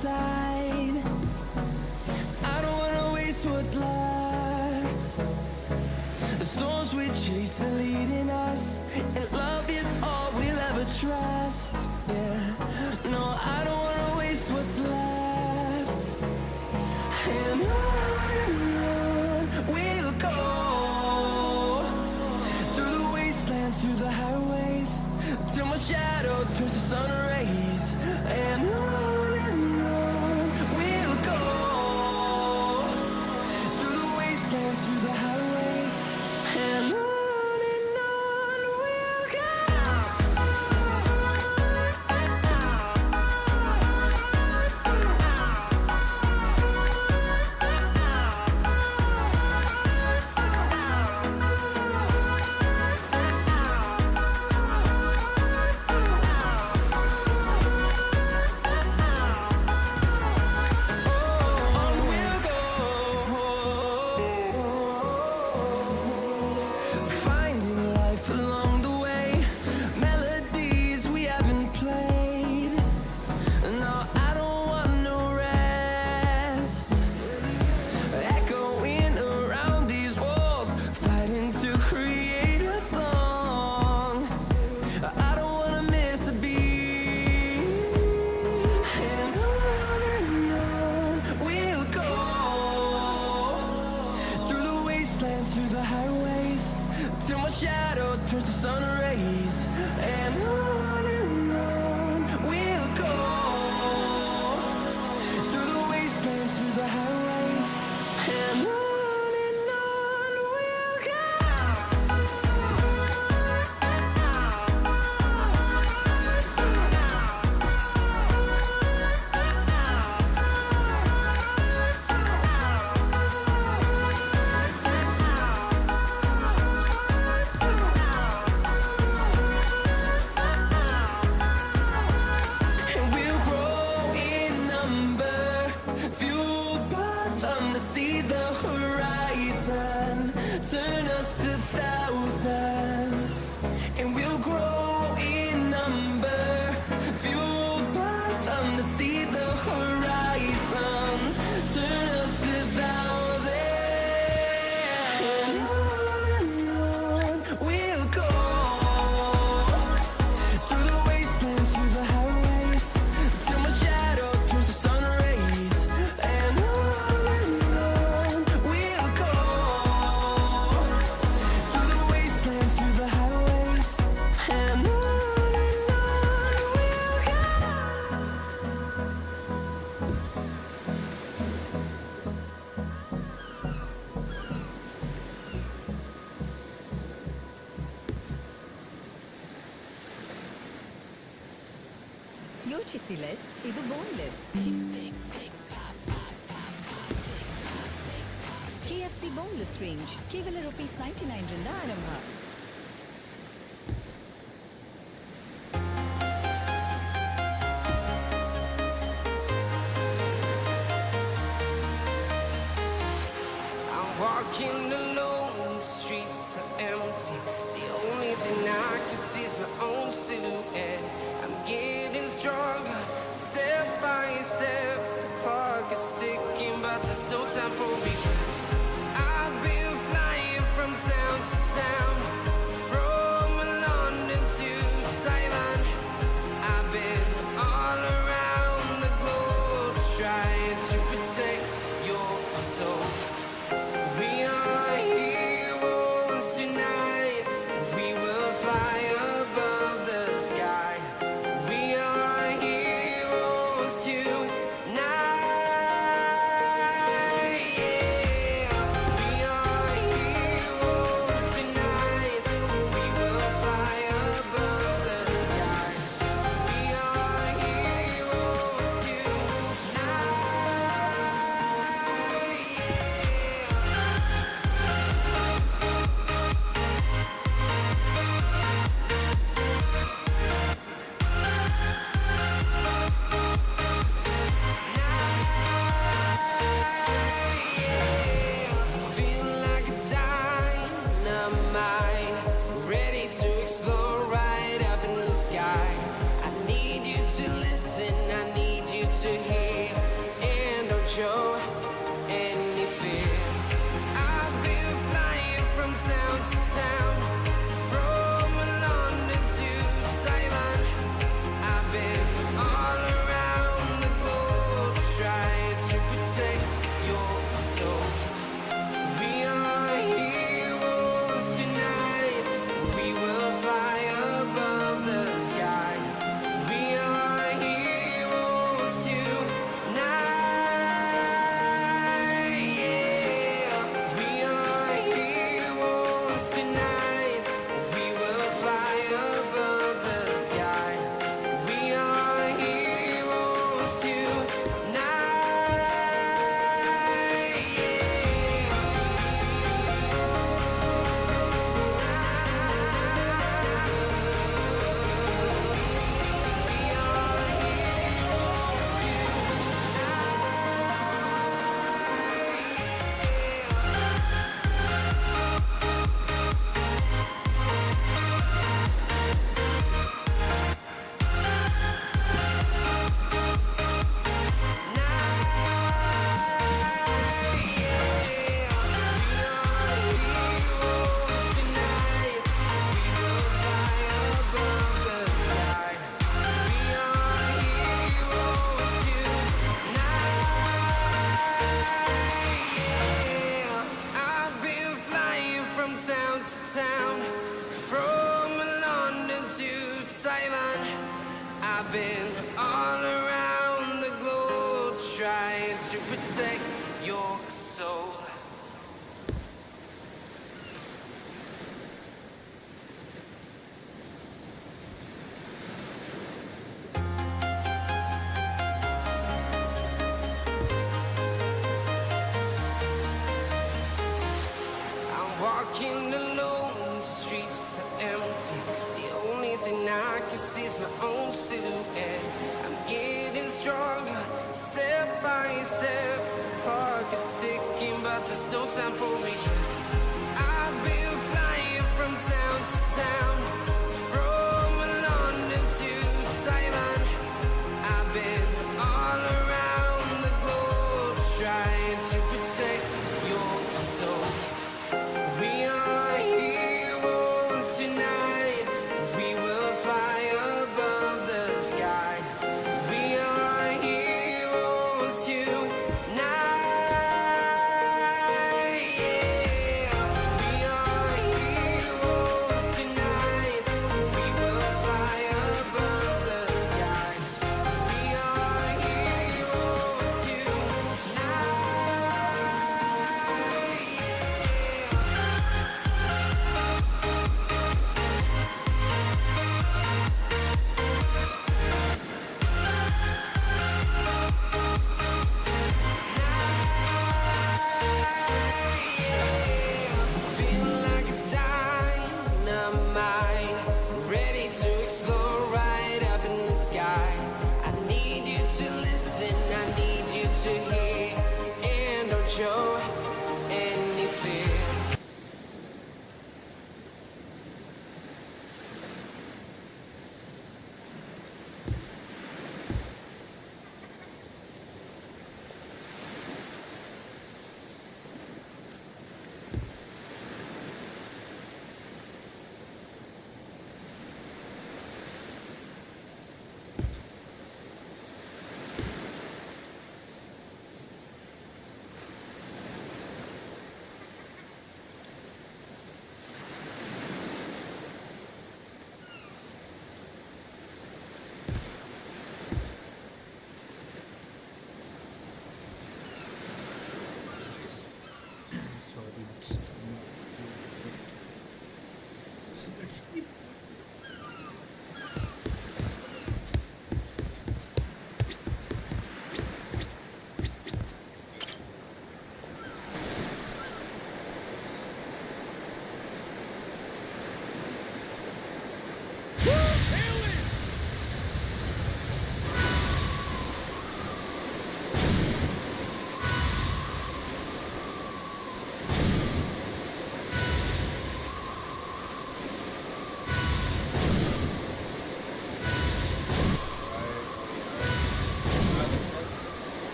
inside. I don't wanna waste what's left. The storms we chase are leading us, and love is all we'll ever trust. Yeah, no, I don't wanna waste what's left. And on we'll go, through the wastelands, through the highways, till my shadow turns to sun rays. And on we'll go, through the wastelands, through the highways, and on we'll go. Finding life along the way, melodies we haven't played. No, I don't want no rest. Echoing around these walls, fighting to create a song. I don't wanna miss a beat. And on we'll go, through the wastelands, through the highways, till my shadow turns to sun rays. And on we'll go, through the wastelands, through the highways, and on we'll go. And we'll grow in number, fueled by them to see the horizon, turn us to thousands. And we'll grow in number, fueled by them to see the horizon, turn us to thousands. And on we'll go, through the wastelands, through the highways, till my shadow turns to sun rays. And on we'll go, through the wastelands, through the highways, and on we'll go. ಯೋಚಿಸಿಲೆಸ್ ಇದು boneless. KFC boneless range ಕೇವಲ ₹99 ರಿಂದ ಆರಂಭ. I'm walking alone, the streets are empty. The only thing I can see is my own silhouette. I'm getting stronger, step by step. The clock is ticking, but there's no time for regrets. I've been flying from town to town, from London to Taiwan. I've been all around the globe, trying to protect your soul. We are heroes tonight. We will fly above the sky. We are heroes tonight. Yeah. We are heroes tonight. We will fly above the sky. We are heroes tonight. Feel like a dynamite, ready to explode right up in the sky. I need you to listen, I need you to hear. show any fear. I've been flying from town to town, from London to Taiwan. I've been all around the globe trying to protect your soul. We are heroes tonight. We will fly above the sky. We are heroes tonight. Yeah. We are heroes tonight. We will fly above the sky. We are heroes tonight. Town to town, from London to Taiwan. I've been all around the globe trying to protect your soul. Walking alone, the streets are empty. The only thing I can see is my own silhouette. I'm getting stronger, step by step. The clock is ticking, but there's no time for regrets. I've been flying from town to town, from London to Taiwan. I've been all around the globe trying to protect your soul. We are heroes tonight. We will fly above the sky. We are heroes tonight. Yeah. We are heroes tonight. We will fly above the sky. We are heroes tonight. Feel like a dynamite, ready to explore right up in the sky. I need you to listen, I need you to hear, and don't show any fear.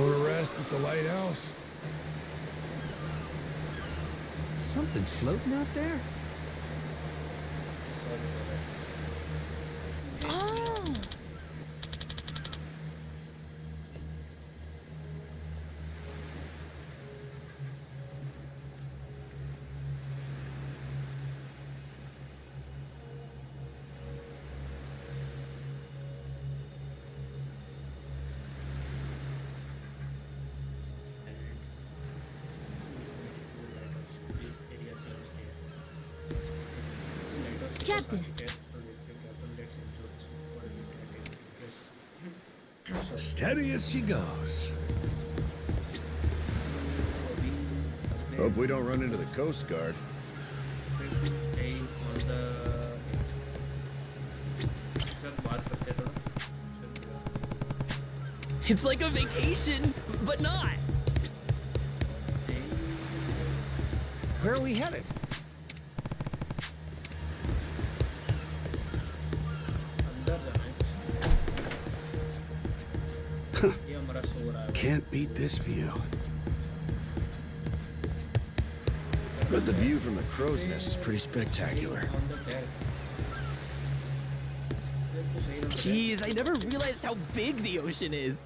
For a rest at the lighthouse? Something floating out there? Sorry for that. Oh! Captain. Steady as she goes. Hope we don't run into the Coast Guard. It's like a vacation, but not. Where are we headed? Can't beat this view. But the view from the crow's nest is pretty spectacular. Jeez, I never realized how big the ocean is.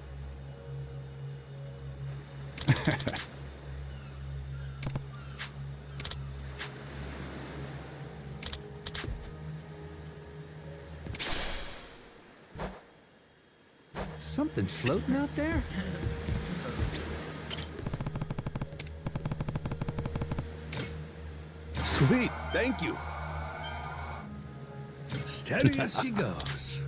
Something floating out there? Sweet, thank you. Steady as she goes.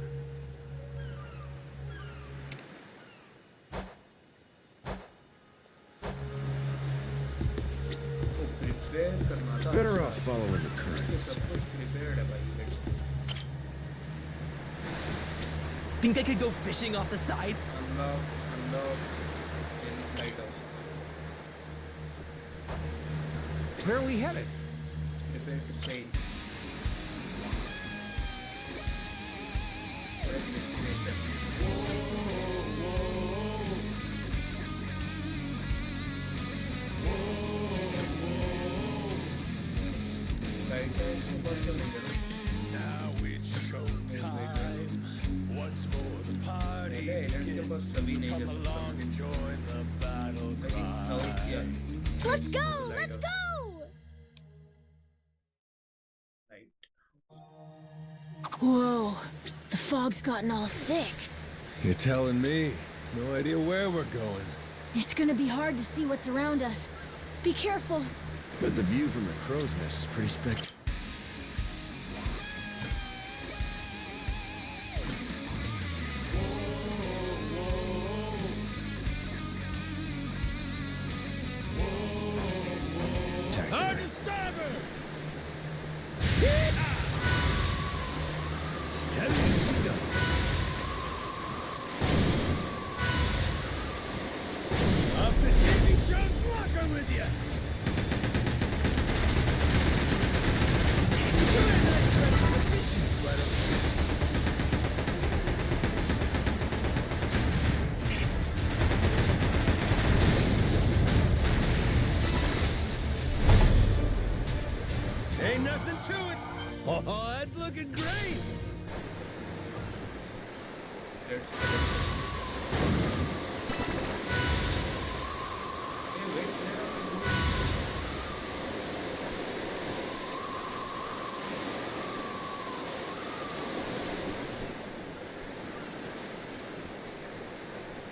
Better off following the currents. Think I could go fishing off the side? Where are we headed? Prepare to sail. For a destination. Now it's showtime. Once more the party begins. So come along and join the battle cry. Let's go! Let's go! Whoa, the fog's gotten all thick. You're telling me. No idea where we're going. It's gonna be hard to see what's around us. Be careful. But the view from the crow's nest is pretty spectacular. Hard to starboard! Steady as she goes. Off to Davy Jones' locker with you! Ain't nothing to it. Oh, that's looking great.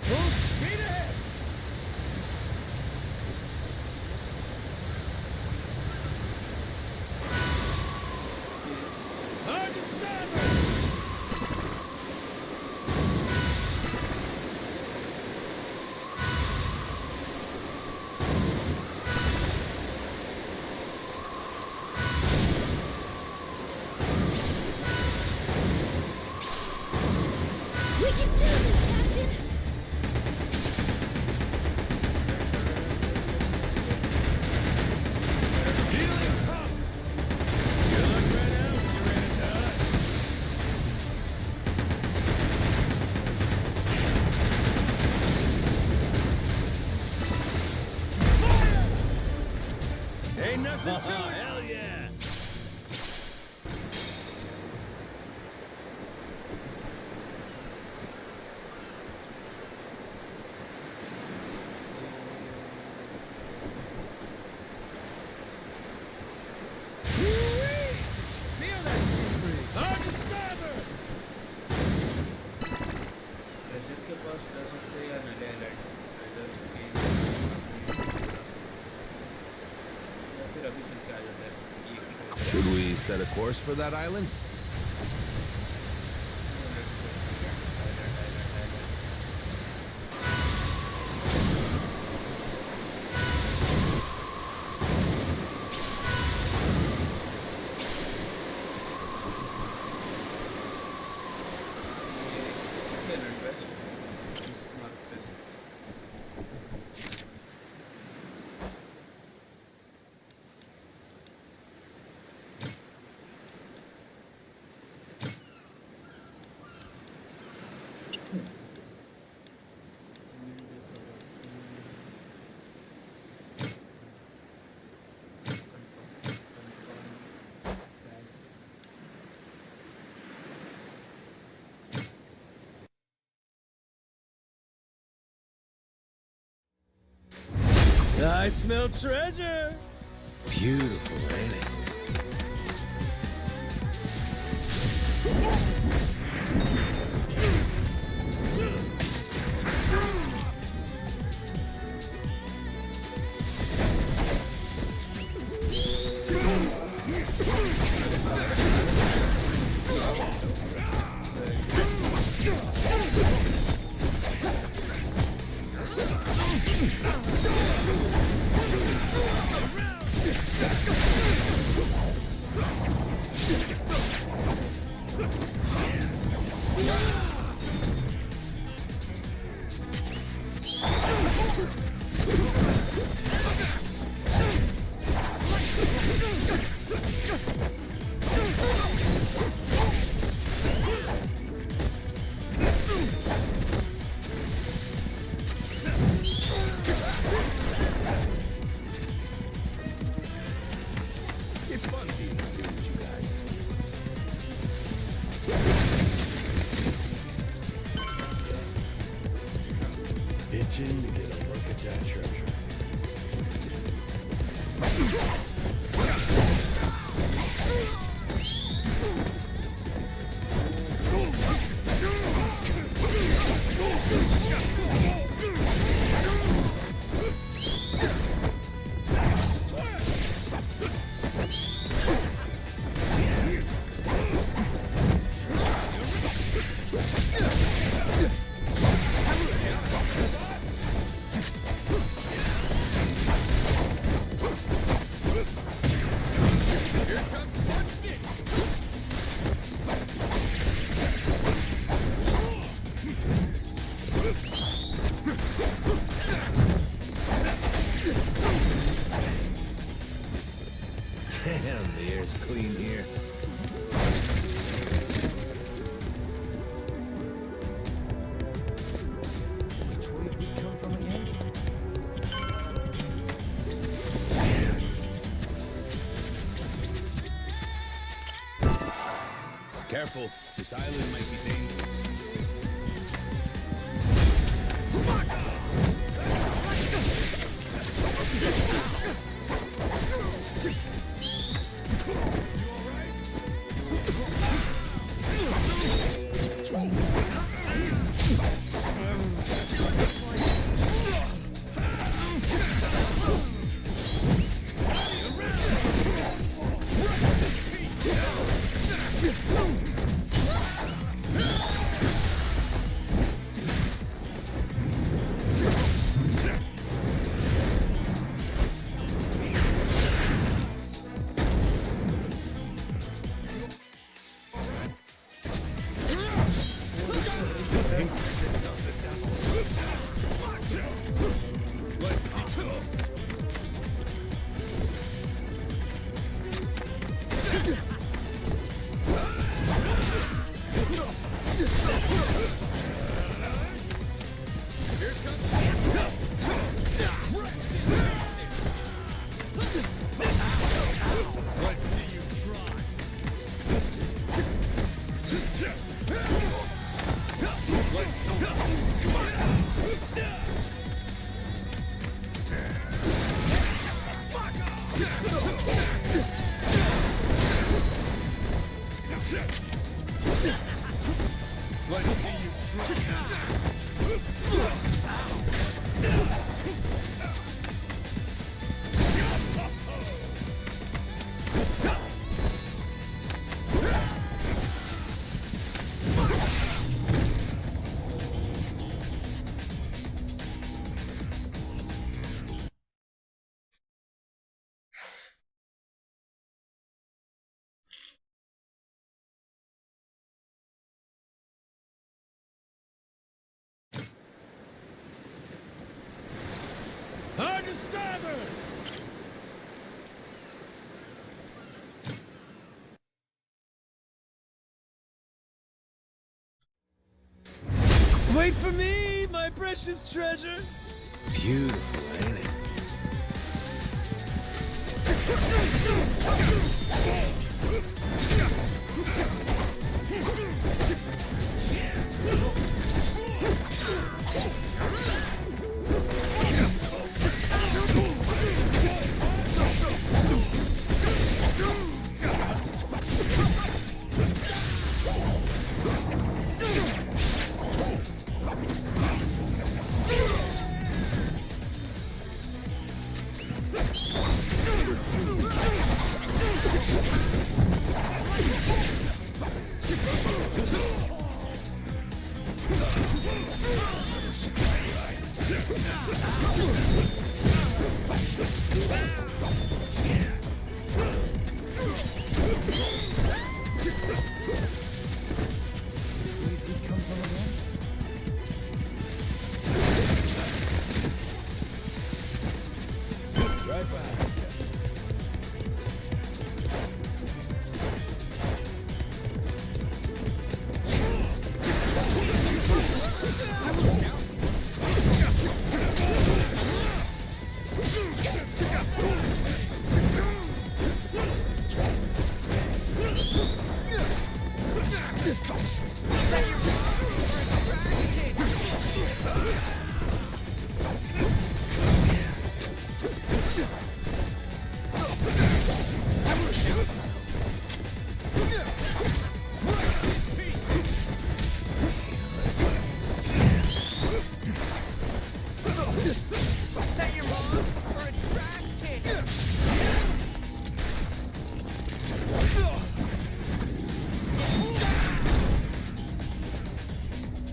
Full speed ahead! Hard to starboard! that secret! Understand her! Treasure के पास जा सकते हैं या नले island treasure के या फिर अभी चल के आ जाते हैं ये की treasure Should we set a course for that island? I smell treasure! Beautiful, ain't it? It's fun being here with you guys. Itching to get a look at that treasure. Damn, the air's clean here. Which way did we come from again? Careful, this island might be dangerous. Hard to starboard! Wait for me, my precious treasure! Beautiful, ain't it?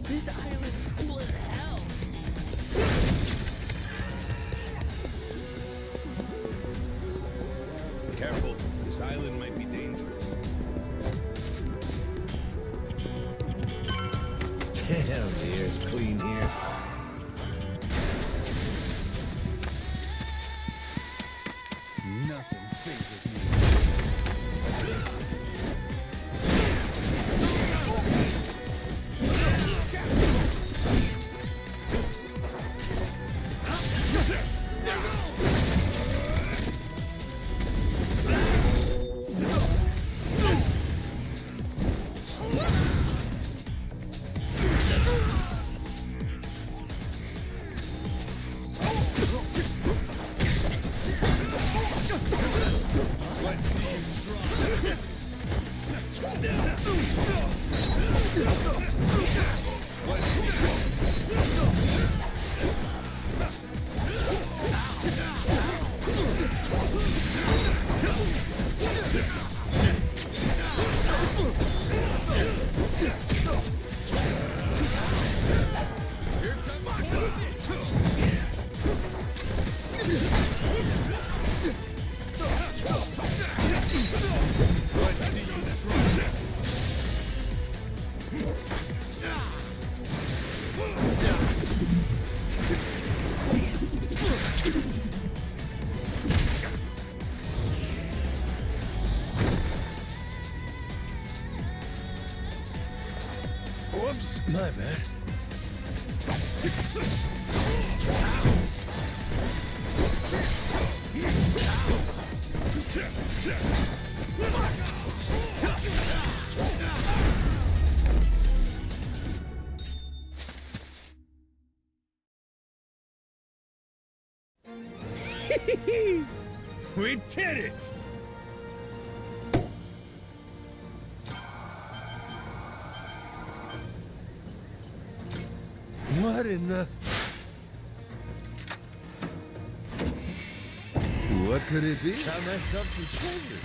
This island's cool as hell. Careful, this island might be dangerous. Damn, the air's clean here. Nothing phases me. Whoops, my bad. We did it! What in the... What could it be? Found myself some treasure.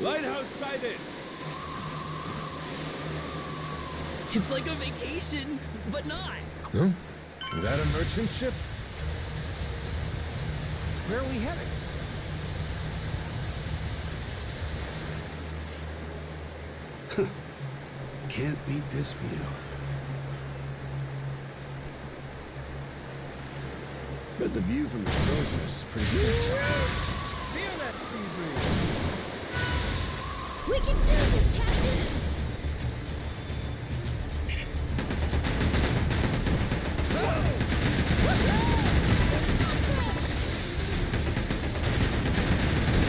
Lighthouse sighted! It's like a vacation, but not. Huh? Is that a merchant ship? Where are we heading? Can't beat this view. Bet the view from the crow's nest is pretty good. Feel that sea breeze. We can do this, Captain!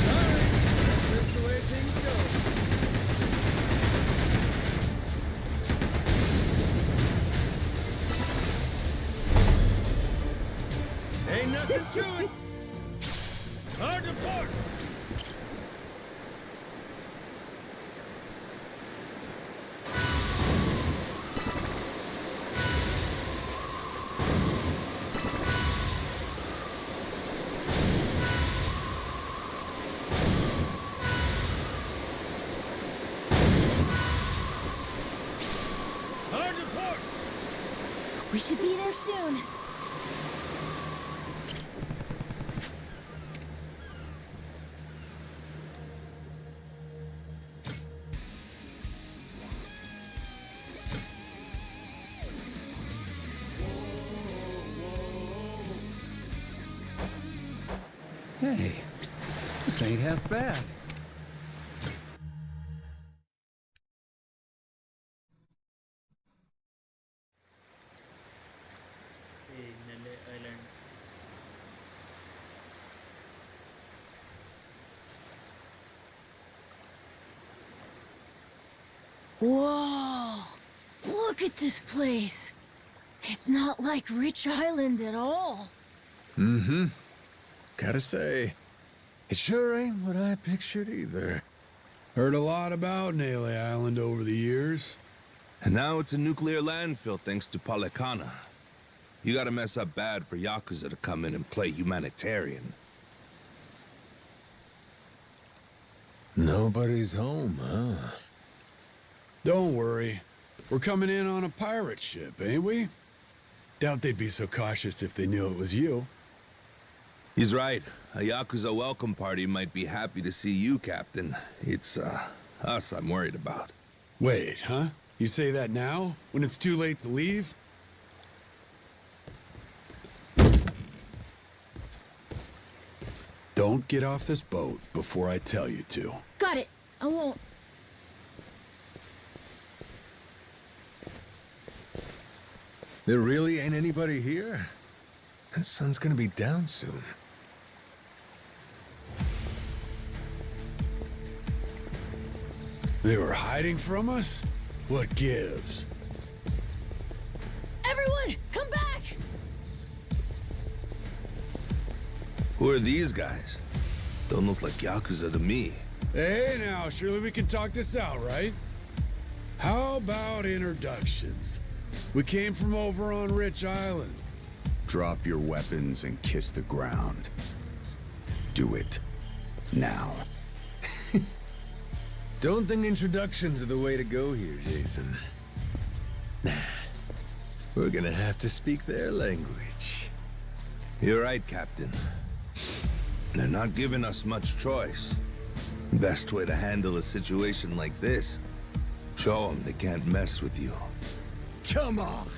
Sorry, that's just the way things go. Ain't nothing to it. Hard to port. We should be there soon. Hey, this ain't half bad. Island. Whoa! Look at this place. It's not like Rich Island at all. Mm-hmm. Gotta say, it sure ain't what I pictured either. Heard a lot about Naylor Island over the years. And now it's a nuclear landfill thanks to Policana. You gotta mess up bad for Yakuza to come in and play humanitarian. Nobody's home, huh? Don't worry. We're coming in on a pirate ship, ain't we? Doubt they'd be so cautious if they knew it was you. He's right. A Yakuza welcome party might be happy to see you, Captain. It's, us I'm worried about. Wait, huh? You say that now? When it's too late to leave? Don't get off this boat before I tell you to. Got it. I won't. There really ain't anybody here? The sun's gonna be down soon. They were hiding from us? What gives? Everyone, come back! Who are these guys? Don't look like Yakuza to me. Hey now, surely we can talk this out, right? How about introductions? We came from over on Rich Island. Drop your weapons and kiss the ground. Do it. Now. Don't think introductions are the way to go here, Jason. Nah. We're gonna have to speak their language. You're right, Captain. They're not giving us much choice. Best way to handle a situation like this, show them they can't mess with you. Come on!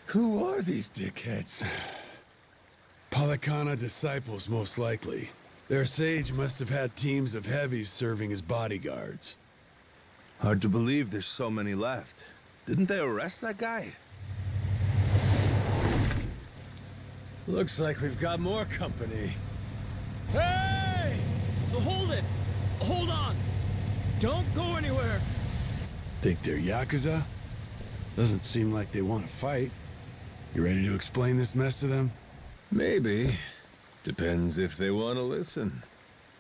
Who are these dickheads? Palakana disciples, most likely. Their sage must have had teams of heavies serving as bodyguards. Hard to believe there's so many left. Didn't they arrest that guy? Looks like we've got more company. Hey! Hold it! Hold on! Don't go anywhere! Think they're Yakuza? Doesn't seem like they want to fight. You ready to explain this mess to them? Maybe. Depends if they want to listen.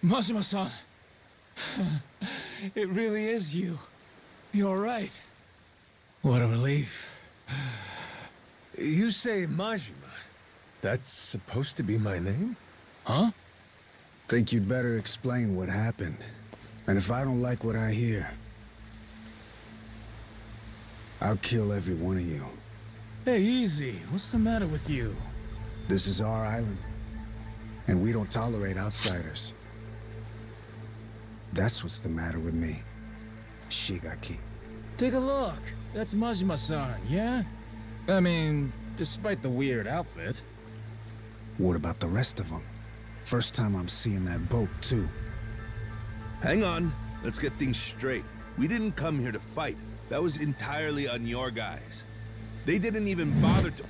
Majima-san! It really is you. You're right. What a relief. You say Majima. That's supposed to be my name? Huh? Think you'd better explain what happened. And if I don't like what I hear, I'll kill every one of you. Hey, easy. What's the matter with you? This is our island, and we don't tolerate outsiders. That's what's the matter with me, Shigaki. Take a look. That's Majima-san, yeah? I mean, despite the weird outfit. What about the rest of them? First time I'm seeing that boat, too. Hang on. Let's get things straight. We didn't come here to fight. That was entirely on your guys. They didn't even bother to...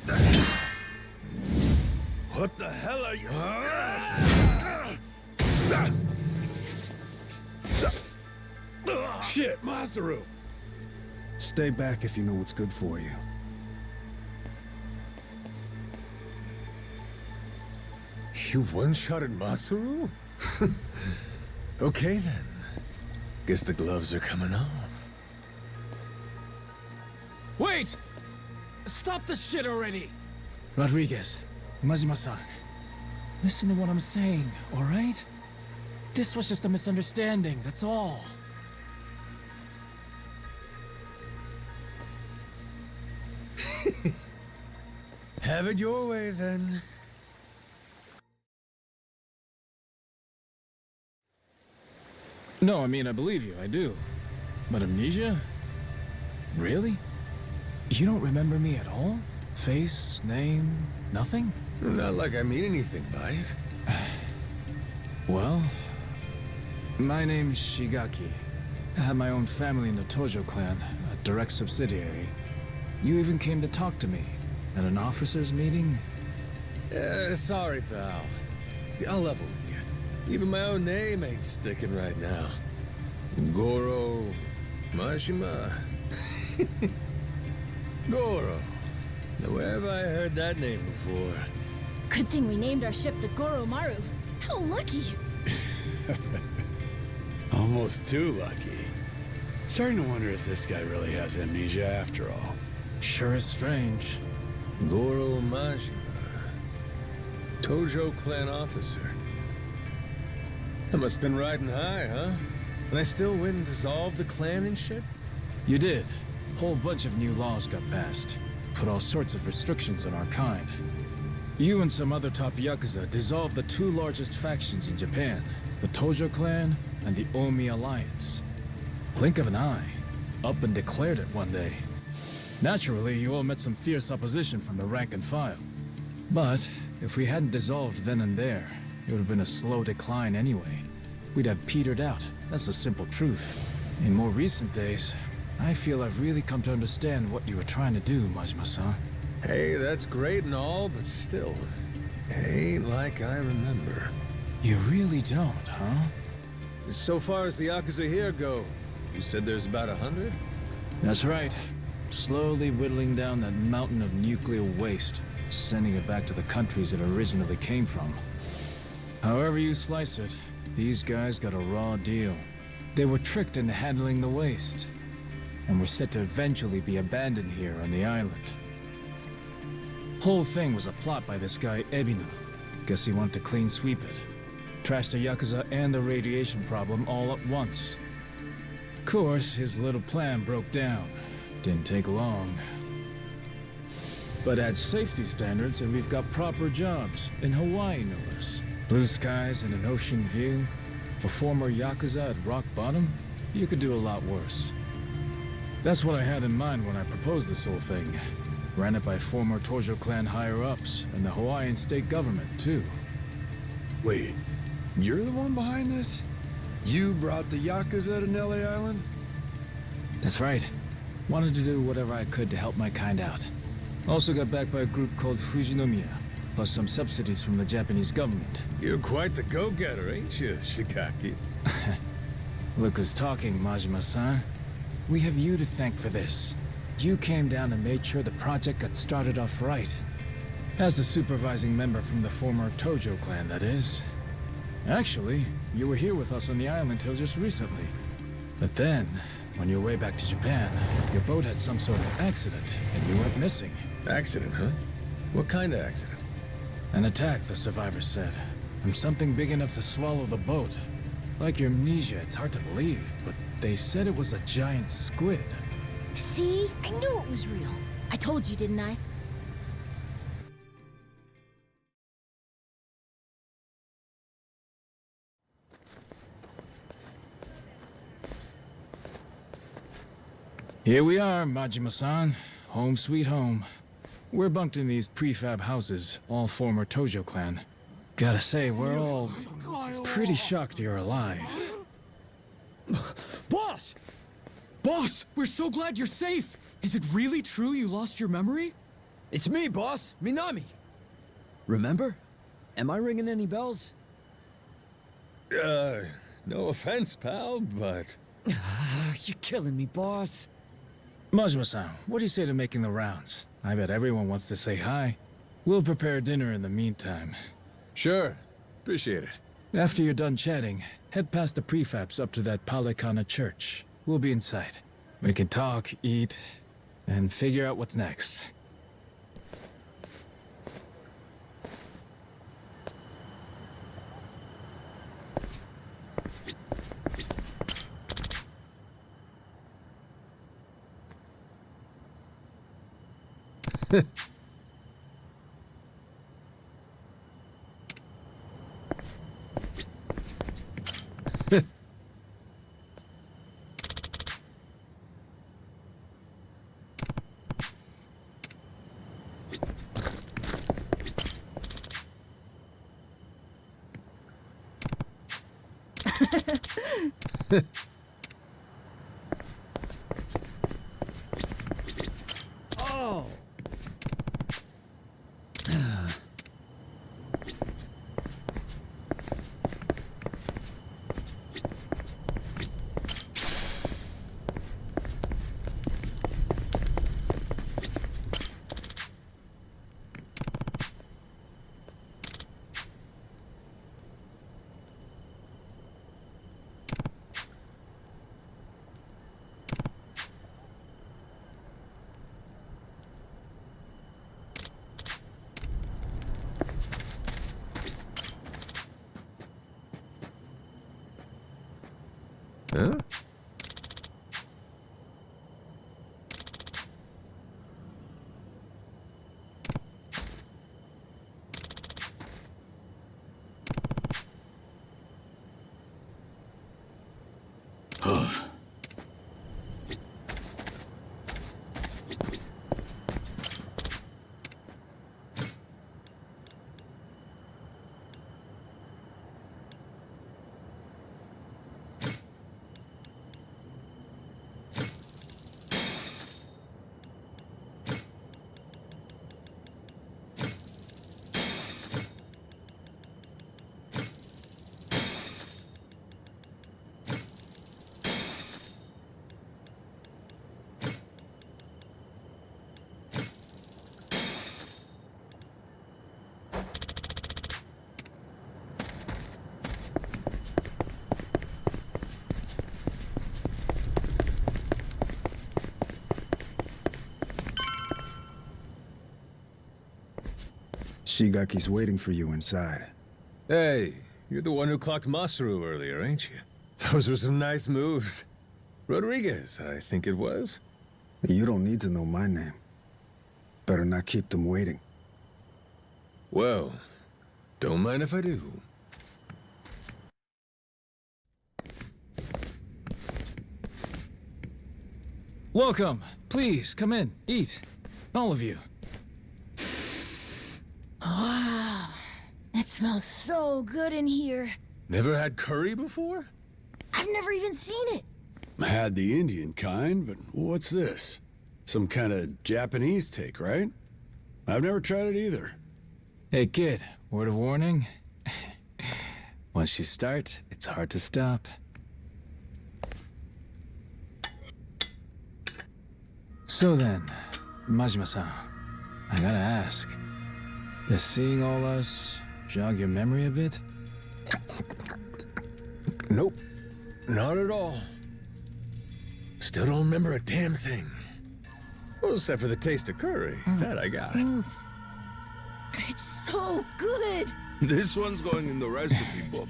What the hell are you... Shit, Masaru! Stay back if you know what's good for you. You one-shotted Masaru? Okay then. Guess the gloves are coming off. Wait! Stop the shit already! Rodriguez, Majima-san, listen to what I'm saying, all right? This was just a misunderstanding, that's all. Have it your way then. No, I mean, I believe you, I do. But amnesia? Really? You don't remember me at all? Face, name, nothing? Not like I mean anything by it. Well, my name's Shigaki. I have my own family in the Tojo clan, a direct subsidiary. You even came to talk to me at an officers' meeting? Sorry, pal. I'll level with you. Even my own name ain't sticking right now. Goro... Majima... Goro. Now, where have I heard that name before? Good thing we named our ship the Goro Maru. How lucky! Almost too lucky. Starting to wonder if this guy really has amnesia after all. Sure is strange. Goro Majima. Tojo clan officer. I must have been riding high, huh? And I still win and dissolve the clan and shit? You did. Whole bunch of new laws got passed. Put all sorts of restrictions on our kind. You and some other top Yakuza dissolved the two largest factions in Japan, the Tojo clan and the Omi Alliance. Blink of an eye. Up and declared it one day. Naturally, you all met some fierce opposition from the rank and file. But if we hadn't dissolved then and there, it would have been a slow decline anyway. We'd have petered out. That's the simple truth. In more recent days, I feel I've really come to understand what you were trying to do, Majima-san. Hey, that's great and all, but still, ain't like I remember. You really don't, huh? So far as the Yakuza here go, you said there's about 100? That's right. Slowly whittling down that mountain of nuclear waste, sending it back to the countries it originally came from. However you slice it, these guys got a raw deal. They were tricked into handling the waste, and were set to eventually be abandoned here on the island. Whole thing was a plot by this guy, Ebino. Guess he wanted to clean sweep it. Trash the Yakuza and the radiation problem all at once. Of course, his little plan broke down. Didn't take long. But add safety standards and we've got proper jobs. In Hawaii, no less. Blue skies and an ocean view. For former Yakuza at rock bottom, you could do a lot worse. That's what I had in mind when I proposed this whole thing. ran it by former Tojo clan higher-ups and the Hawaiian state government, too. Wait, you're the one behind this? You brought the Yakuza to Nelly Island? That's right. Wanted to do whatever I could to help my kind out. Also got backed by a group called Fujinomiya, plus some subsidies from the Japanese government. You're quite the go-getter, ain't you, Shikaki? Look who's talking, Majima-san. We have you to thank for this. You came down and made sure the project got started off right. As a supervising member from the former Tojo clan, that is. Actually, you were here with us on the island till just recently. But then, on your way back to Japan, your boat had some sort of accident, and you went missing. Accident, huh? What kind of accident? An attack, the survivors said. From something big enough to swallow the boat. Like your amnesia, it's hard to believe, but they said it was a giant squid. See? I knew it was real. I told you, didn't I? Here we are, Majima-san. Home sweet home. We're bunked in these prefab houses, all former Tojo clan. Gotta say, we're all pretty shocked you're alive. Boss! Boss, we're so glad you're safe! Is it really true you lost your memory? It's me, boss. Minami. Remember? Am I ringing any bells? No offense, pal, but... You're killing me, boss. Majima-san, what do you say to making the rounds? I bet everyone wants to say hi. We'll prepare dinner in the meantime. Sure. Appreciate it. After you're done chatting, head past the prefabs up to that Palikana church. We'll be inside. We can talk, eat, and figure out what's next. Oh! Huh? Shigaki's waiting for you inside. Hey, you're the one who clocked Masaru earlier, ain't you? Those were some nice moves. Rodriguez, I think it was. You don't need to know my name. Better not keep them waiting. Well, don't mind if I do. Welcome. Please, come in. Eat. All of you. Wow. It smells so good in here. Never had curry before? I've never even seen it. Had the Indian kind, but what's this? Some kind of Japanese take, right? I've never tried it either. Hey kid, word of warning. Once you start, it's hard to stop. So then, Majima-san, I gotta ask, does seeing all us jog your memory a bit? Nope. Not at all. Still don't remember a damn thing. Well, except for the taste of curry. That I got. It's so good. This one's going in the recipe book.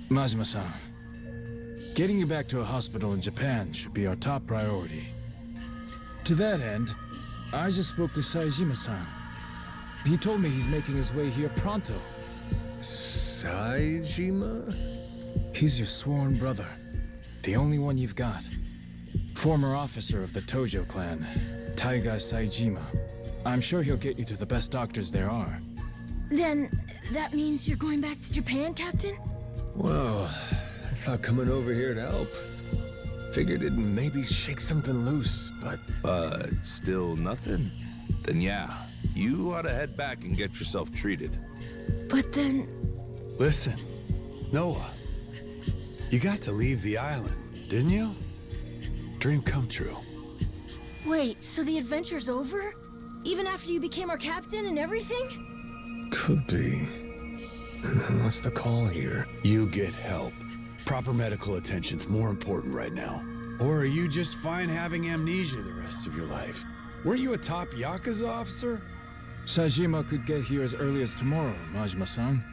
Majima-san, getting you back to a hospital in Japan should be our top priority. To that end, I just spoke to Saejima-san. He told me he's making his way here pronto. Saejima? He's your sworn brother. The only one you've got. Former officer of the Tojo clan, Taiga Saejima. I'm sure he'll get you to the best doctors there are. Then, that means you're going back to Japan, Captain? Well, I thought coming over here to help. Figured it'd maybe shake something loose, but still nothing? Then yeah, you ought to head back and get yourself treated. But then... Listen, Noah, you got to leave the island, didn't you? Dream come true. Wait, so the adventure's over? Even after you became our captain and everything? could be. What's the call here? You get help. Proper medical attention's more important right now. Or are you just fine having amnesia the rest of your life? Weren't you a top Yakuza officer? Saejima could get here as early as tomorrow, Majima-san.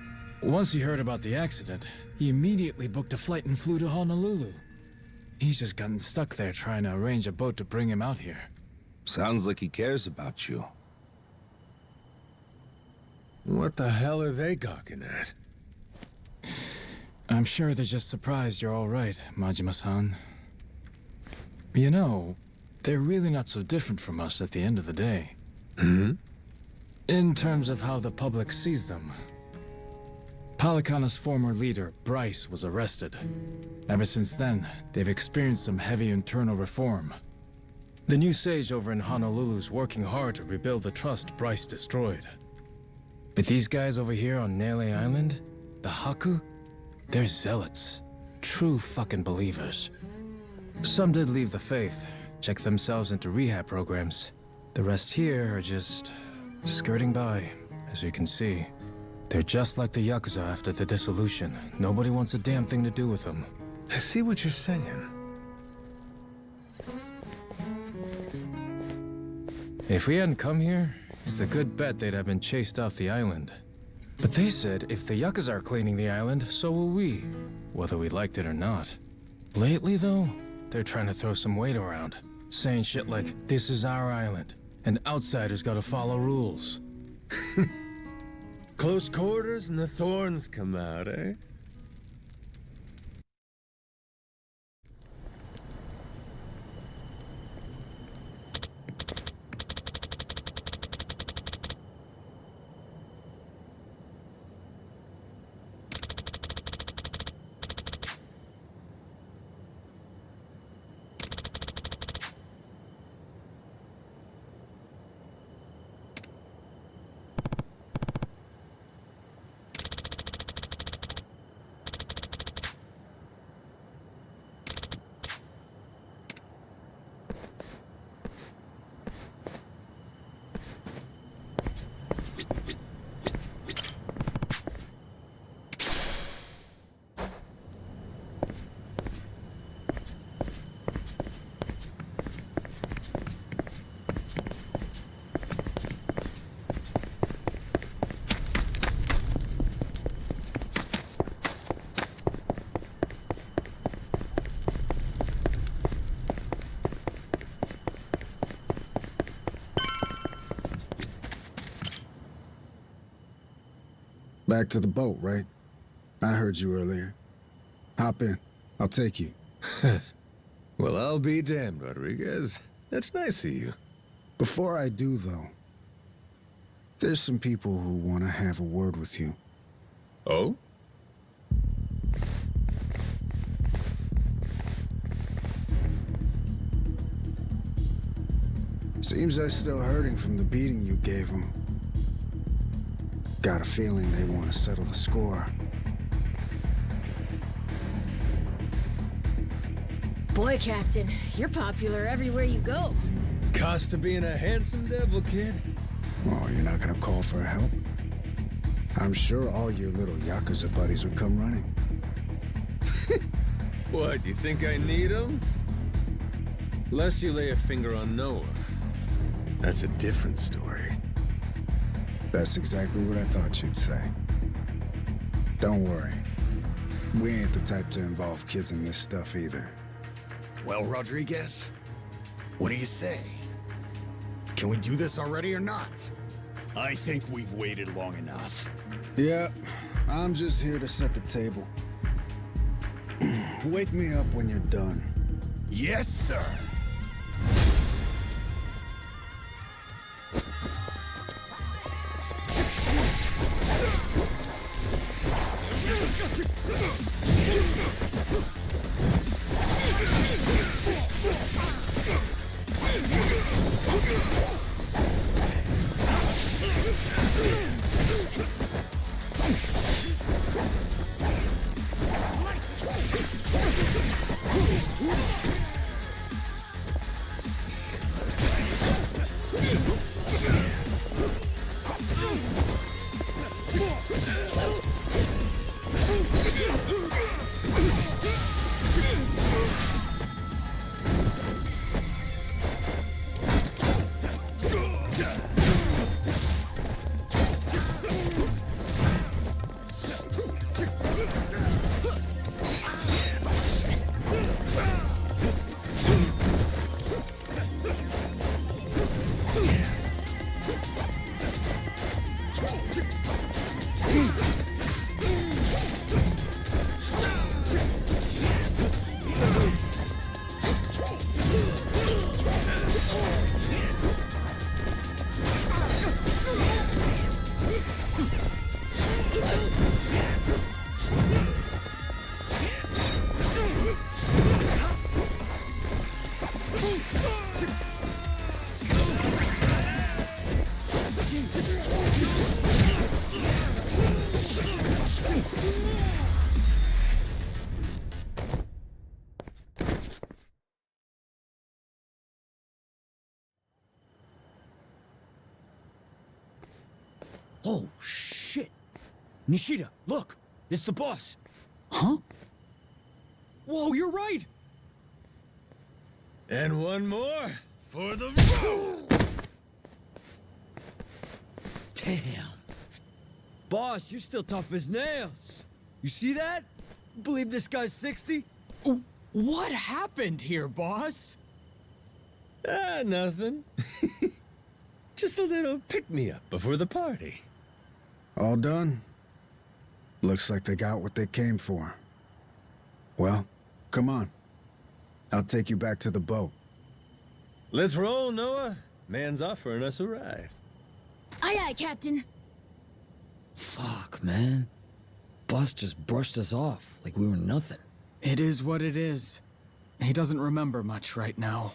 Once he heard about the accident, he immediately booked a flight and flew to Honolulu. He's just gotten stuck there trying to arrange a boat to bring him out here. Sounds like he cares about you. What the hell are they gawking at? I'm sure they're just surprised you're all right, Majima-san. You know, they're really not so different from us at the end of the day. Hmm? In terms of how the public sees them. Palikana's former leader, Bryce, was arrested. Ever since then, they've experienced some heavy internal reform. The new sage over in Honolulu's working hard to rebuild the trust Bryce destroyed. But these guys over here on Nele Island, the Haku, they're zealots. True fucking believers. Some did leave the faith, check themselves into rehab programs. The rest here are just skirting by, as you can see. They're just like the Yakuza after the dissolution. Nobody wants a damn thing to do with them. I see what you're saying. If we hadn't come here, it's a good bet they'd have been chased off the island. But they said if the Yakuza are cleaning the island, so will we, whether we liked it or not. Lately, though, they're trying to throw some weight around, saying shit like, this is our island, and outsiders gotta follow rules. Close quarters and the thorns come out, eh? Back to the boat, right? I heard you earlier. Hop in. I'll take you. Well, I'll be damned, Rodriguez. That's nice of you. Before I do, though, there's some people who want to have a word with you. Oh? Seems they're still hurting from the beating you gave them. Got a feeling they want to settle the score. Boy, Captain, you're popular everywhere you go. Cost of being a handsome devil, kid. Oh, you're not gonna call for help? I'm sure all your little Yakuza buddies would come running. What, you think I need them? Lest you lay a finger on Noah. That's a different story. That's exactly what I thought you'd say. Don't worry. We ain't the type to involve kids in this stuff either. Well, Rodriguez, what do you say? Can we do this already or not? I think we've waited long enough. Yeah, I'm just here to set the table. Wake me up when you're done. Yes, sir. Oh, shit. Nishida, look. It's the boss. Huh? Whoa, you're right. And one more for the road! Damn. Boss, you're still tough as nails. You see that? Believe this guy's 60? What happened here, boss? Nothing. Just a little pick-me-up before the party. All done? Looks like they got what they came for. Well, come on. I'll take you back to the boat. Let's roll, Noah. Man's offering us a ride. Aye, aye, Captain. Fuck, man. Boss just brushed us off like we were nothing. It is what it is. He doesn't remember much right now.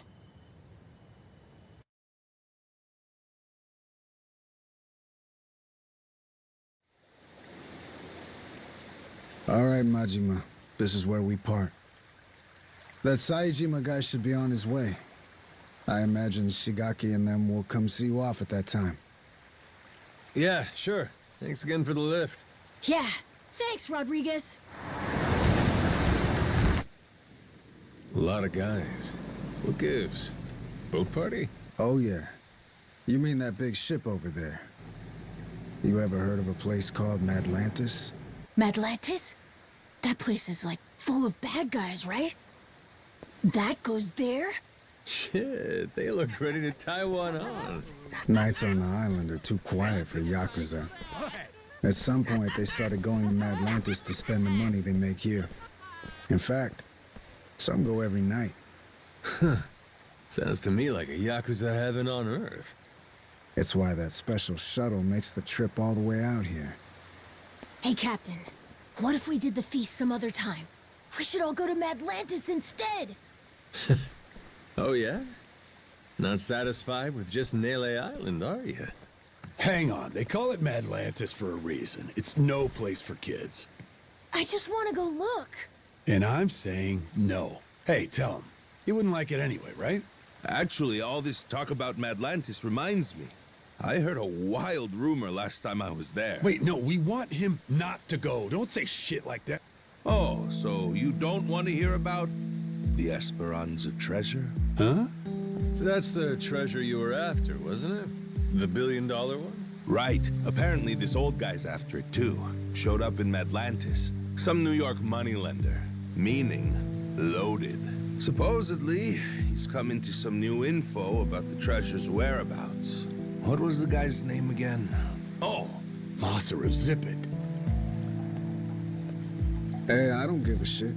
All right, Majima. This is where we part. That Saejima guy should be on his way. I imagine Shigaki and them will come see you off at that time. Yeah, sure. Thanks again for the lift. Yeah, thanks, Rodriguez. A lot of guys. What gives? Boat party? Oh, yeah. You mean that big ship over there? You ever heard of a place called Madlantis? Madlantis? That place is like full of bad guys, right? That goes there? Shit, they look ready to tie one on. Nights on the island are too quiet for Yakuza. At some point, they started going to Madlantis to spend the money they make here. In fact, some go every night. Sounds to me like a Yakuza heaven on Earth. It's why that special shuttle makes the trip all the way out here. Hey, Captain. What if we did the feast some other time? We should all go to Madlantis instead! Oh, yeah? Not satisfied with just Nele Island, are you? Hang on, they call it Madlantis for a reason. It's no place for kids. I just want to go look. And I'm saying no. Hey, tell him. He wouldn't like it anyway, right? Actually, all this talk about Madlantis reminds me. I heard a wild rumor last time I was there. Wait, no, we want him not to go. Don't say shit like that. Oh, so you don't want to hear about the Esperanza treasure? Huh? That's the treasure you were after, wasn't it? The $1 billion one? Right. Apparently this old guy's after it too. Showed up in Madlantis. Some New York moneylender. Meaning, loaded. Supposedly, he's come into some new info about the treasure's whereabouts. What was the guy's name again? Oh, Masaru, zip it. Hey, I don't give a shit.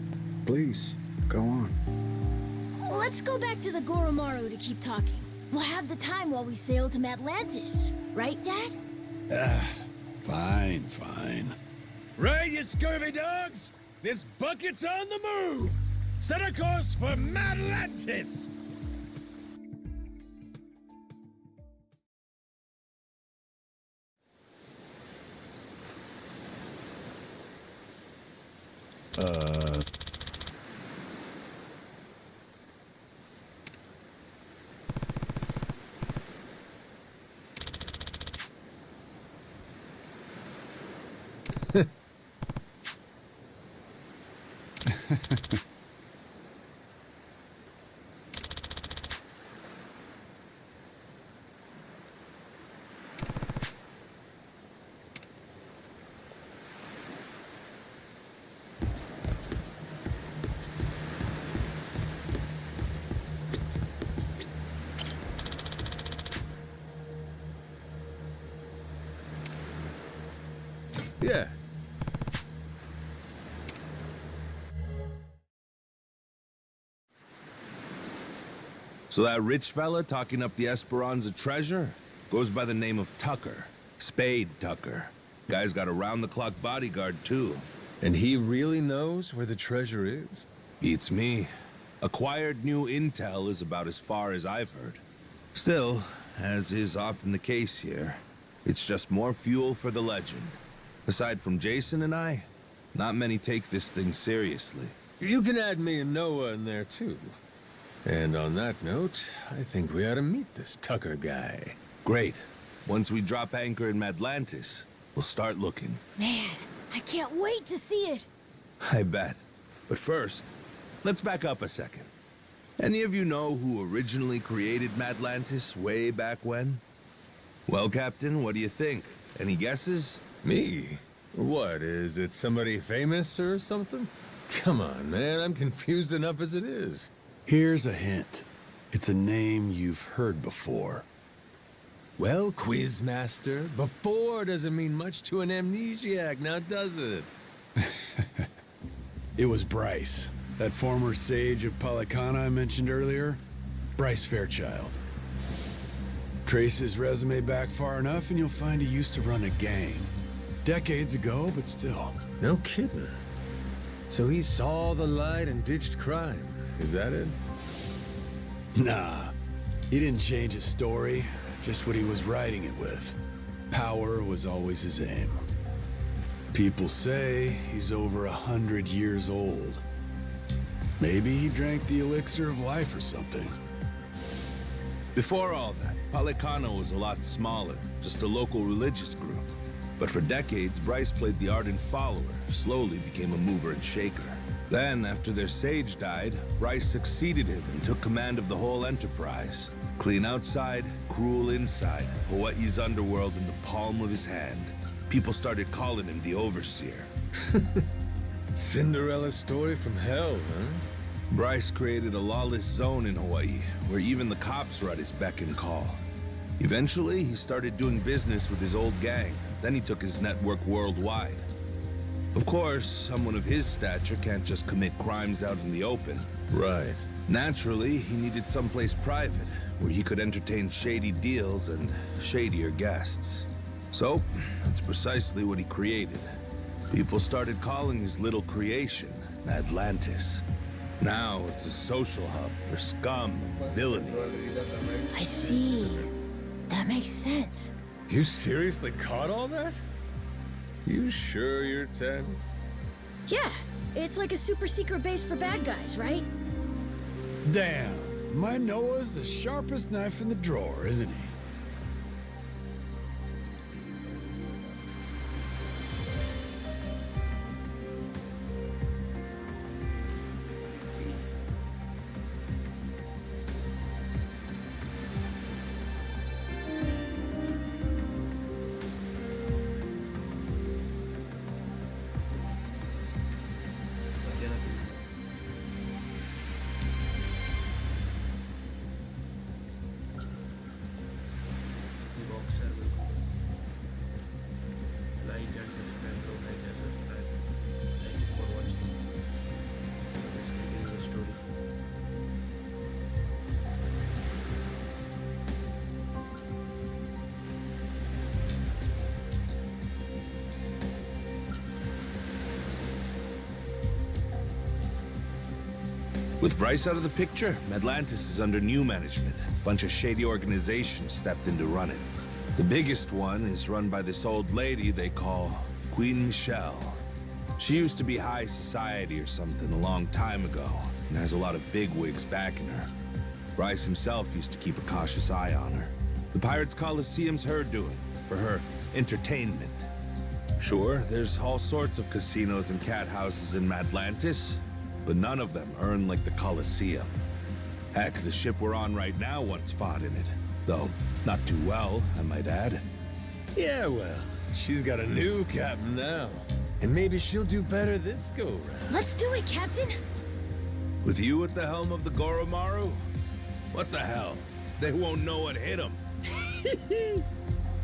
Please, go on. Let's go back to the Goromaru to keep talking. We'll have the time while we sail to Madlantis. Right, Dad? Fine, fine. Right, you scurvy dogs! This bucket's on the move! Set a course for Madlantis! Yeah. so that rich fella talking up the Esperanza treasure goes by the name of Tucker. Spade Tucker. Guy's got a round-the-clock bodyguard, too. And he really knows where the treasure is? Beats me. Acquired new intel is about as far as I've heard. Still, as is often the case here, it's just more fuel for the legend. Aside from Jason and I, not many take this thing seriously. You can add me and Noah in there, too. And on that note, I think we ought to meet this Tucker guy. Great. Once we drop anchor in Madlantis, we'll start looking. Man, I can't wait to see it. I bet. But first, let's back up a second. Any of you know who originally created Madlantis way back when? Well, Captain, what do you think? Any guesses? Me? What, is it somebody famous or something? Come on, man, I'm confused enough as it is. Here's a hint. It's a name you've heard before. Well, Quizmaster, before doesn't mean much to an amnesiac, now does it? It was Bryce, that former sage of Palicana I mentioned earlier. Bryce Fairchild. Trace his resume back far enough and you'll find he used to run a gang. Decades ago, but still. No kidding. So he saw the light and ditched crime, is that it? Nah, he didn't change his story, just what he was writing it with. Power was always his aim. People say he's over 100 years old. Maybe he drank the elixir of life or something. Before all that, Palicano was a lot smaller, just a local religious group. But for decades, Bryce played the ardent follower, slowly became a mover and shaker. Then, after their sage died, Bryce succeeded him and took command of the whole enterprise. Clean outside, cruel inside, Hawaii's underworld in the palm of his hand. People started calling him the Overseer. Cinderella story from hell, huh? Bryce created a lawless zone in Hawaii, where even the cops were at his beck and call. Eventually, he started doing business with his old gang. Then he took his network worldwide. Of course, someone of his stature can't just commit crimes out in the open. Right. Naturally, he needed someplace private, where he could entertain shady deals and shadier guests. So, that's precisely what he created. People started calling his little creation Atlantis. Now it's a social hub for scum and villainy. I see. That makes sense. You seriously caught all that? You sure you're 10? Yeah, it's like a super secret base for bad guys, right? Damn, my Noah's the sharpest knife in the drawer, isn't he? Like and subscribe, don't like and subscribe. Thank you for watching. So let's continue the story. With Bryce out of the picture, Atlantis is under new management. A bunch of shady organizations stepped in to run it. The biggest one is run by this old lady they call Queen Michelle. She used to be high society or something a long time ago, and has a lot of bigwigs backing her. Bryce himself used to keep a cautious eye on her. The Pirates Coliseum's her doing, for her entertainment. Sure, there's all sorts of casinos and cat houses in Atlantis, but none of them earn like the Coliseum. Heck, the ship we're on right now once fought in it. Though, not too well, I might add. Yeah, well, she's got a new captain now. And maybe she'll do better this go-round. Let's do it, Captain! With you at the helm of the Goromaru? What the hell? They won't know what hit them.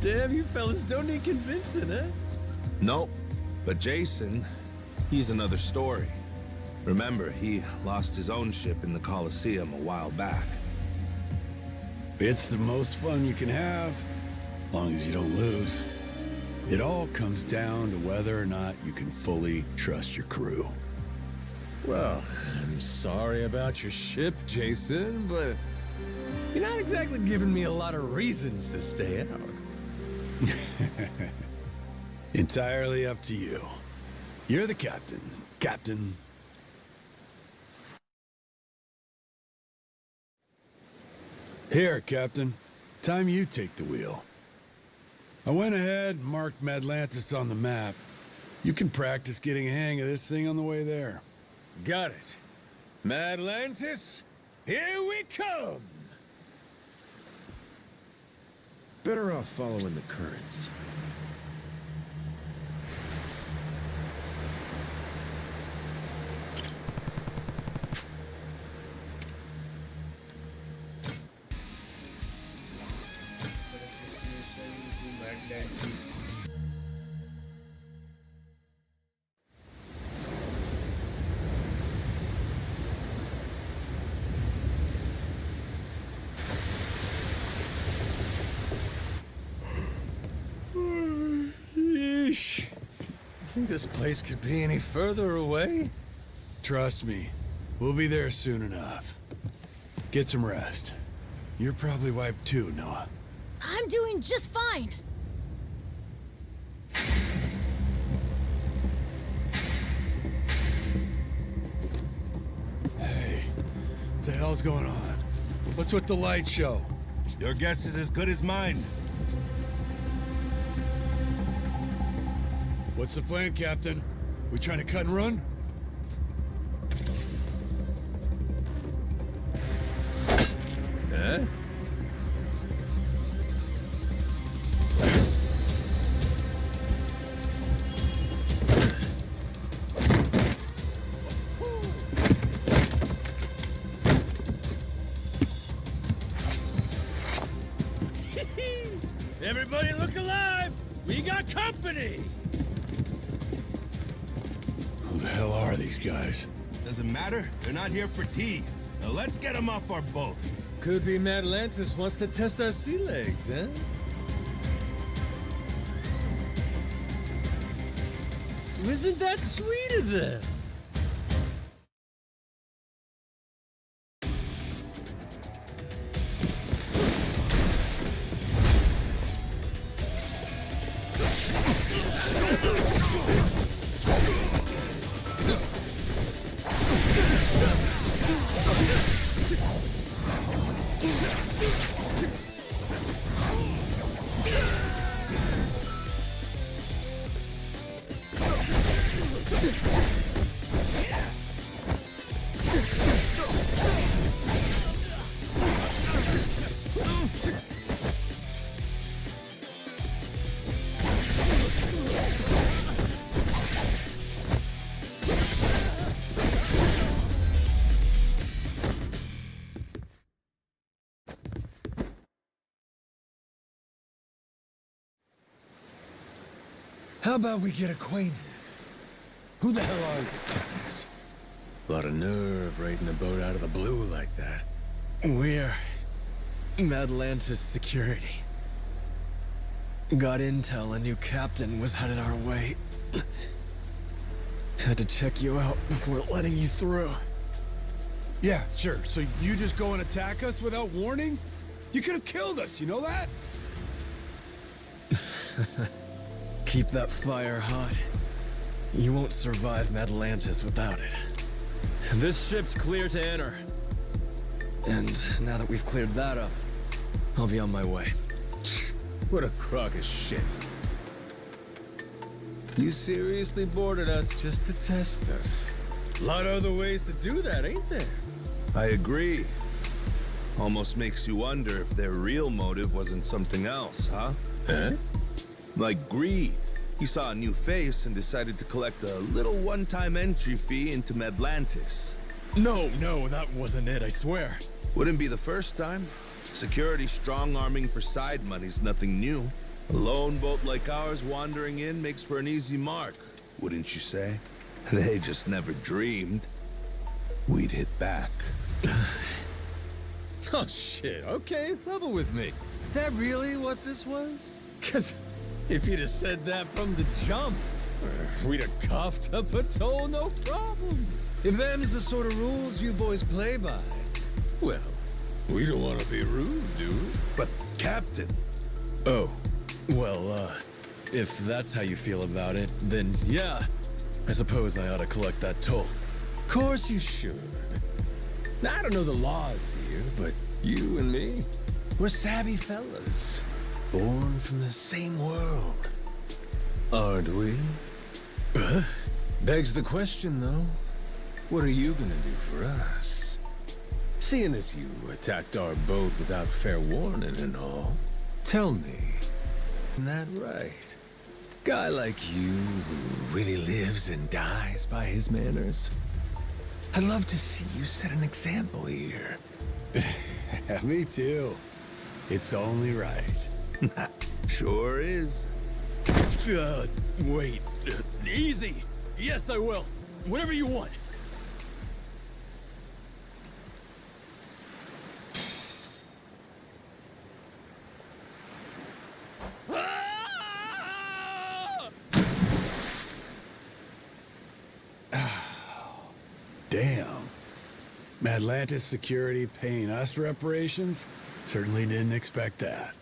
Damn, you fellas don't need convincing, eh? Nope. But Jason, he's another story. Remember, he lost his own ship in the Coliseum a while back. It's the most fun you can have, as long as you don't lose. It all comes down to whether or not you can fully trust your crew. Well, I'm sorry about your ship, Jason, but you're not exactly giving me a lot of reasons to stay out. Entirely up to you. You're the captain, Captain. Here, Captain. Time you take the wheel. I went ahead and marked Atlantis on the map. You can practice getting a hang of this thing on the way there. Got it. Atlantis, here we come! Better off following the currents. Yeesh. You think this place could be any further away? Trust me, we'll be there soon enough. Get some rest. You're probably wiped too, Noah. I'm doing just fine! Hey, what the hell's going on? What's with the light show? Your guess is as good as mine. What's the plan, Captain? We trying to cut and run? Huh? Everybody look alive! We got company! Who the hell are these guys? Doesn't matter. They're not here for tea. Now let's get him off our boat. Could be Atlantis wants to test our sea legs, eh? Isn't that sweet of them? How about we get acquainted? Who the hell are you guys? A lot of nerve raiding a boat out of the blue like that. We're Atlantis security. Got intel a new captain was headed our way. Had to check you out before letting you through. Yeah, sure. So you just go and attack us without warning? You could have killed us, you know that? Keep that fire hot. You won't survive Atlantis without it. This ship's clear to enter. And now that we've cleared that up, I'll be on my way. What a crock of shit. You seriously boarded us just to test us. A lot of other ways to do that, ain't there? I agree. Almost makes you wonder if their real motive wasn't something else, huh? Huh? Like greed. He saw a new face and decided to collect a little one-time entry fee into Atlantis. No, that wasn't it, I swear. Wouldn't be the first time. Security strong-arming for side money's nothing new. A lone boat like ours wandering in makes for an easy mark, wouldn't you say? They just never dreamed we'd hit back. Oh shit, okay, level with me. That really what this was? Cause if you'd have said that from the jump, we'd have coughed up a toll, no problem. If them's the sort of rules you boys play by, well, we don't want to be rude, do we? But, Captain... Oh, well, if that's how you feel about it, then yeah, I suppose I ought to collect that toll. Course you should. Now, I don't know the laws here, but you and me, we're savvy fellas. Born from the same world. Aren't we? Begs the question, though. What are you gonna do for us? Seeing as you attacked our boat without fair warning and all. Tell me, isn't that right? Guy like you who really lives and dies by his manners. I'd love to see you set an example here. Me too. It's only right. Sure is. Wait. Easy. Yes, I will. Whatever you want. Damn. Atlantis security paying us reparations? Certainly didn't expect that.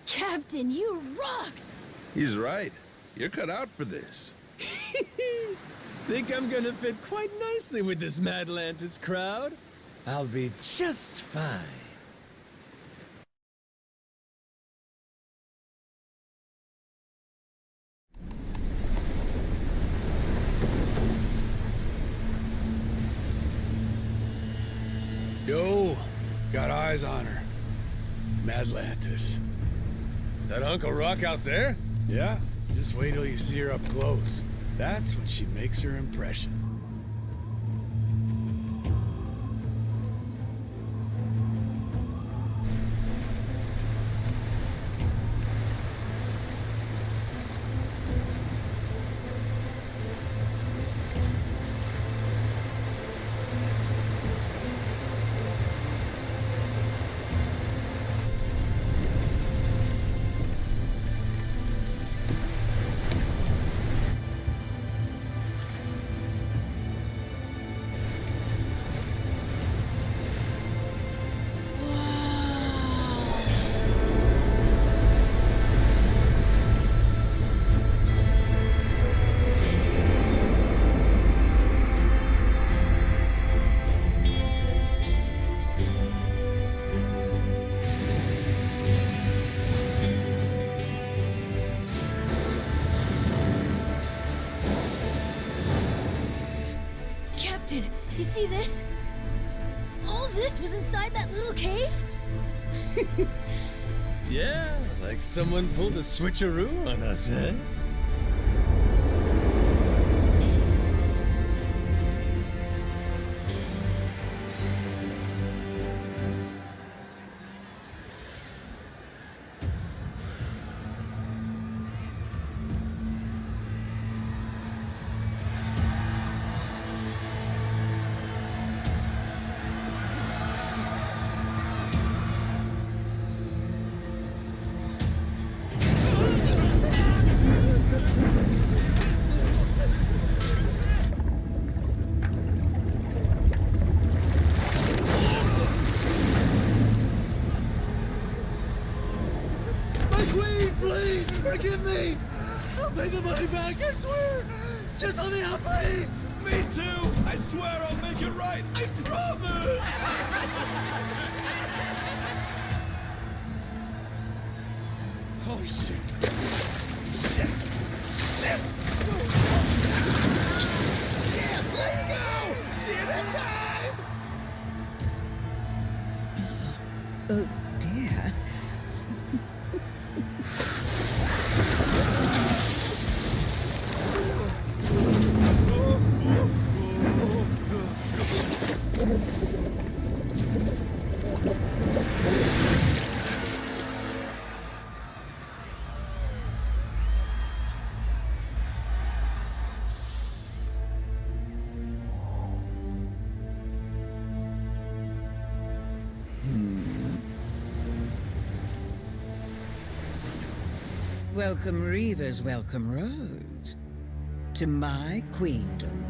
Captain, you rocked! He's right. You're cut out for this. Think I'm gonna fit quite nicely with this Atlantis crowd? I'll be just fine. Yo, got eyes on her. Atlantis. That Uncle Rock out there? Yeah, just wait till you see her up close. That's when she makes her impression. see this? All this was inside that little cave? Yeah, like someone pulled a switcheroo on us, eh? Forgive me! I'll pay the money back, I swear! Just let me out, please! Me too! I swear I'll make it right! I promise! Oh, shit! Shit! Shit! Yeah, let's go! Dinner time! Oh, dear. Welcome Reavers, welcome Roads. To my queendom,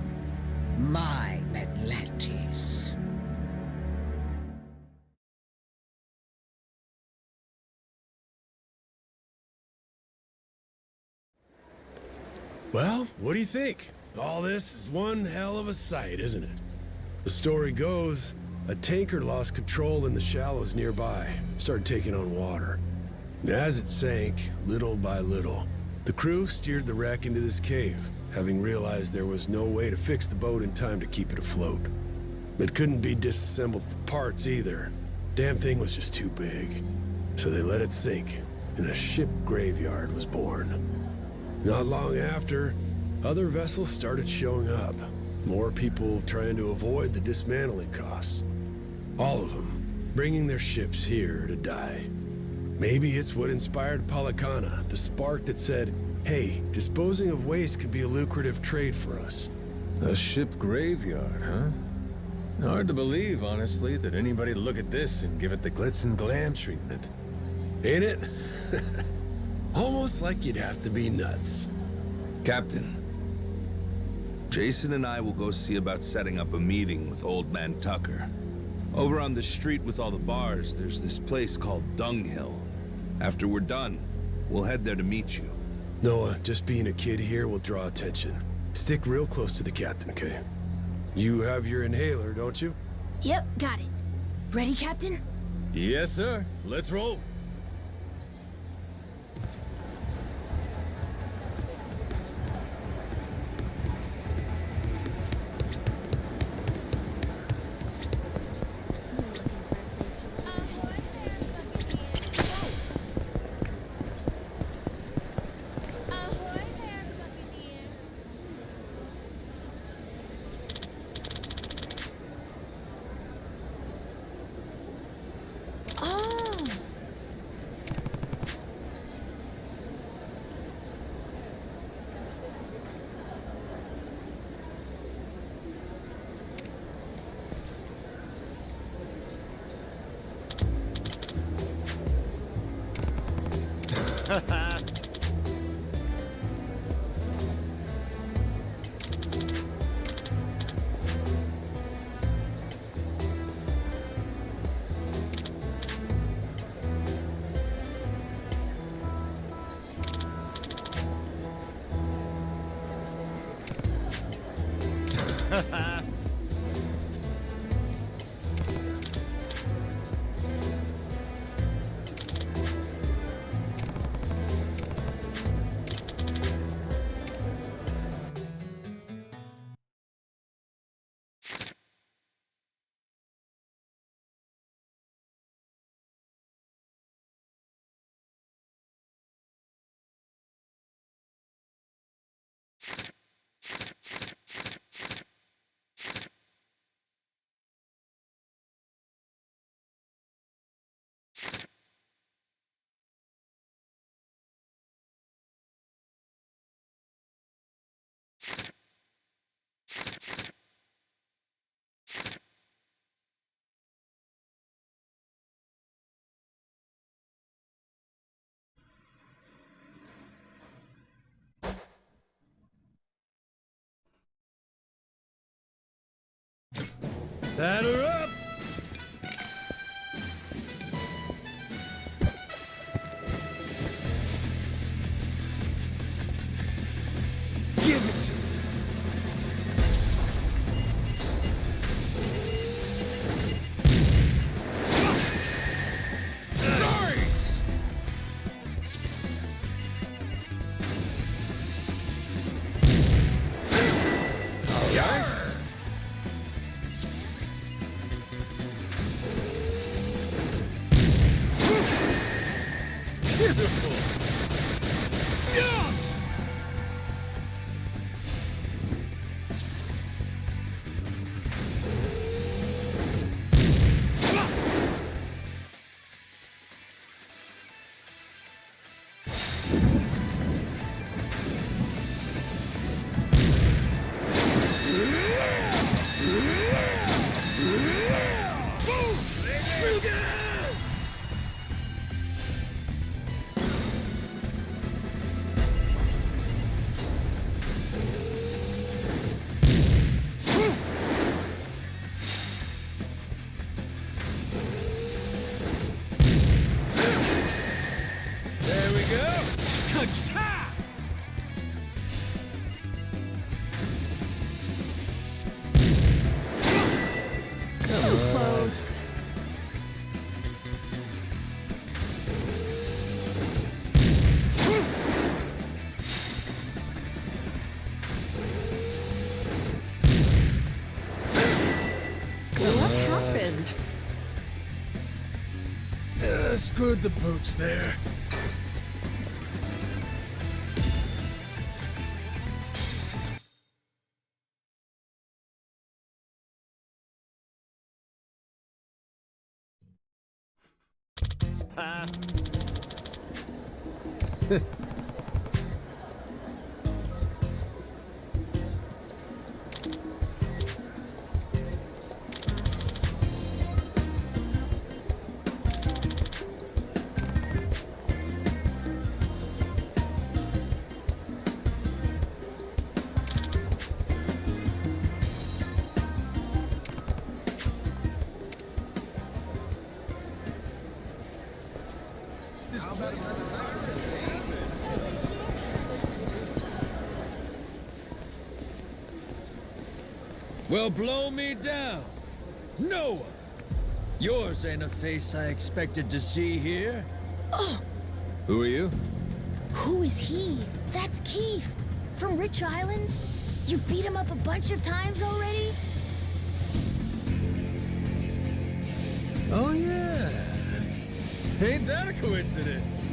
my Atlantis. Well, what do you think? All this is one hell of a sight, isn't it? The story goes, a tanker lost control in the shallows nearby, started taking on water. As it sank, little by little, the crew steered the wreck into this cave, having realized there was no way to fix the boat in time to keep it afloat. It couldn't be disassembled for parts either. Damn thing was just too big. So they let it sink, and a ship graveyard was born. Not long after, other vessels started showing up. More people trying to avoid the dismantling costs. All of them bringing their ships here to die. Maybe it's what inspired Polycana, the spark that said, hey, disposing of waste can be a lucrative trade for us. A ship graveyard, huh? Hard to believe, honestly, that anybody'd look at this and give it the glitz and glam treatment. Ain't it? Almost like you'd have to be nuts. Captain, Jason and I will go see about setting up a meeting with Old Man Tucker. Over on the street with all the bars, there's this place called Dunghill. After we're done, we'll head there to meet you. Noah, just being a kid here will draw attention. Stick real close to the captain, okay? You have your inhaler, don't you? Yep, got it. Ready, Captain? Yes, sir. Let's roll. Batter up! Give it to me! Nice! All right. Beautiful! Yes! There we go! So close. What happened? Screwed the pooch there. Well, blow me down. Noah! Yours ain't a face I expected to see here. Oh, Who are you? who is he? That's Keith from Rich Island. You've beat him up a bunch of times already? Oh, yeah. Ain't that a coincidence?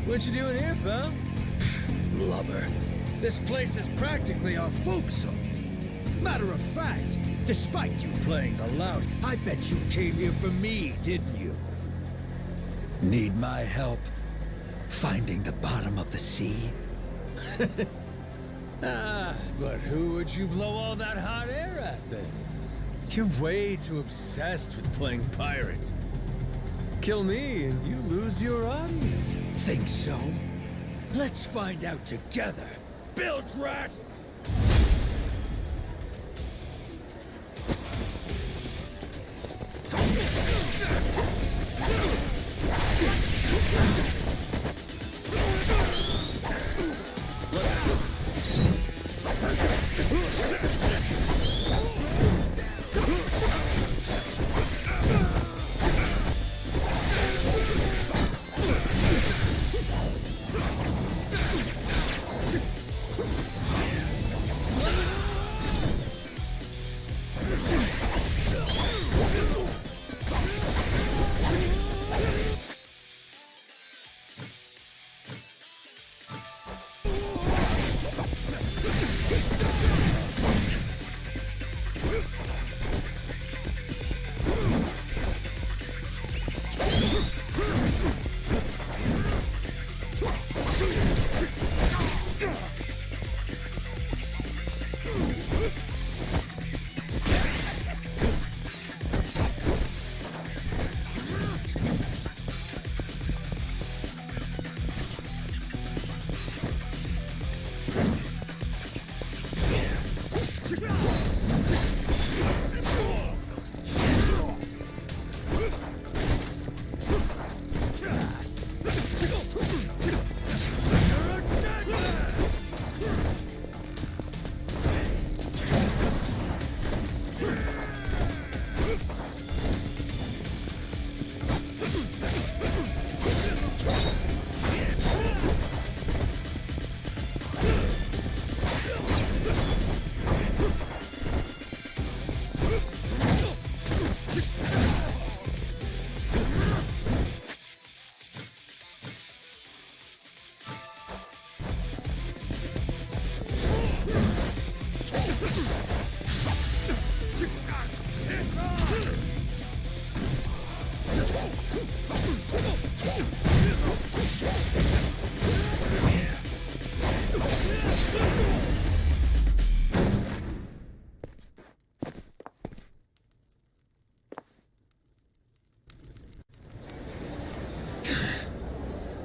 What you doing here, pal? Lubber. This place is practically our folks home. Matter of fact, despite you playing the lout, I bet you came here for me, didn't you? Need my help finding the bottom of the sea? But who would you blow all that hot air at, then? You're way too obsessed with playing pirates. Kill me and you lose your audience. Think so? Let's find out together. Bilge rat!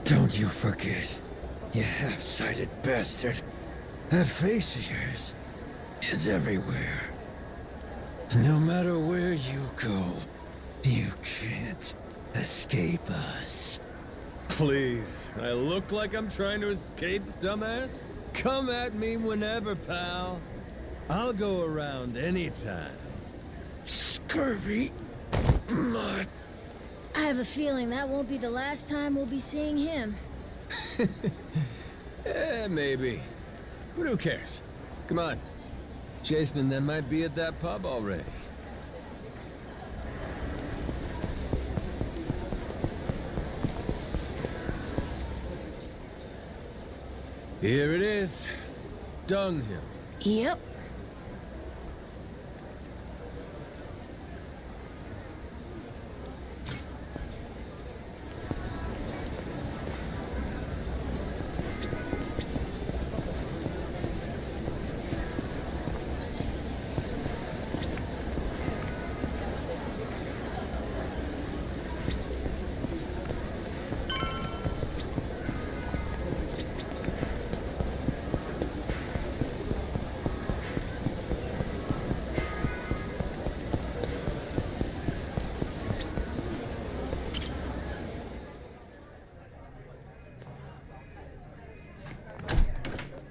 Don't you forget, you half-sighted bastard. That face of yours is everywhere. No matter where you go, you can't escape us. Please, I look like I'm trying to escape, dumbass? Come at me whenever, pal. I'll go around anytime. Scurvy mutt. I have a feeling that won't be the last time we'll be seeing him. Maybe. But who cares? Come on. Jason and them might be at that pub already. Here it is. Dunghill. Yep.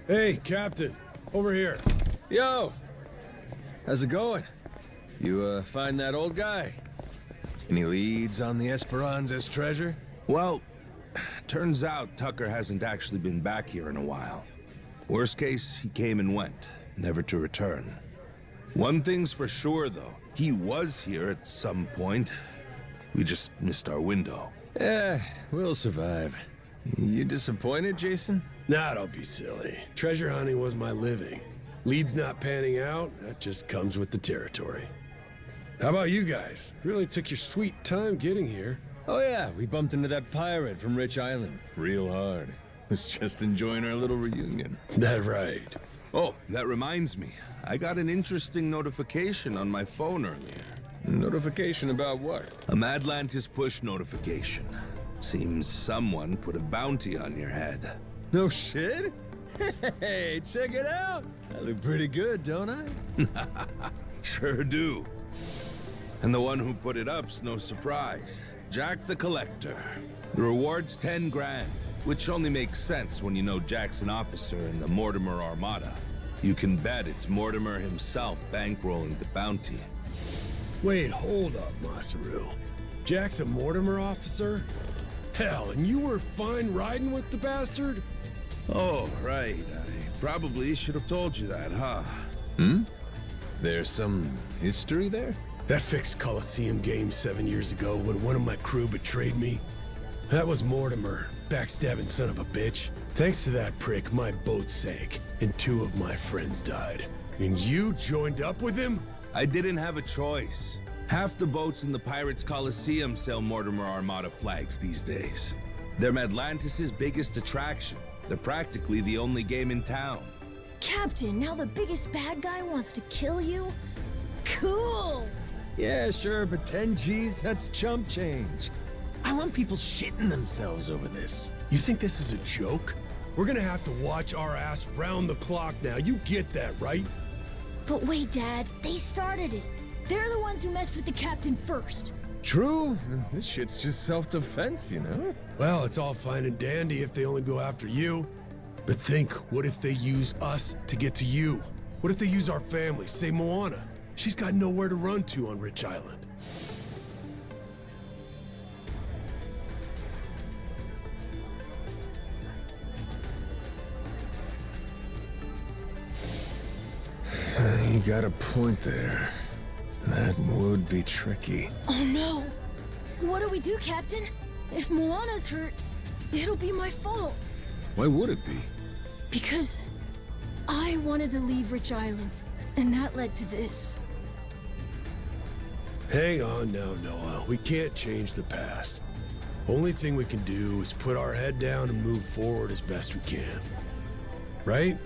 Hey, Captain. Over here. Yo! How's it going? You, find that old guy? Any leads on the Esperanza's treasure? Well, turns out Tucker hasn't actually been back here in a while. Worst case, he came and went, never to return. One thing's for sure, though. He was here at some point. We just missed our window. We'll survive. You disappointed, Jason? Nah, don't be silly. Treasure hunting was my living. Leads not panning out, that just comes with the territory. How about you guys? Really took your sweet time getting here. Oh yeah, we bumped into that pirate from Rich Island. Real hard. Was just enjoying our little reunion. That right. Oh, that reminds me. I got an interesting notification on my phone earlier. Notification about what? A Madlantis push notification. Seems someone put a bounty on your head. No shit? Hey, check it out! I look pretty good, don't I? Sure do. And the one who put it up's no surprise. Jack the Collector. The reward's 10 grand, which only makes sense when you know Jack's an officer in the Mortimer Armada. You can bet it's Mortimer himself bankrolling the bounty. Wait, hold up, Masaru. Jack's a Mortimer officer? Hell, and you were fine riding with the bastard? Oh, right. I probably should have told you that, huh? There's some history there? That fixed Coliseum game 7 years ago when one of my crew betrayed me. That was Mortimer, backstabbing son of a bitch. Thanks to that prick, my boat sank, and 2 of my friends died. And you joined up with him? I didn't have a choice. Half the boats in the Pirates Coliseum sell Mortimer Armada flags these days. They're Atlantis' biggest attraction. They're practically the only game in town. Captain, now the biggest bad guy wants to kill you? Cool! Yeah, sure, but 10 G's, that's chump change. I want people shitting themselves over this. You think this is a joke? We're gonna have to watch our ass round the clock now. You get that, right? But wait, Dad, they started it. They're the ones who messed with the captain first. True. This shit's just self-defense, you know? Well, it's all fine and dandy if they only go after you. But think, what if they use us to get to you? What if they use our family, say Moana? She's got nowhere to run to on Rich Island. You got a point there. That would be tricky. Oh no! What do we do, Captain? If Moana's hurt, it'll be my fault. Why would it be? Because I wanted to leave Rich Island, and that led to this. Hang on now, Noah. We can't change the past. Only thing we can do is put our head down and move forward as best we can. Right?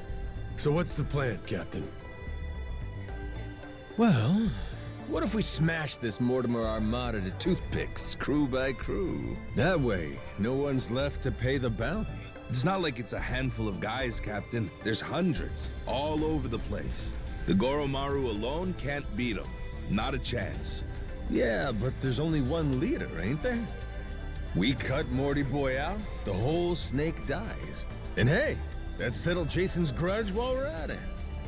So what's the plan, Captain? Well, what if we smash this Mortimer Armada to toothpicks, crew by crew? That way, no one's left to pay the bounty. It's not like it's a handful of guys, Captain. There's hundreds, all over the place. The Goromaru alone can't beat them. Not a chance. Yeah, but there's only one leader, ain't there? We cut Morty Boy out, the whole snake dies. And hey, that settled Jason's grudge while we're at it.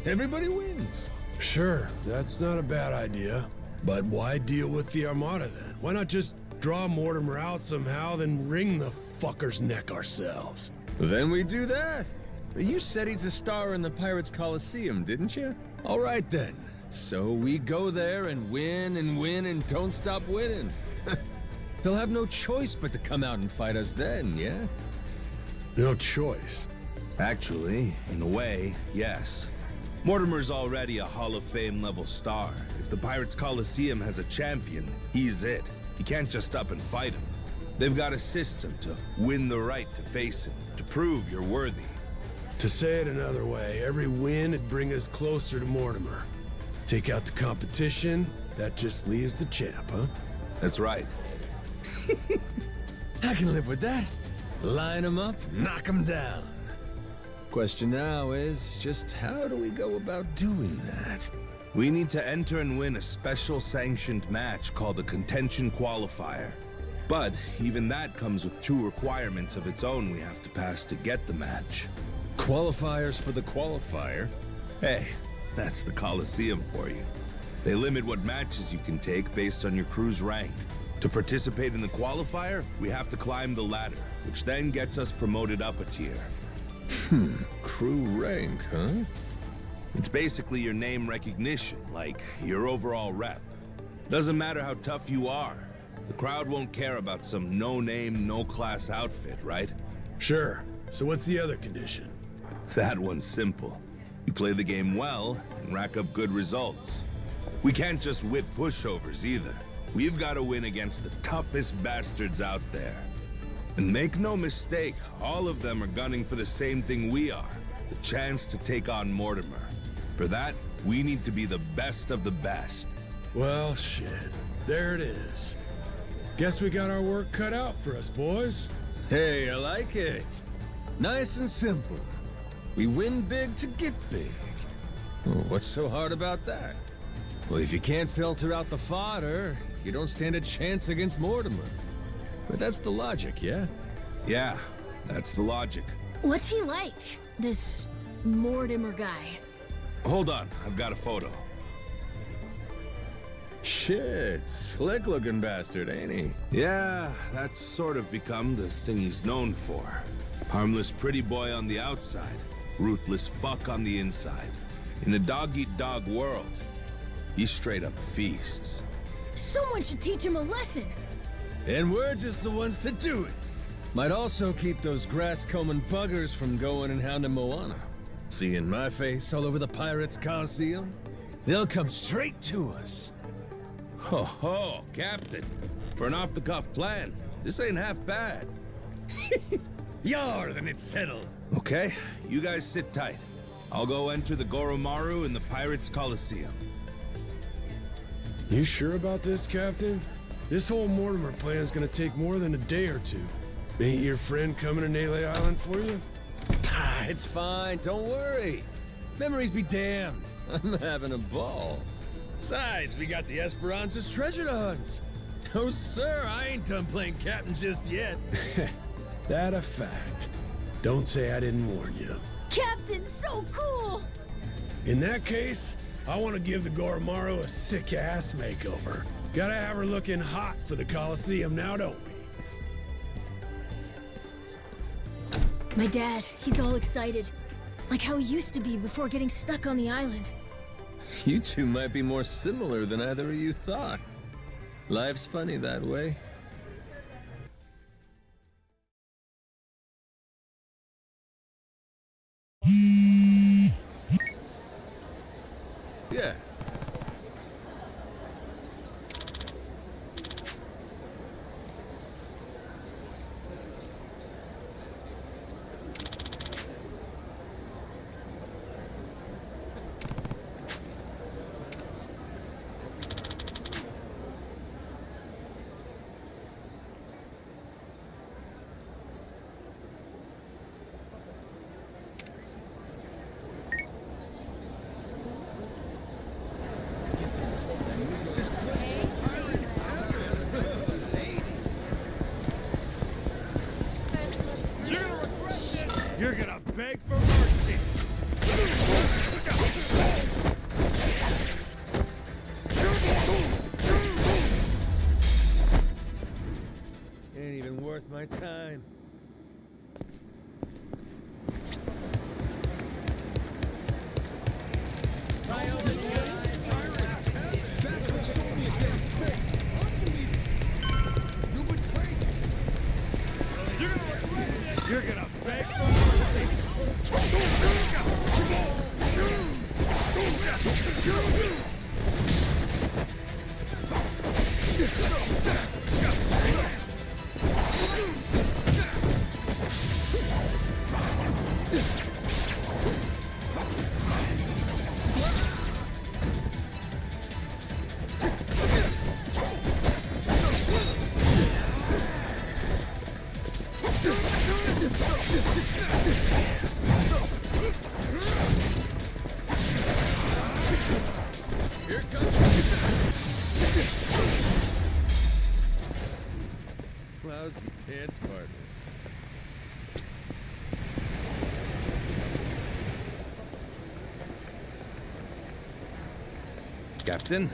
Everybody wins. Sure, that's not a bad idea. But why deal with the Armada then? Why not just draw Mortimer out somehow, then wring the fucker's neck ourselves? Then we do that. You said he's a star in the Pirates Coliseum, didn't you? All right then. So we go there and win and don't stop winning. They'll have no choice but to come out and fight us then, yeah? No choice. Actually, in a way, yes. Mortimer's already a Hall of Fame level star. If the Pirates Coliseum has a champion, he's it. You can't just up and fight him. They've got a system to win the right to face him, to prove you're worthy. To say it another way, every win would bring us closer to Mortimer. Take out the competition, that just leaves the champ, huh? That's right. I can live with that. Line them up, knock them down. Question now is just how do we go about doing that? We need to enter and win a special sanctioned match called the Contention Qualifier. But even that comes with 2 requirements of its own we have to pass to get the match. Qualifiers for the qualifier? Hey, that's the Coliseum for you. They limit what matches you can take based on your crew's rank. To participate in the qualifier, we have to climb the ladder, which then gets us promoted up a tier. Crew rank, huh? It's basically your name recognition, like your overall rep. Doesn't matter how tough you are. The crowd won't care about some no-name, no-class outfit, right? Sure. So what's the other condition? That one's simple. You play the game well and rack up good results. We can't just whip pushovers either. We've got to win against the toughest bastards out there. And make no mistake, all of them are gunning for the same thing we are, the chance to take on Mortimer. For that, we need to be the best of the best. Well, shit. There it is. Guess we got our work cut out for us, boys. Hey, I like it. Nice and simple. We win big to get big. Well, what's so hard about that? Well, if you can't filter out the fodder, you don't stand a chance against Mortimer. But that's the logic, yeah? Yeah, that's the logic. What's he like, this Mortimer guy? Hold on, I've got a photo. Shit, slick-looking bastard, ain't he? Yeah, that's sort of become the thing he's known for. Harmless pretty boy on the outside, ruthless fuck on the inside. In a dog-eat-dog world, he straight up feasts. Someone should teach him a lesson. And we're just the ones to do it. Might also keep those grass-combing buggers from going and hounding Moana. Seeing my face all over the Pirates Coliseum, they'll come straight to us. Ho ho, Captain. For an off-the-cuff plan, this ain't half bad. Yar, then it's settled. Okay, you guys sit tight. I'll go enter the Goromaru in the Pirates Coliseum. You sure about this, Captain? This whole Mortimer plan's gonna take more than a day or two. Ain't your friend coming to Nele Island for you? It's fine, don't worry. Memories be damned. I'm having a ball. Besides, we got the Esperanza's treasure to hunt. Oh, sir, I ain't done playing captain just yet. That a fact. Don't say I didn't warn you. Captain, so cool! In that case, I want to give the Goromaru a sick-ass makeover. Gotta have her looking hot for the Coliseum now, don't we? My dad, he's all excited. Like how he used to be before getting stuck on the island. You two might be more similar than either of you thought. Life's funny that way. Yeah. You're gonna beg for mercy! Ain't even worth my time. You're gonna beg for mercy! Here comes lousy dance partners. Captain?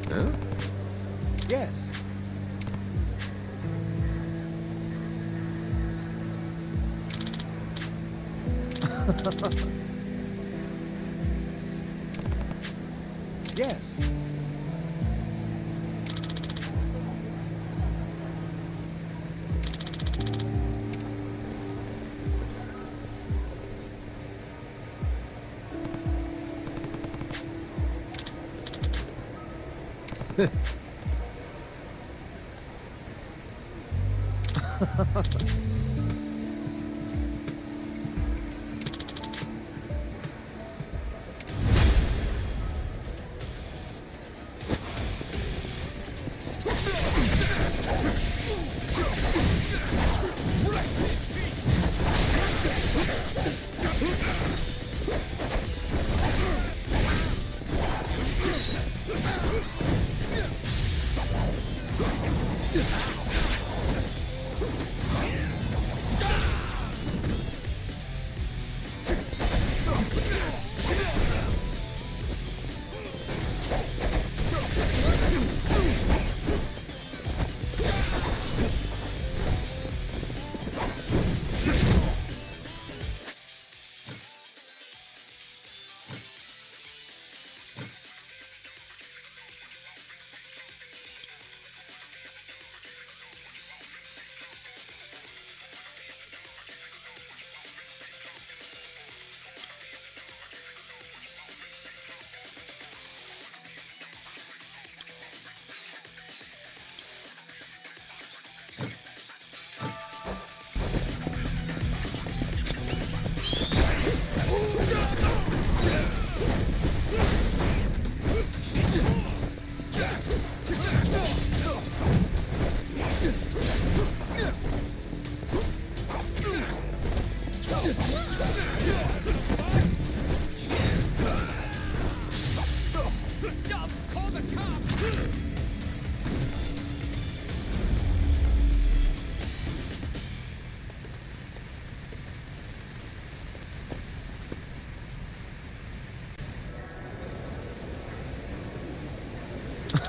Huh? Yes. Yes.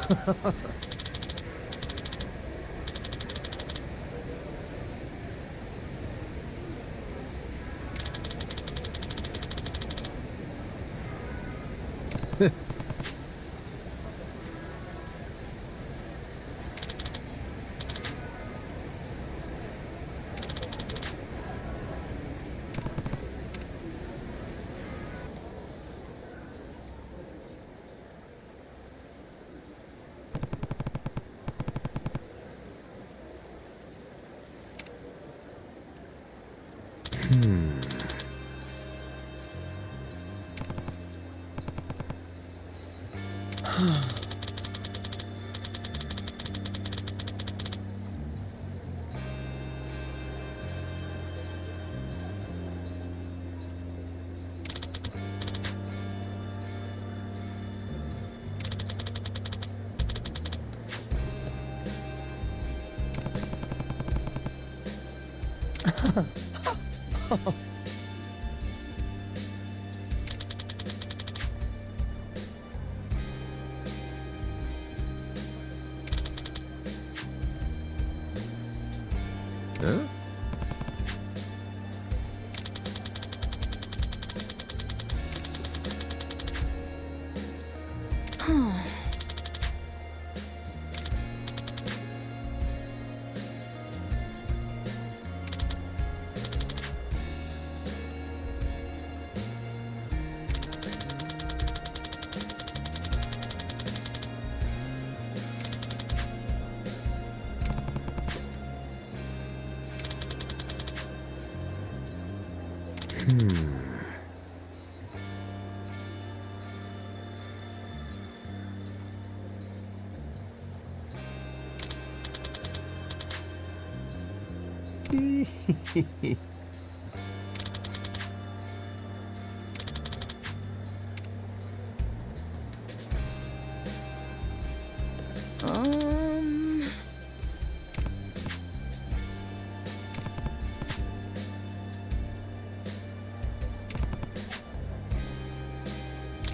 Huh? Um...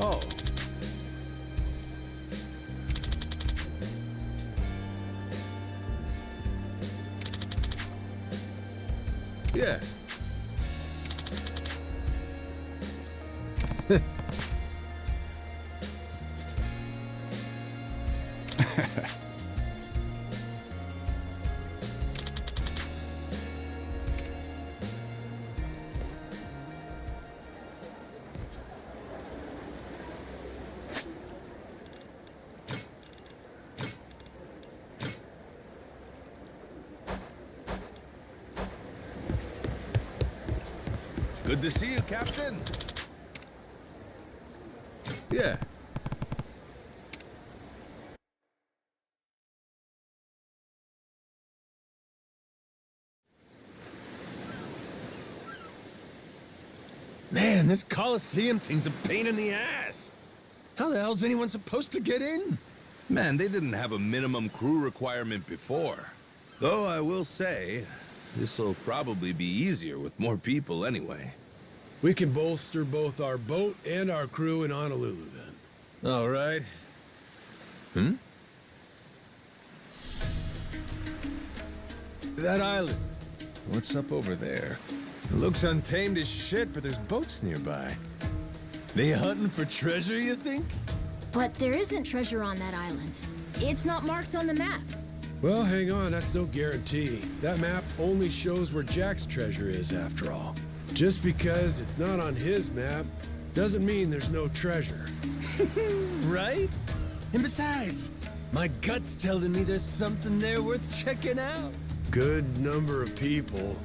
Oh. Yeah. Good to see you, Captain. Yeah. Man, this Coliseum thing's a pain in the ass. How the hell's anyone supposed to get in? Man, they didn't have a minimum crew requirement before. Though I will say, this'll probably be easier with more people anyway. We can bolster both our boat and our crew in Honolulu, then. All right. Hmm? That island. What's up over there? It looks untamed as shit, but there's boats nearby. They hunting for treasure, you think? But there isn't treasure on that island. It's not marked on the map. Well, hang on, that's no guarantee. That map only shows where Jack's treasure is, after all. Just because it's not on his map doesn't mean there's no treasure. Right? And besides, my gut's telling me there's something there worth checking out. Good number of people.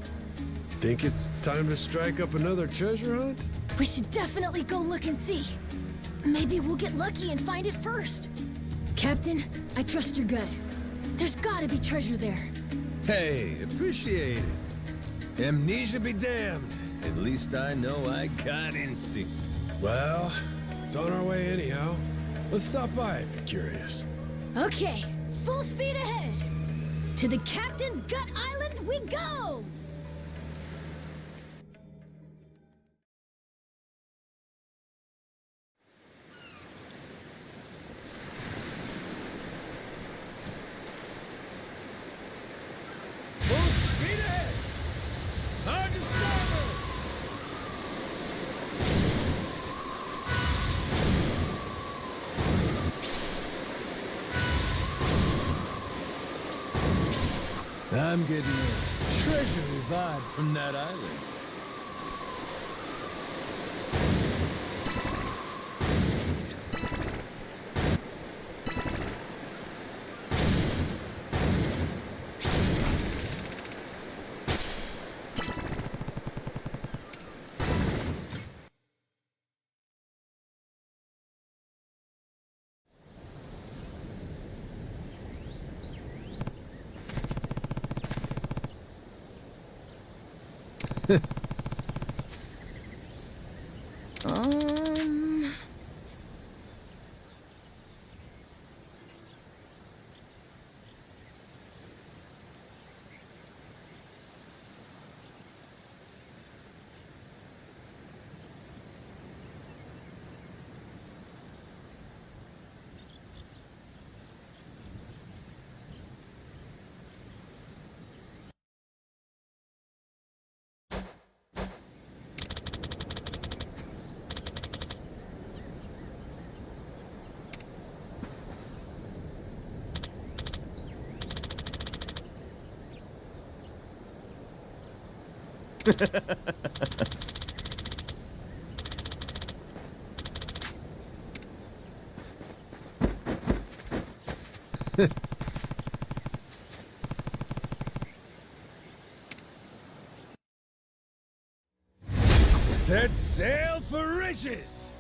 Think it's time to strike up another treasure hunt? We should definitely go look and see. Maybe we'll get lucky and find it first. Captain, I trust your gut. There's gotta be treasure there. Hey, appreciate it. Amnesia be damned. At least I know I got instinct. Well, it's on our way anyhow. Let's stop by if you're curious. Okay, full speed ahead. To the Captain's Gut Island we go! I'm getting a treasury vibe from that island. Um... Set sail for riches!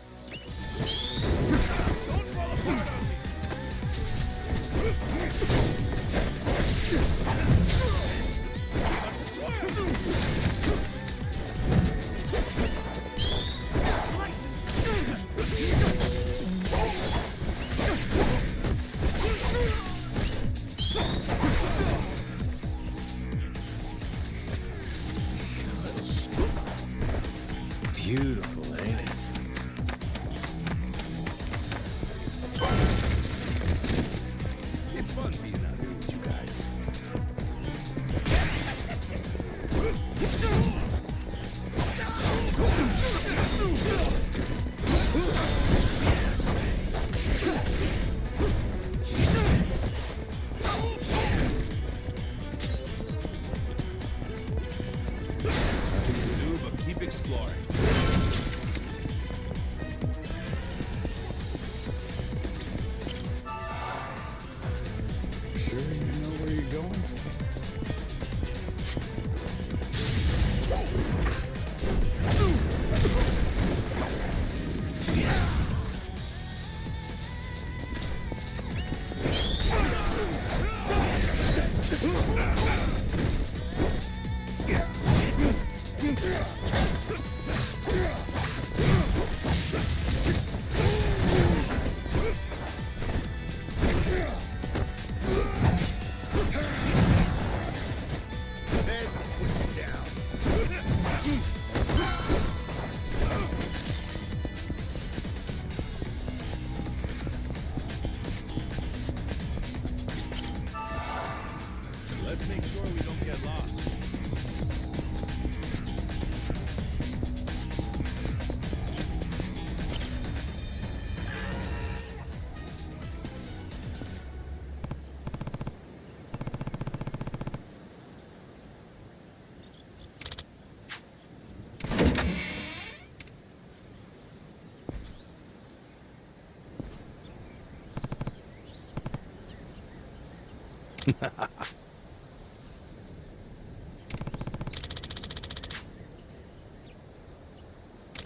Beautiful, ain't it? It's fun being out here with you guys. Nothing to do but keep exploring. Sure you know where you're going? Let's make sure we don't get lost.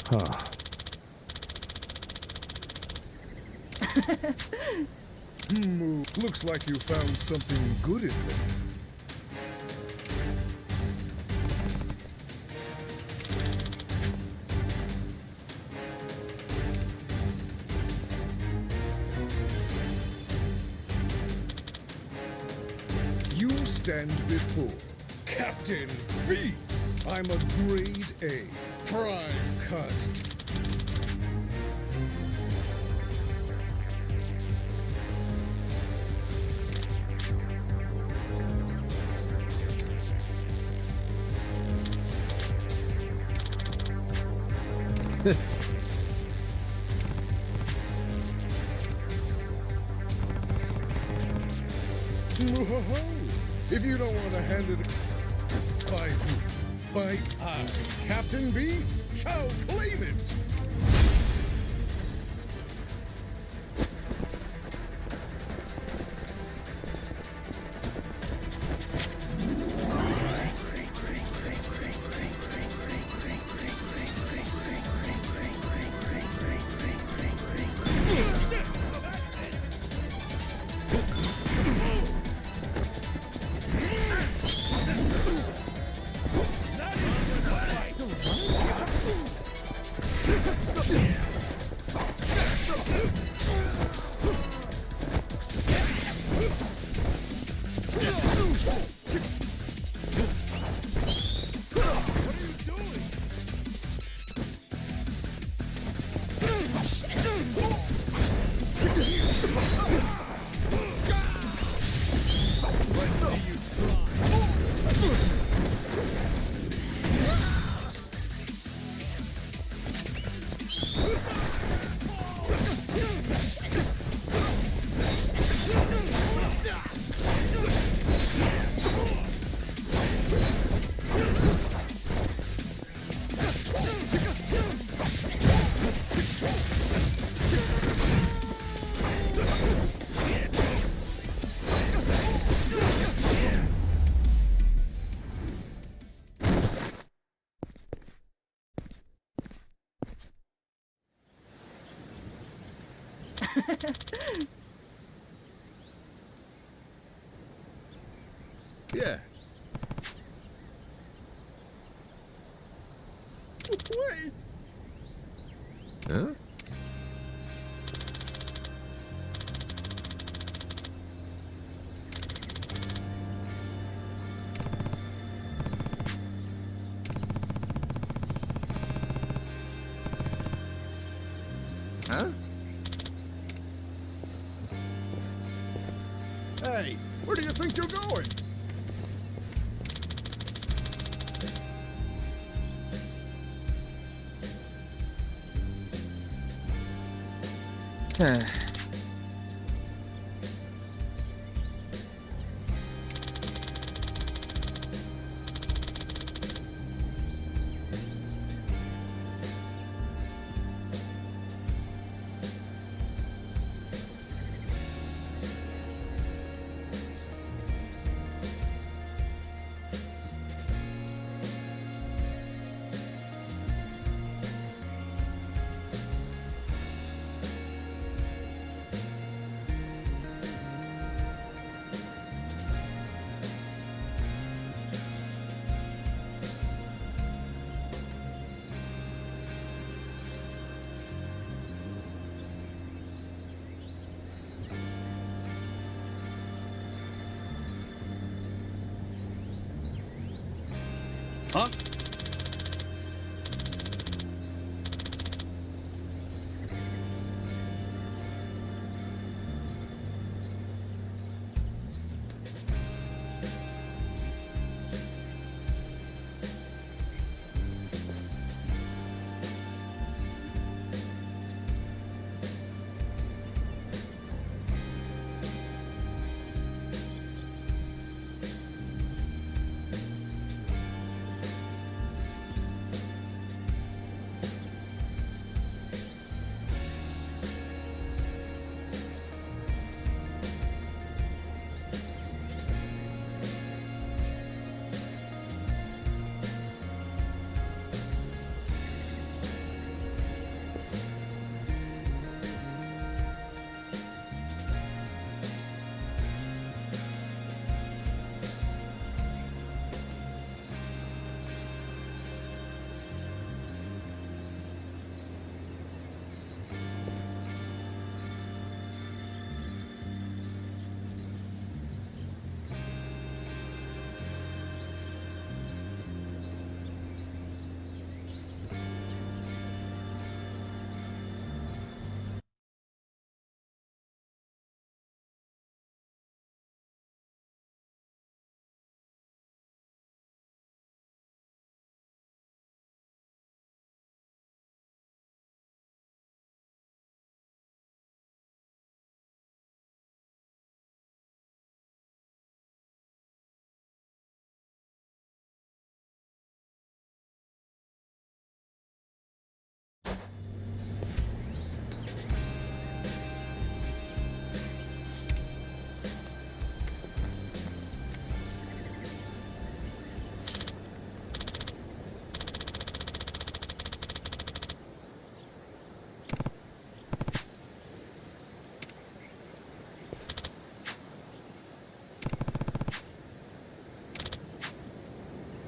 Huh. Looks like you found something good in there. You stand before Captain V. I'm a grade A, prime cut. If you don't want to hand it by who? By I, Captain B, shall claim it! Yeah. Wait! Huh? Huh? Hey, where do you think you're going? Huh?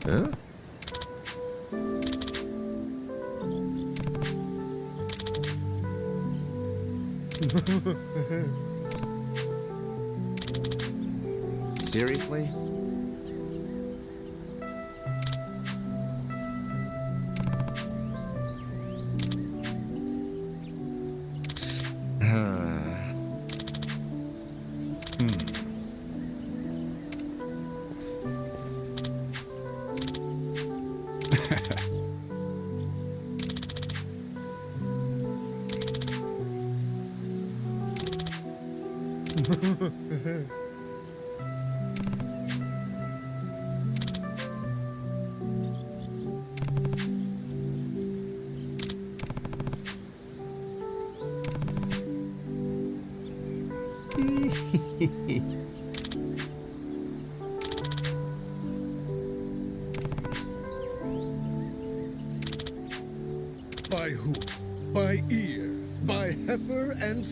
Huh? Seriously? By hoof, by ear, by heifer and...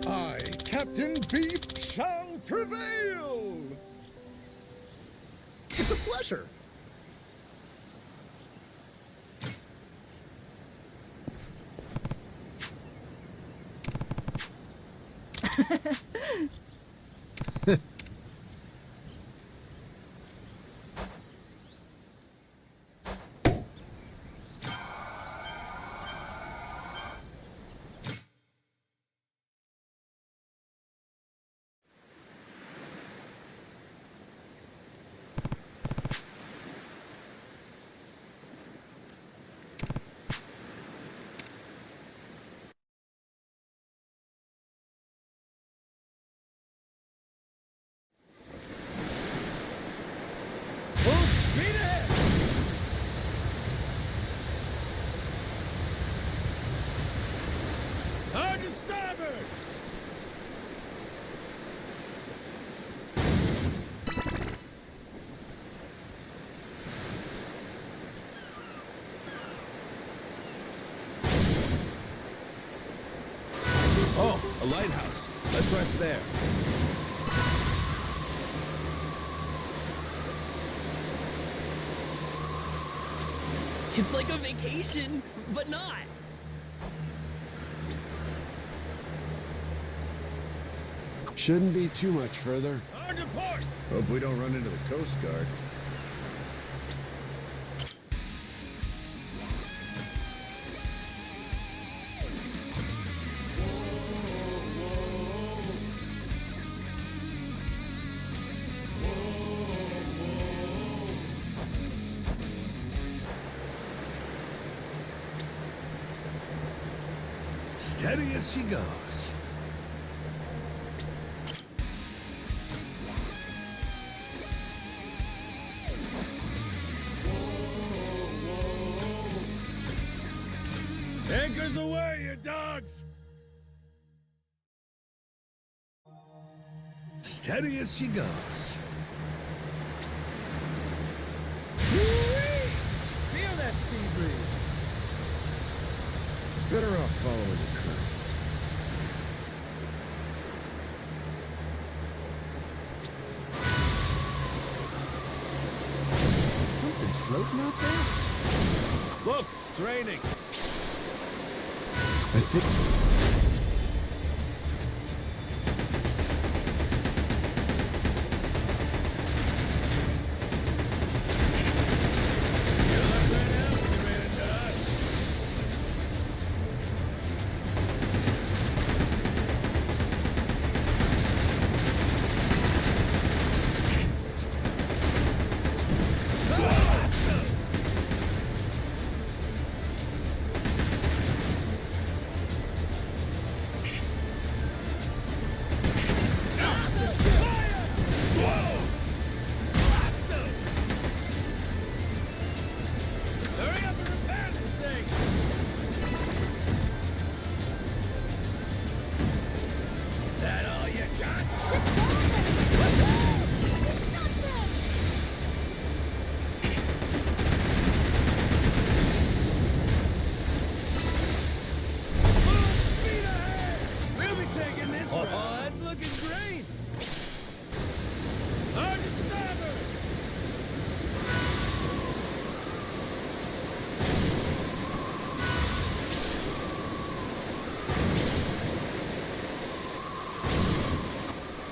I, Captain Beef, shall prevail! It's a pleasure. Full speed ahead! Hard to starboard! Oh, a lighthouse. Let's rest there. It's like a vacation, but not. Shouldn't be too much further. Hard to port! Hope we don't run into the Coast Guard. Steady as she goes. Anchors away, you dogs! Steady as she goes. Feel that sea breeze! Better off following the currents. Is something floating out there? Look, it's raining. I think...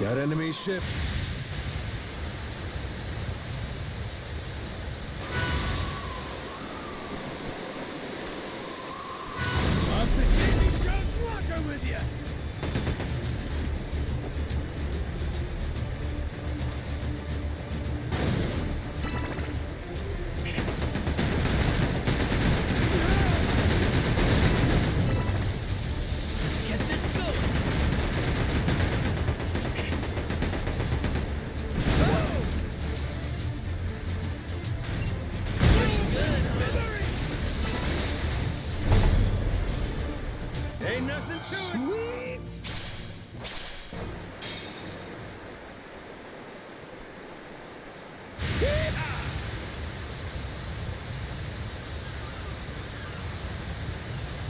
Got enemy ships. Off to Davy Jones' locker with you! Let's get this going! Ain't nothing to it! Sweet!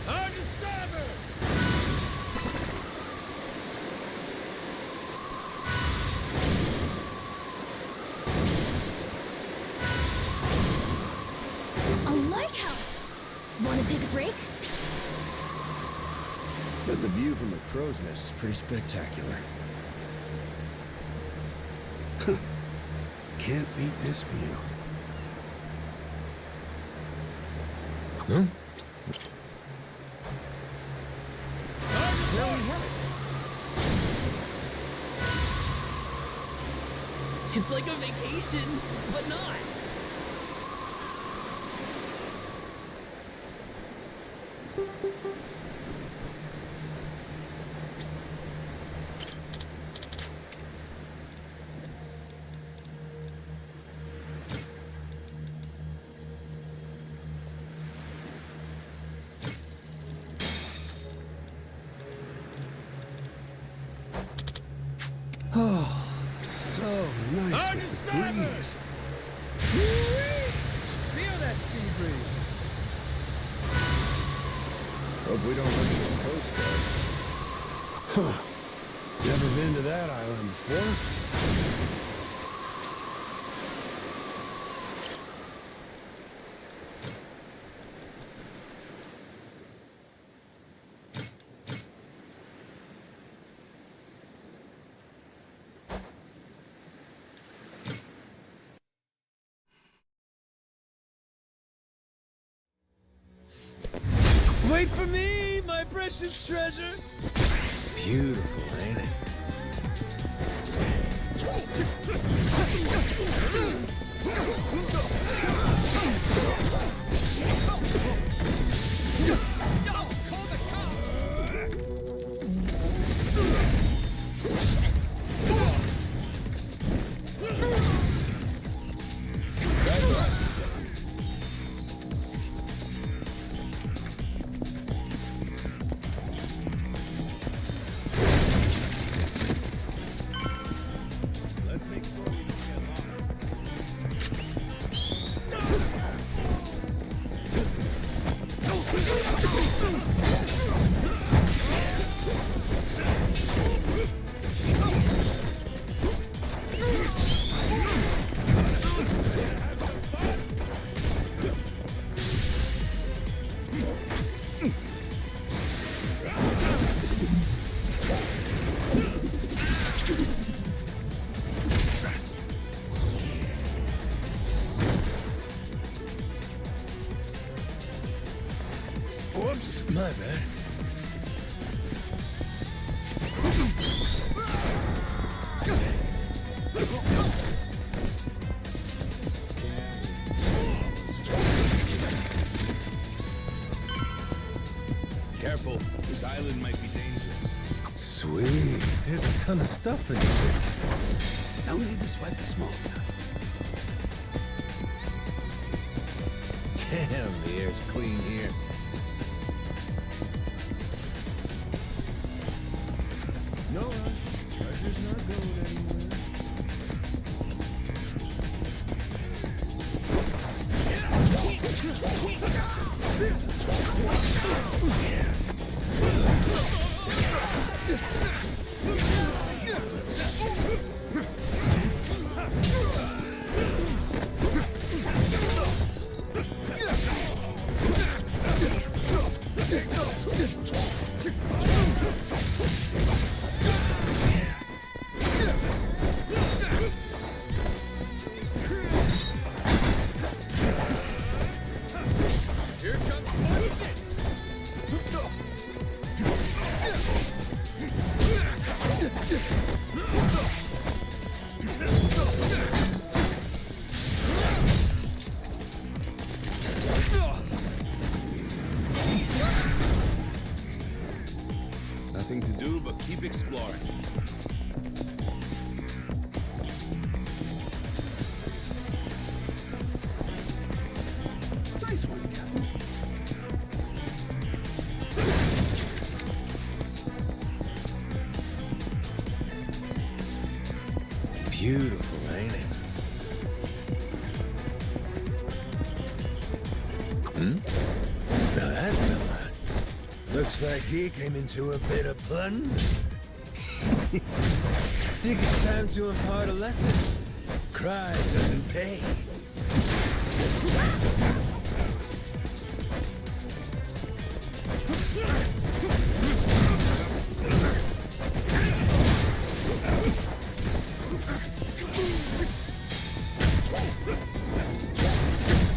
On to starboard! A lighthouse! Wanna take a break? But the view from the crow's nest is pretty spectacular. Can't beat this view. Huh? It's like a vacation, but not. Oh, so nice On to with the starboard! breeze. Feel that sea breeze! Hope we don't run into a coast guard. Huh. Never been to that island before? Wait for me, my precious treasure! Beautiful, ain't it? Let's make sure we don't get lost. Whoops, my bad. Careful, this island might be dangerous. Sweet. There's a ton of stuff in here. Now we need to swipe the small stuff. Damn, the air's clean here. No rush. Treasure's not going anywhere. but keep exploring. Nice one, Captain. Beautiful, ain't it? Now that fella looks like he came into a bit of plunder. Think it's time to impart a lesson. Crime doesn't pay.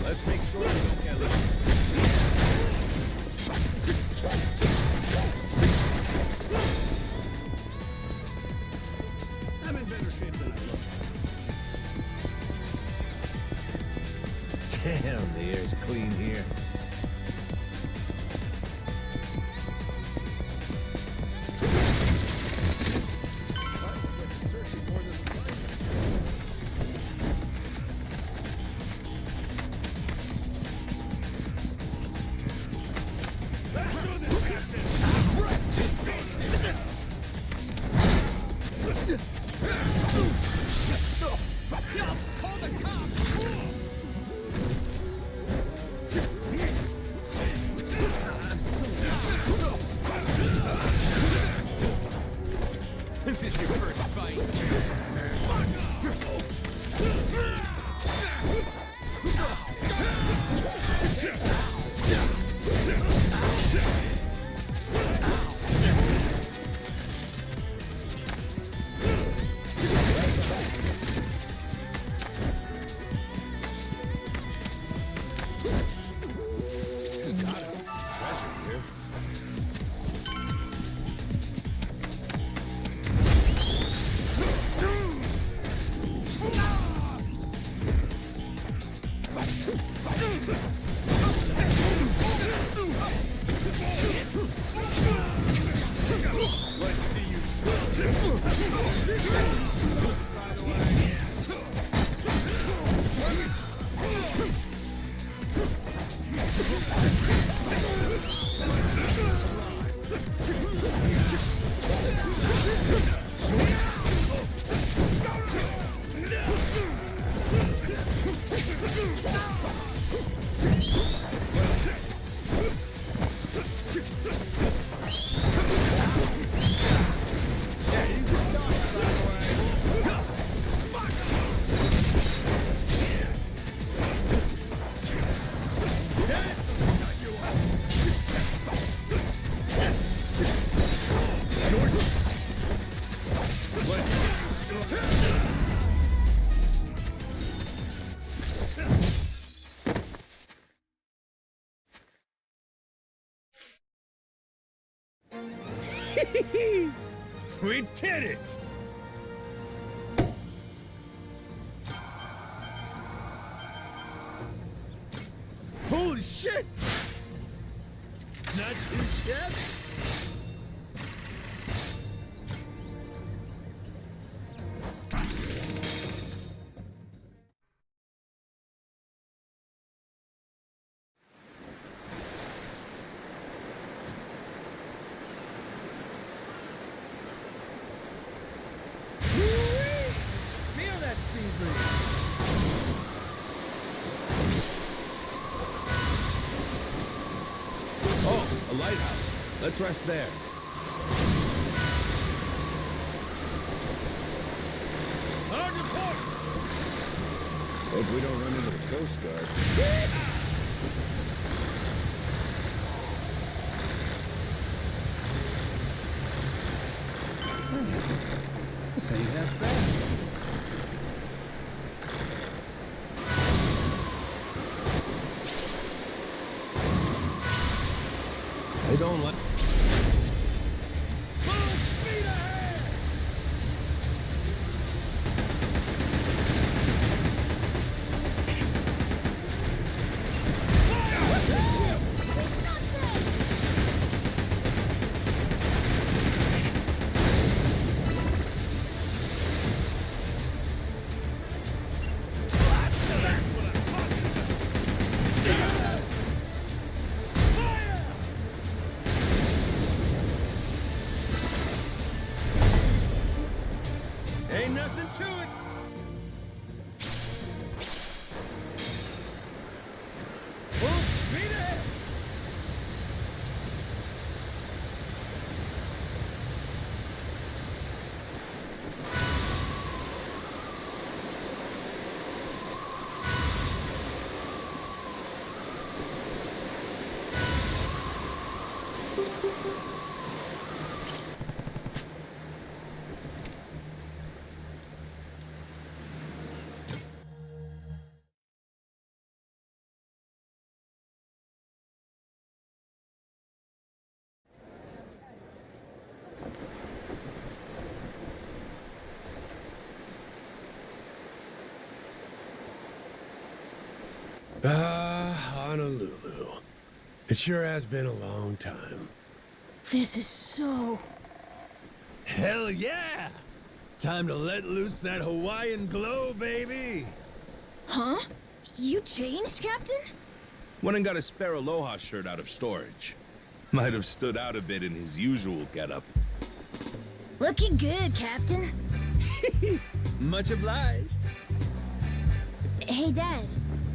Let's make sure we don't get loose. I'm in better shape than I look. Damn, the air's clean here. This is your first fight. There's gotta be some treasure here. We did it! Holy shit! Not too shabby. Feel that sea breeze. Oh, a lighthouse. Let's rest there. On your point! Hope we don't run into the Coast Guard. This ain't half bad. They don't let... Ain't nothing to it. Full speed ahead. Honolulu. It sure has been a long time. This is so... Hell yeah! Time to let loose that Hawaiian glow, baby! Huh? You changed, Captain? Went and got a spare Aloha shirt out of storage. Might have stood out a bit in his usual getup. Looking good, Captain. Much obliged. Hey, Dad.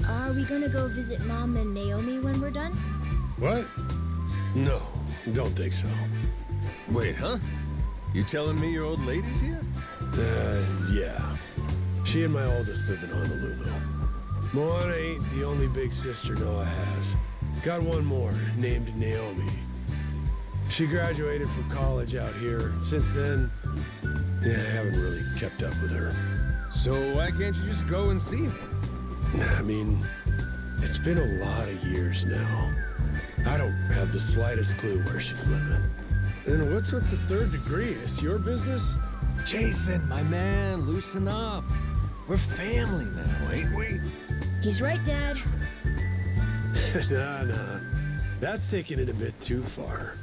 Are we gonna go visit Mom and Naomi when we're done? What? No, don't think so. Wait, huh? You telling me your old lady's here? Yeah. She and my oldest live in Honolulu. Moana ain't the only big sister Noah has. Got one more, named Naomi. She graduated from college out here, and since then, I haven't really kept up with her. So why can't you just go and see her? I mean, it's been a lot of years now. I don't have the slightest clue where she's living. And what's with the third degree? It's your business? Jason, my man, loosen up. We're family now, ain't we? He's right, Dad. Nah. That's taking it a bit too far.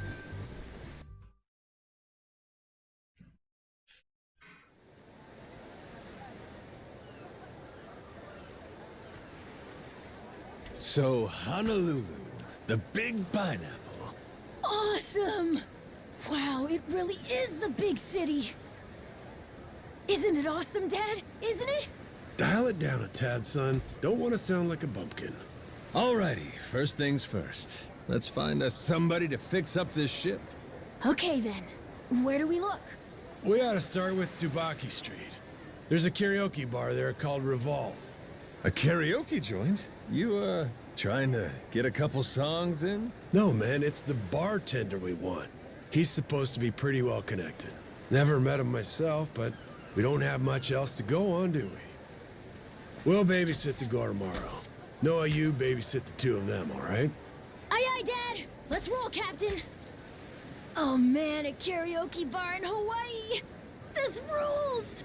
So, Honolulu, the big pineapple. Awesome! Wow, it really is the big city. Isn't it awesome, Dad? Isn't it? Dial it down a tad, son. Don't want to sound like a bumpkin. Alrighty, first things first. Let's find us somebody to fix up this ship. Okay, then. Where do we look? We ought to start with Tsubaki Street. There's a karaoke bar there called Revolve. A karaoke joint? You, trying to get a couple songs in? No, man, it's the bartender we want. He's supposed to be pretty well connected. Never met him myself, but we don't have much else to go on, do we? We'll babysit the girl tomorrow. Noah, you babysit the two of them, all right? Aye, aye, Dad! Let's roll, Captain! Oh man, a karaoke bar in Hawaii! This rules!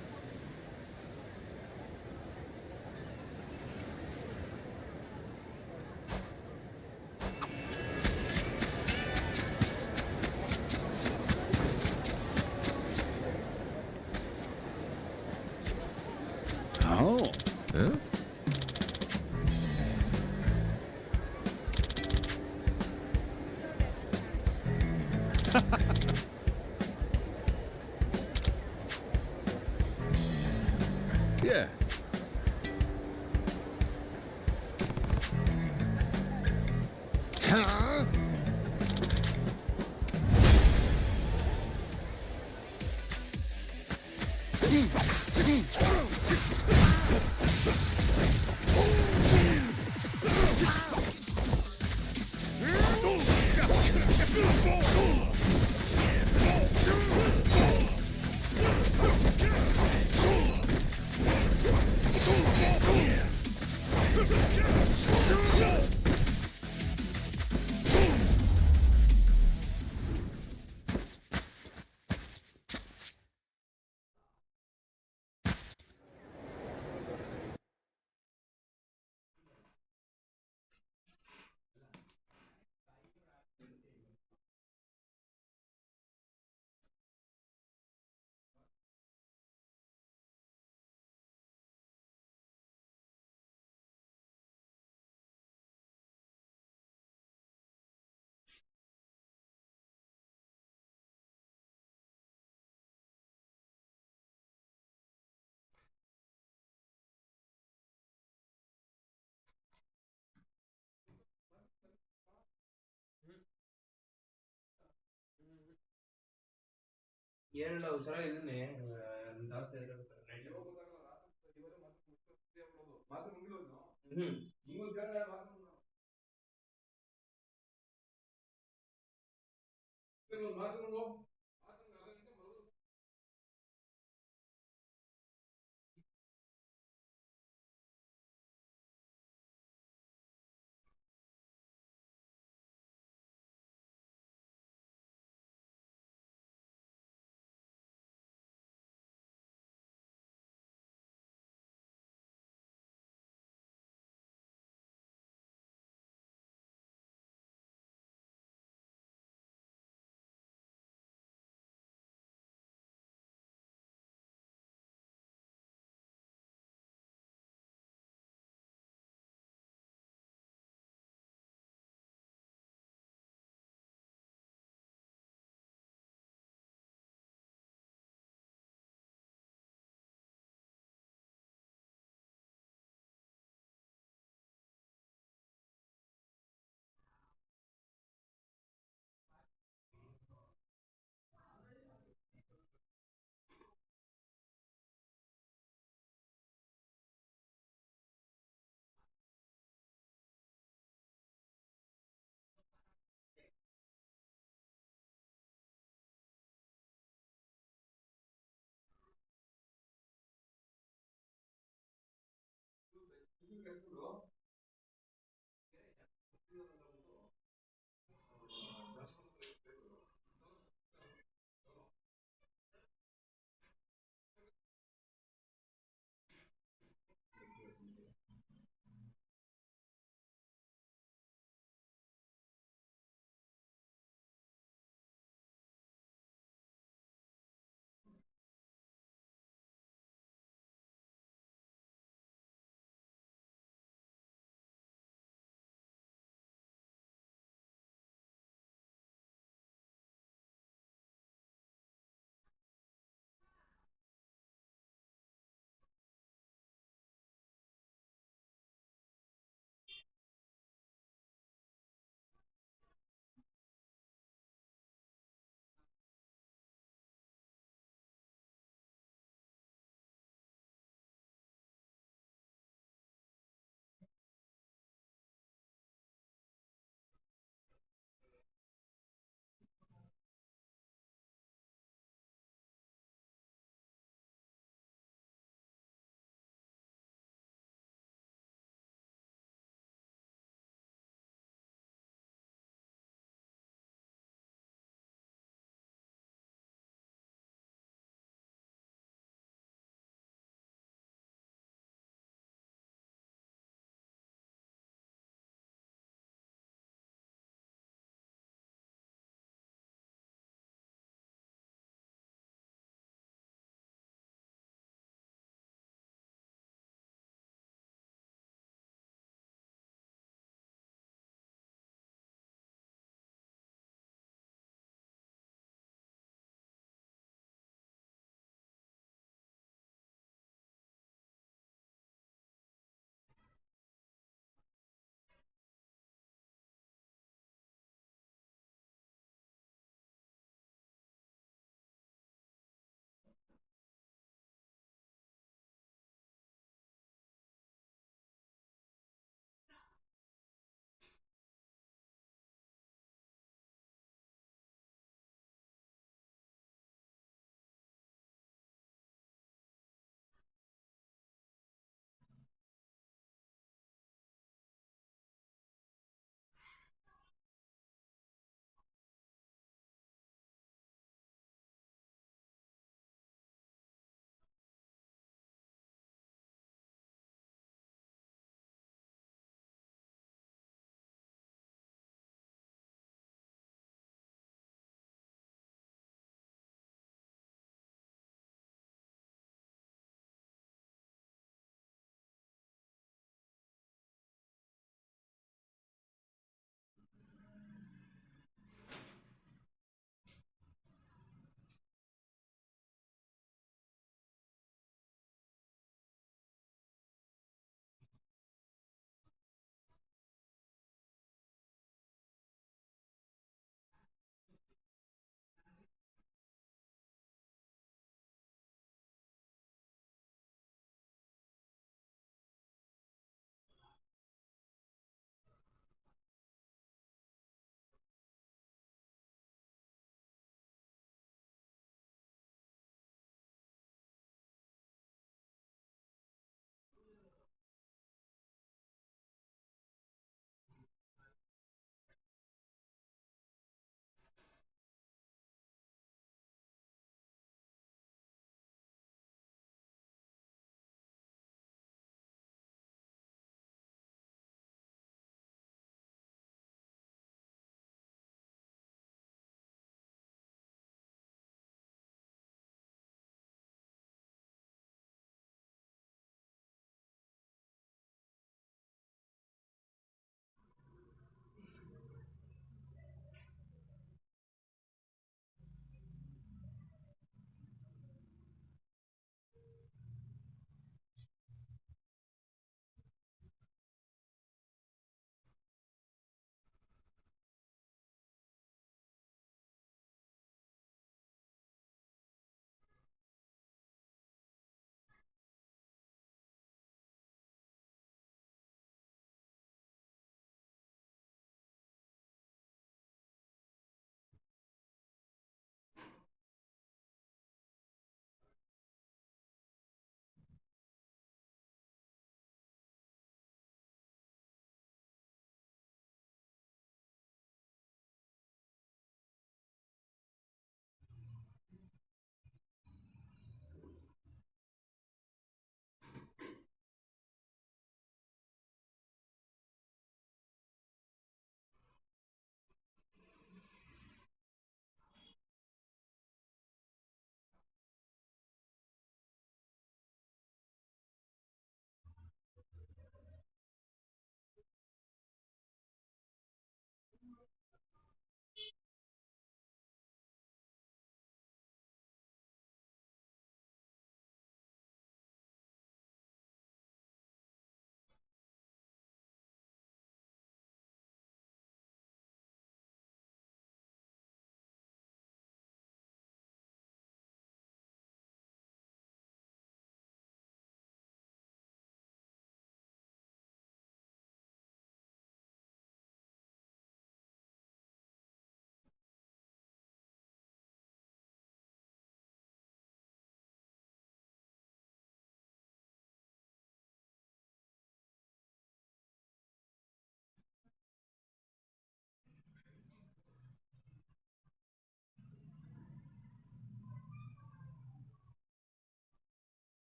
Oh. Huh? Yeah. Huh? ಏನಿಲ್ಲ ಹುಷಾರಾಗಿದ್ದೀನಿ ಜಾಸ್ತಿ ಹ್ಮ್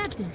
Captain.